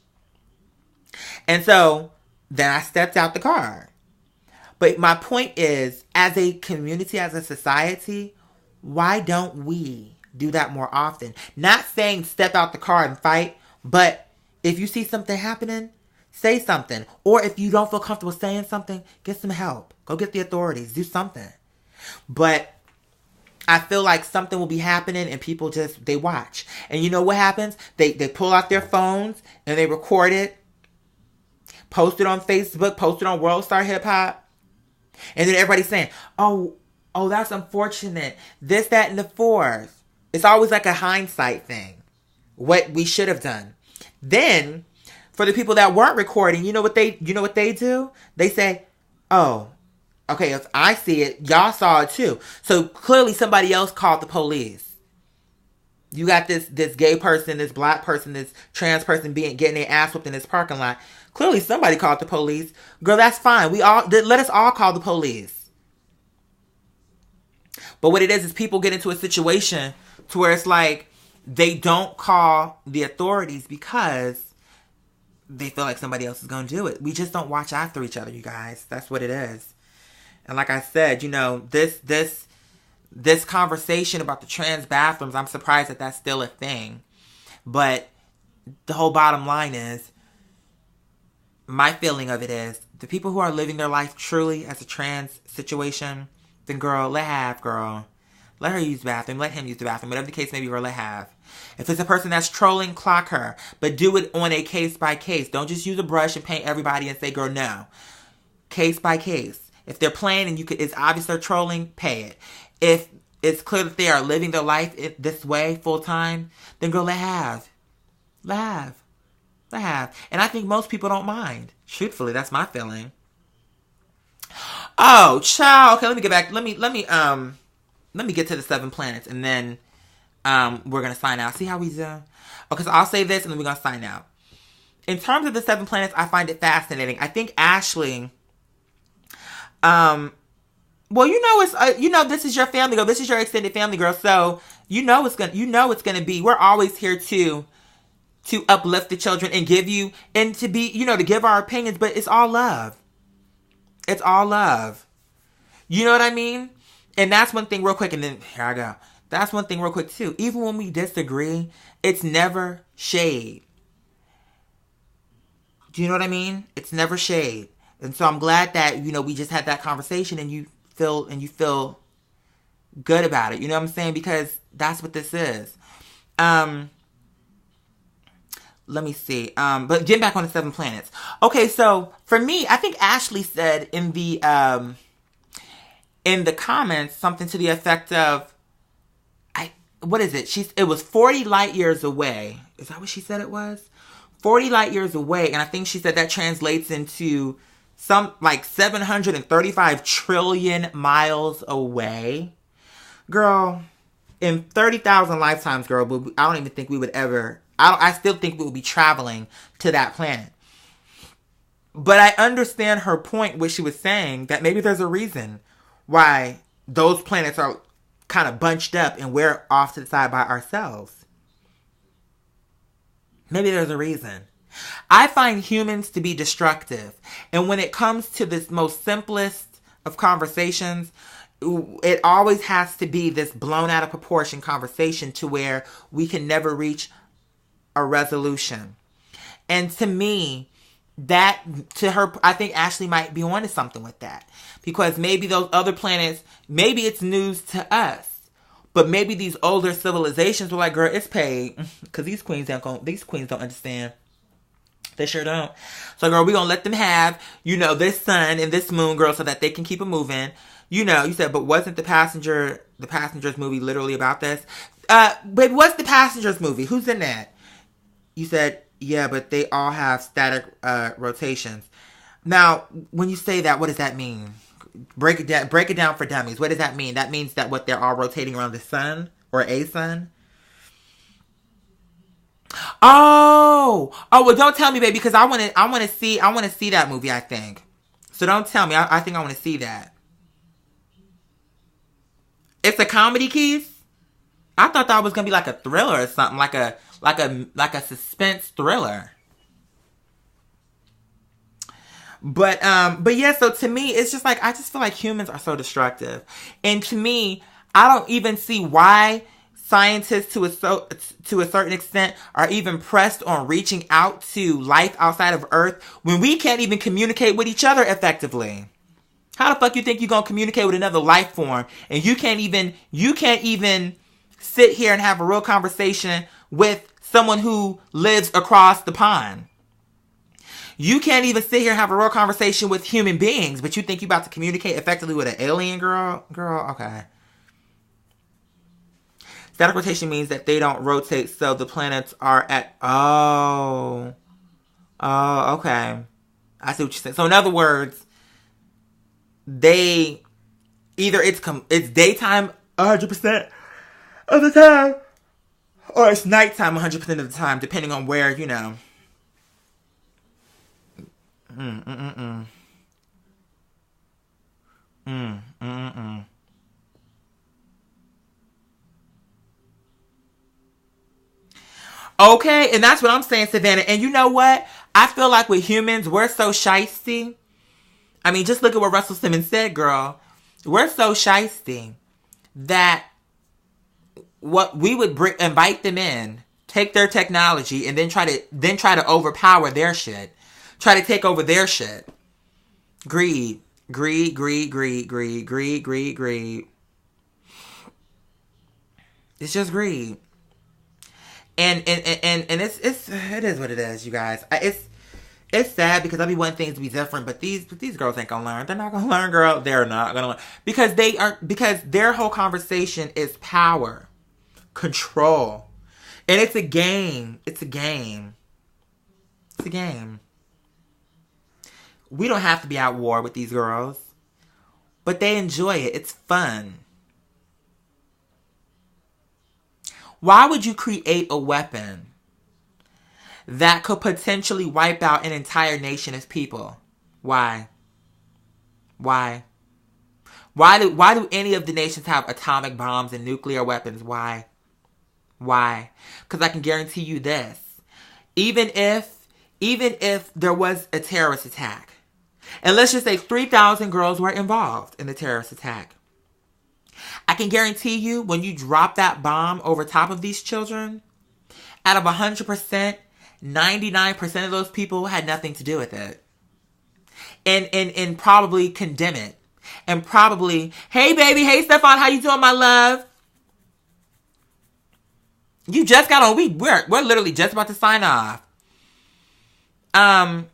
And so then I stepped out the car. But my point is, as a community, as a society, why don't we do that more often? Not saying step out the car and fight, but if you see something happening, say something. Or if you don't feel comfortable saying something, get some help. Go get the authorities. Do something. But I feel like something will be happening and people they watch. And you know what happens? They pull out their phones and they record it. Post it on Facebook. Post it on World Star Hip Hop. And then everybody's saying, oh, that's unfortunate. This, that, and the fourth. It's always like a hindsight thing. What we should have done. Then, for the people that weren't recording, you know what they do? They say, oh, okay, if I see it, y'all saw it too. So clearly somebody else called the police. You got this gay person, this black person, this trans person getting their ass whooped in this parking lot. Clearly somebody called the police. Girl, that's fine. Let us all call the police. But what it is people get into a situation to where it's like they don't call the authorities because they feel like somebody else is going to do it. We just don't watch after each other, you guys. That's what it is. And like I said, this conversation about the trans bathrooms, I'm surprised that that's still a thing. But the whole bottom line is, my feeling of it is, the people who are living their life truly as a trans situation, then girl, let Let her use the bathroom. Let him use the bathroom. Whatever the case may be, or let have. If it's a person that's trolling, clock her. But do it on a case by case. Don't just use a brush and paint everybody and say, girl, no. Case by case. If they're playing and it's obvious they're trolling, pay it. If it's clear that they are living their life this way full time, then girl, let have. Let have. Let have. And I think most people don't mind. Truthfully, that's my feeling. Oh, child. Okay, let me get back. Let me get to the 7 planets, and then we're gonna sign out. See how we do? Okay, so I'll say this, and then we're gonna sign out. In terms of the 7 planets, I find it fascinating. I think Ashley, well, it's this is your family girl. This is your extended family girl. So it's gonna be. We're always here to uplift the children and give you and to be, to give our opinions. But it's all love. It's all love. You know what I mean? And that's one thing real quick. And then here I go. That's one thing real quick too. Even when we disagree, it's never shade. Do you know what I mean? It's never shade. And so I'm glad that, we just had that conversation and you feel good about it. You know what I'm saying? Because that's what this is. Let me see. But getting back on the 7 planets. Okay, so for me, I think Ashley said in the comments something to the effect of, what is it? It was 40 light years away. Is that what she said it was? 40 light years away. And I think she said that translates into some like 735 trillion miles away. Girl, in 30,000 lifetimes, girl, I don't even think we would ever... I still think we would be traveling to that planet. But I understand her point, what she was saying, that maybe there's a reason why those planets are kind of bunched up and we're off to the side by ourselves. Maybe there's a reason. I find humans to be destructive. And when it comes to this most simplest of conversations, it always has to be this blown out of proportion conversation to where we can never reach a resolution. And to me, to her, I think Ashley might be onto something with that. Because maybe those other planets, maybe it's news to us. But maybe these older civilizations were like, girl, it's paid. Because these queens don't understand. They sure don't. So, girl, we're going to let them have, this sun and this moon, girl, so that they can keep it moving. You said, but wasn't the Passengers movie literally about this? But what's the Passengers movie? Who's in that? You said, yeah, but they all have static rotations. Now, when you say that, what does that mean? Break it down for dummies. What does that mean? That means that they're all rotating around the sun or a sun? Oh, well, don't tell me, baby, because I want to see that movie, I think. So don't tell me. I think I want to see that. It's a comedy, Keith? I thought that was going to be like a thriller or something, like a suspense thriller. But yeah, so to me, it's just like, I just feel like humans are so destructive. And to me, I don't even see why scientists to a certain extent are even pressed on reaching out to life outside of Earth when we can't even communicate with each other effectively. How the fuck you think you're going to communicate with another life form and you can't even sit here and have a real conversation with someone who lives across the pond? You can't even sit here and have a real conversation with human beings, but you think you're about to communicate effectively with an alien, girl? Girl, okay. Static rotation means that they don't rotate, so the planets are at... Oh, okay. I see what you're saying. So in other words, it's daytime 100% of the time, or it's nighttime 100% of the time, depending on where, Okay, and that's what I'm saying, Savannah. And you know what? I feel like with humans, we're so shysty. I mean, just look at what Russell Simmons said, girl. We're so shysty that what we would invite them in, take their technology, and then try to overpower their shit. Try to take over their shit. Greed. Greed, greed, greed, greed, greed, greed, greed. It's just greed. And it is what it is, you guys. It's sad because I be wanting things to be different, but these girls ain't gonna learn. They're not gonna learn, girl. They're not gonna learn because their whole conversation is power, control, and it's a game. It's a game. It's a game. We don't have to be at war with these girls, but they enjoy it. It's fun. Why would you create a weapon that could potentially wipe out an entire nation of people? Why? Why? Why do any of the nations have atomic bombs and nuclear weapons? Why? Why? Because I can guarantee you this. Even if there was a terrorist attack, and let's just say 3,000 girls were involved in the terrorist attack, I can guarantee you when you drop that bomb over top of these children, out of 100%, 99% of those people had nothing to do with it. And probably condemn it. And probably, hey baby, hey Stefan, how you doing, my love? You just got on. We're literally just about to sign off. But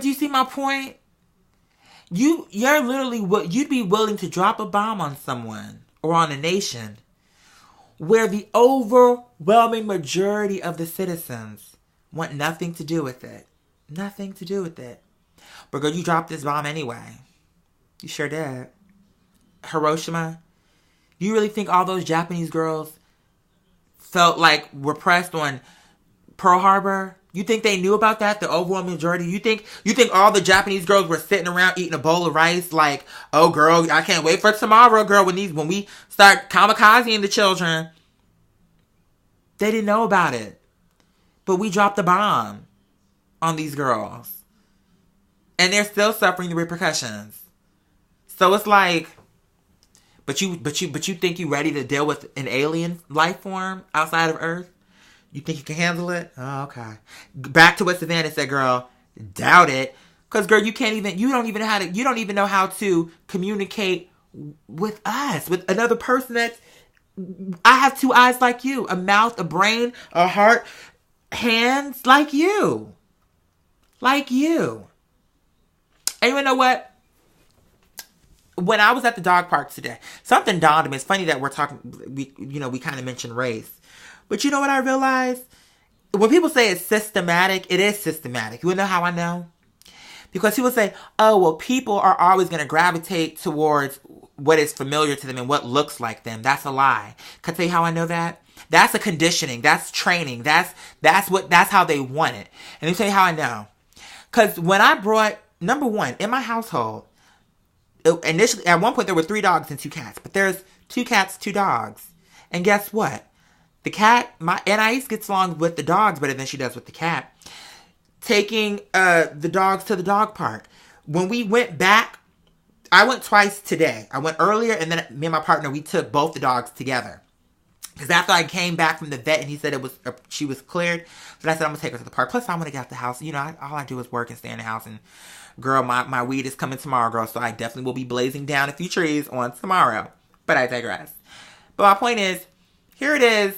do you see my point? You're literally you'd be willing to drop a bomb on someone or on a nation where the overwhelming majority of the citizens want nothing to do with it. Nothing to do with it. But girl, you dropped this bomb anyway. You sure did. Hiroshima. You really think all those Japanese girls felt like repressed on Pearl Harbor? You think they knew about that? The overwhelming majority? You think all the Japanese girls were sitting around eating a bowl of rice like, oh girl, I can't wait for tomorrow, girl, when we start kamikazing the children? They didn't know about it. But we dropped the bomb on these girls. And they're still suffering the repercussions. So it's like, but you think you're ready to deal with an alien life form outside of Earth? You think you can handle it? Oh, okay. Back to what Savannah said, girl. Doubt it. Because, girl, you don't even know how to communicate with us, with another person I have two eyes like you, a mouth, a brain, a heart, hands like you. Like you. And you know what? When I was at the dog park today, something dawned on me. It's funny that we kind of mentioned race. But you know what I realized? When people say it's systematic, it is systematic. You wanna know how I know? Because people say, oh, well, people are always going to gravitate towards what is familiar to them and what looks like them. That's a lie. Can I tell you how I know that? That's a conditioning. That's training. That's how they want it. And let me tell you how I know. Because when I brought, number one, in my household, initially, at one point there were 3 dogs and 2 cats. But there's 2 cats, 2 dogs. And guess what? The cat, Anais gets along with the dogs better than she does with the cat. Taking the dogs to the dog park. When we went back, I went twice today. I went earlier, and then me and my partner, we took both the dogs together. Because after I came back from the vet and he said she was cleared, so I said I'm going to take her to the park. Plus, I want to get out the house. All I do is work and stay in the house. And girl, my weed is coming tomorrow, girl. So I definitely will be blazing down a few trees on tomorrow. But I digress. But my point is, here it is.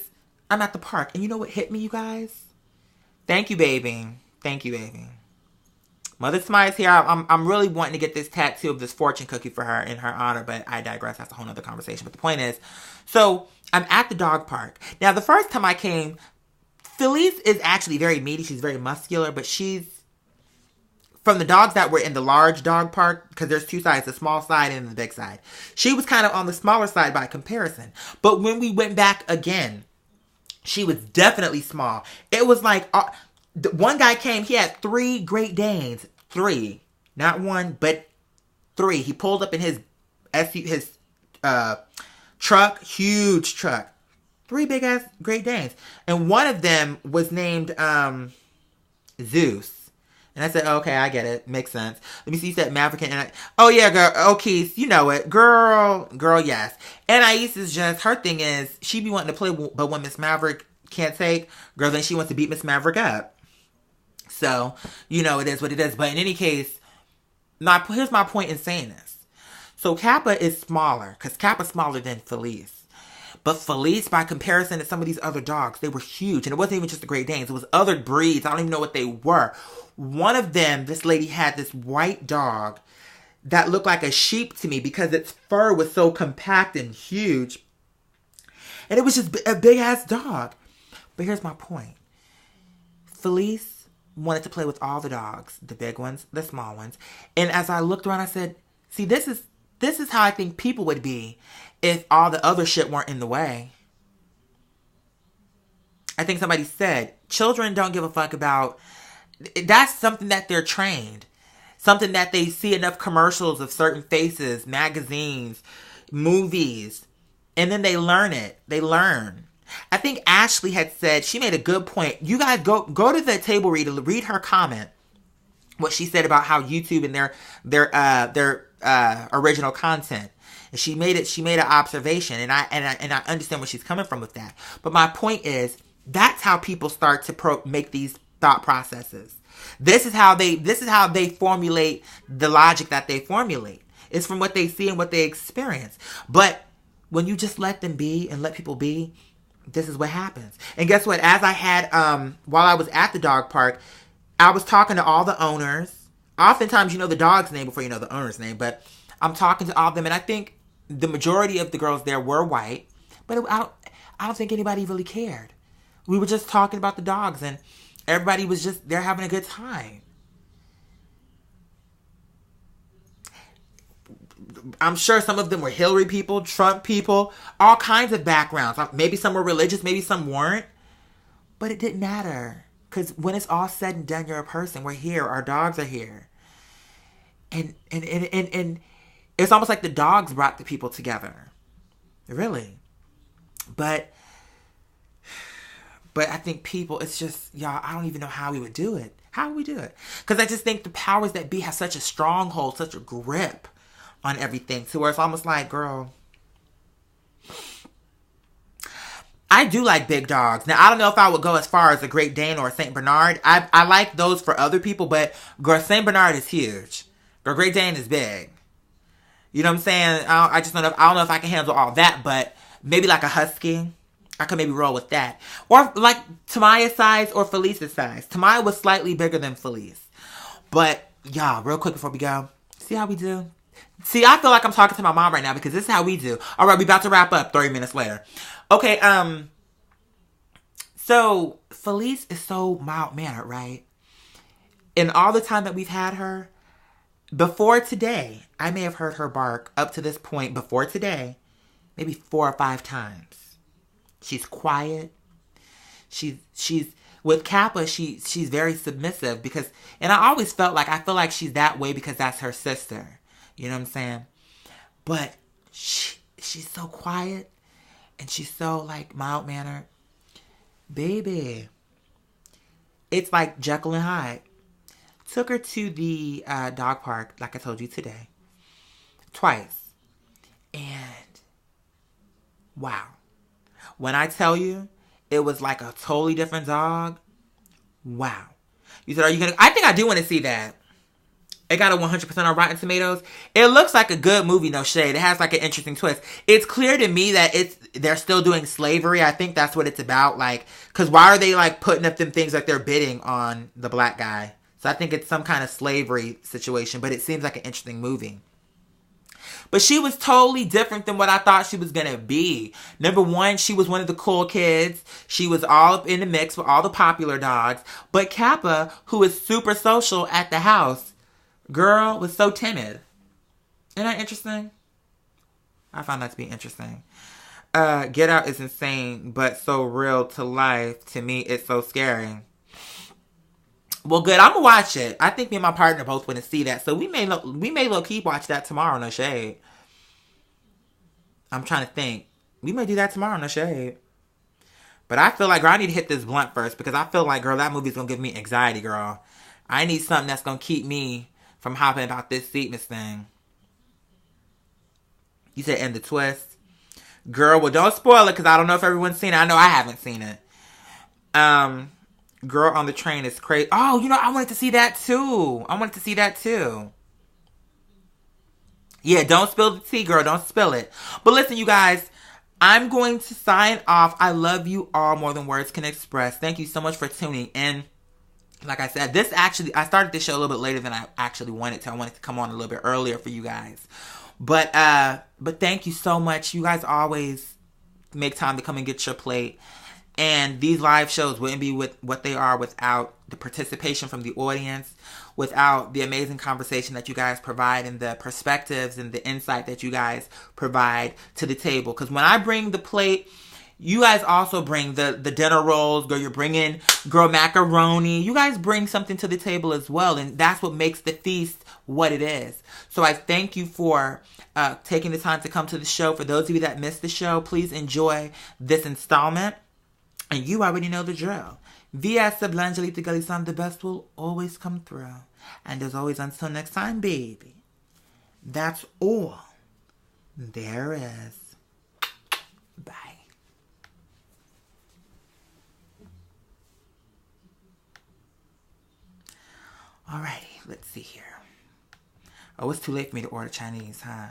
I'm at the park. And you know what hit me, you guys? Thank you, baby. Thank you, baby. Mother Smythe's here. I'm really wanting to get this tattoo of this fortune cookie for her in her honor, but I digress. That's a whole nother conversation. But the point is, so I'm at the dog park. Now, the first time I came, Felice is actually very meaty. She's very muscular, but she's from the dogs that were in the large dog park, because there's 2 sides, the small side and the big side. She was kind of on the smaller side by comparison. But when we went back again, she was definitely small. It was like, one guy came, he had 3 Great Danes. 3. Not 1, but 3. He pulled up in his truck, huge truck. 3 big ass Great Danes. And one of them was named Zeus. And I said, okay, I get it. Makes sense. Let me see, you said Maverick. Oh yeah, girl. Oh, Keith, you know it. Girl, yes. Anais is just, her thing is, she be wanting to play, but when Miss Maverick can't take, girl, then she wants to beat Miss Maverick up. So, it is what it is. But in any case, here's my point in saying this. So Kappa is smaller, because Kappa's smaller than Felice. But Felice, by comparison to some of these other dogs, they were huge. And it wasn't even just the Great Danes. It was other breeds. I don't even know what they were. One of them, this lady had this white dog that looked like a sheep to me because its fur was so compact and huge. And it was just a big-ass dog. But here's my point. Felice wanted to play with all the dogs. The big ones, the small ones. And as I looked around, I said, see, this is how I think people would be if all the other shit weren't in the way. I think somebody said, children don't give a fuck about... That's something that they're trained. Something that they see enough commercials of certain faces, magazines, movies, and then they learn it. They learn. I think Ashley had said, she made a good point. You guys go to the table read her comment. What she said about how YouTube and their original content. And she made an observation, and I understand where she's coming from with that. But my point is, that's how people start to make these thought processes. This is how they formulate the logic that they formulate. It's from what they see and what they experience. But when you just let them be and let people be, this is what happens. And guess what? As I had, while I was at the dog park, I was talking to all the owners. Oftentimes, you know the dog's name before you know the owner's name. But I'm talking to all of them. And I think the majority of the girls there were white. But I don't think anybody really cared. We were just talking about the dogs. And everybody was just there having a good time. I'm sure some of them were Hillary people, Trump people, all kinds of backgrounds. Maybe some were religious, maybe some weren't. But it didn't matter. Because when it's all said and done, you're a person. We're here. Our dogs are here. And it's almost like the dogs brought the people together. Really. But I think people, it's just, y'all, I don't even know how we would do it. How would we do it? Because I just think the powers that be have such a stronghold, such a grip on everything, to where it's almost like, girl, I do like big dogs. Now, I don't know if I would go as far as a Great Dane or a St. Bernard. I like those for other people, but girl, St. Bernard is huge. Girl, Great Dane is big. You know what I'm saying? I just don't know. I don't know if I can handle all that, but maybe like a husky. I could maybe roll with that. Or like Tamaya's size or Felice's size. Tamaya was slightly bigger than Felice. But, y'all, real quick before we go. See how we do? See, I feel like I'm talking to my mom right now because this is how we do. All right, we about to wrap up 30 minutes later. Okay, so Felice is so mild-mannered, right? In all the time that we've had her, before today, I may have heard her bark up to this point before today, maybe 4 or 5 times. She's quiet. She's with Kappa, she's very submissive because, and I always feel like she's that way because that's her sister. You know what I'm saying? But she's so quiet and she's so like mild-mannered. Baby. It's like Jekyll and Hyde. Took her to the dog park, like I told you today. Twice. And wow. When I tell you, it was like a totally different dog. Wow. You said, are you going to... I think I do want to see that. It got a 100% on Rotten Tomatoes. It looks like a good movie, no shade. It has like an interesting twist. It's clear to me that they're still doing slavery. I think that's what it's about. Like, because why are they like putting up them things like they're bidding on the black guy? So I think it's some kind of slavery situation, but it seems like an interesting movie. But she was totally different than what I thought she was going to be. Number one, she was one of the cool kids. She was all up in the mix with all the popular dogs. But Kappa, who is super social at the house, girl, was so timid. Isn't that interesting? I found that to be interesting. Get Out is insane, but so real to life. To me, it's so scary. Well, good. I'm gonna watch it. I think me and my partner both want to see that, so we may low-key watch that tomorrow. No shade. I'm trying to think. We may do that tomorrow. No shade. But I feel like, girl, I need to hit this blunt first because I feel like, girl, that movie's gonna give me anxiety, girl. I need something that's gonna keep me from hopping about this seatness thing. You said end the twist, girl. Well, don't spoil it because I don't know if everyone's seen it. I know I haven't seen it. Girl on the Train is crazy. Oh, you know, I wanted to see that too. Yeah, don't spill the tea, girl. Don't spill it. But listen, you guys, I'm going to sign off. I love you all more than words can express. Thank you so much for tuning in. Like I said, I started this show a little bit later than I actually wanted to. I wanted to come on a little bit earlier for you guys. But thank you so much. You guys always make time to come and get your plate. And these live shows wouldn't be what they are without the participation from the audience, without the amazing conversation that you guys provide and the perspectives and the insight that you guys provide to the table. Because when I bring the plate, you guys also bring the dinner rolls, girl. You're bringing, girl, macaroni. You guys bring something to the table as well. And that's what makes the feast what it is. So I thank you for taking the time to come to the show. For those of you that missed the show, please enjoy this installment. And you already know the drill. Via Blangelita Galisan, the best will always come through. And as always, until next time, baby, that's all there is. Bye. Alrighty, let's see here. Oh, it's too late for me to order Chinese, huh?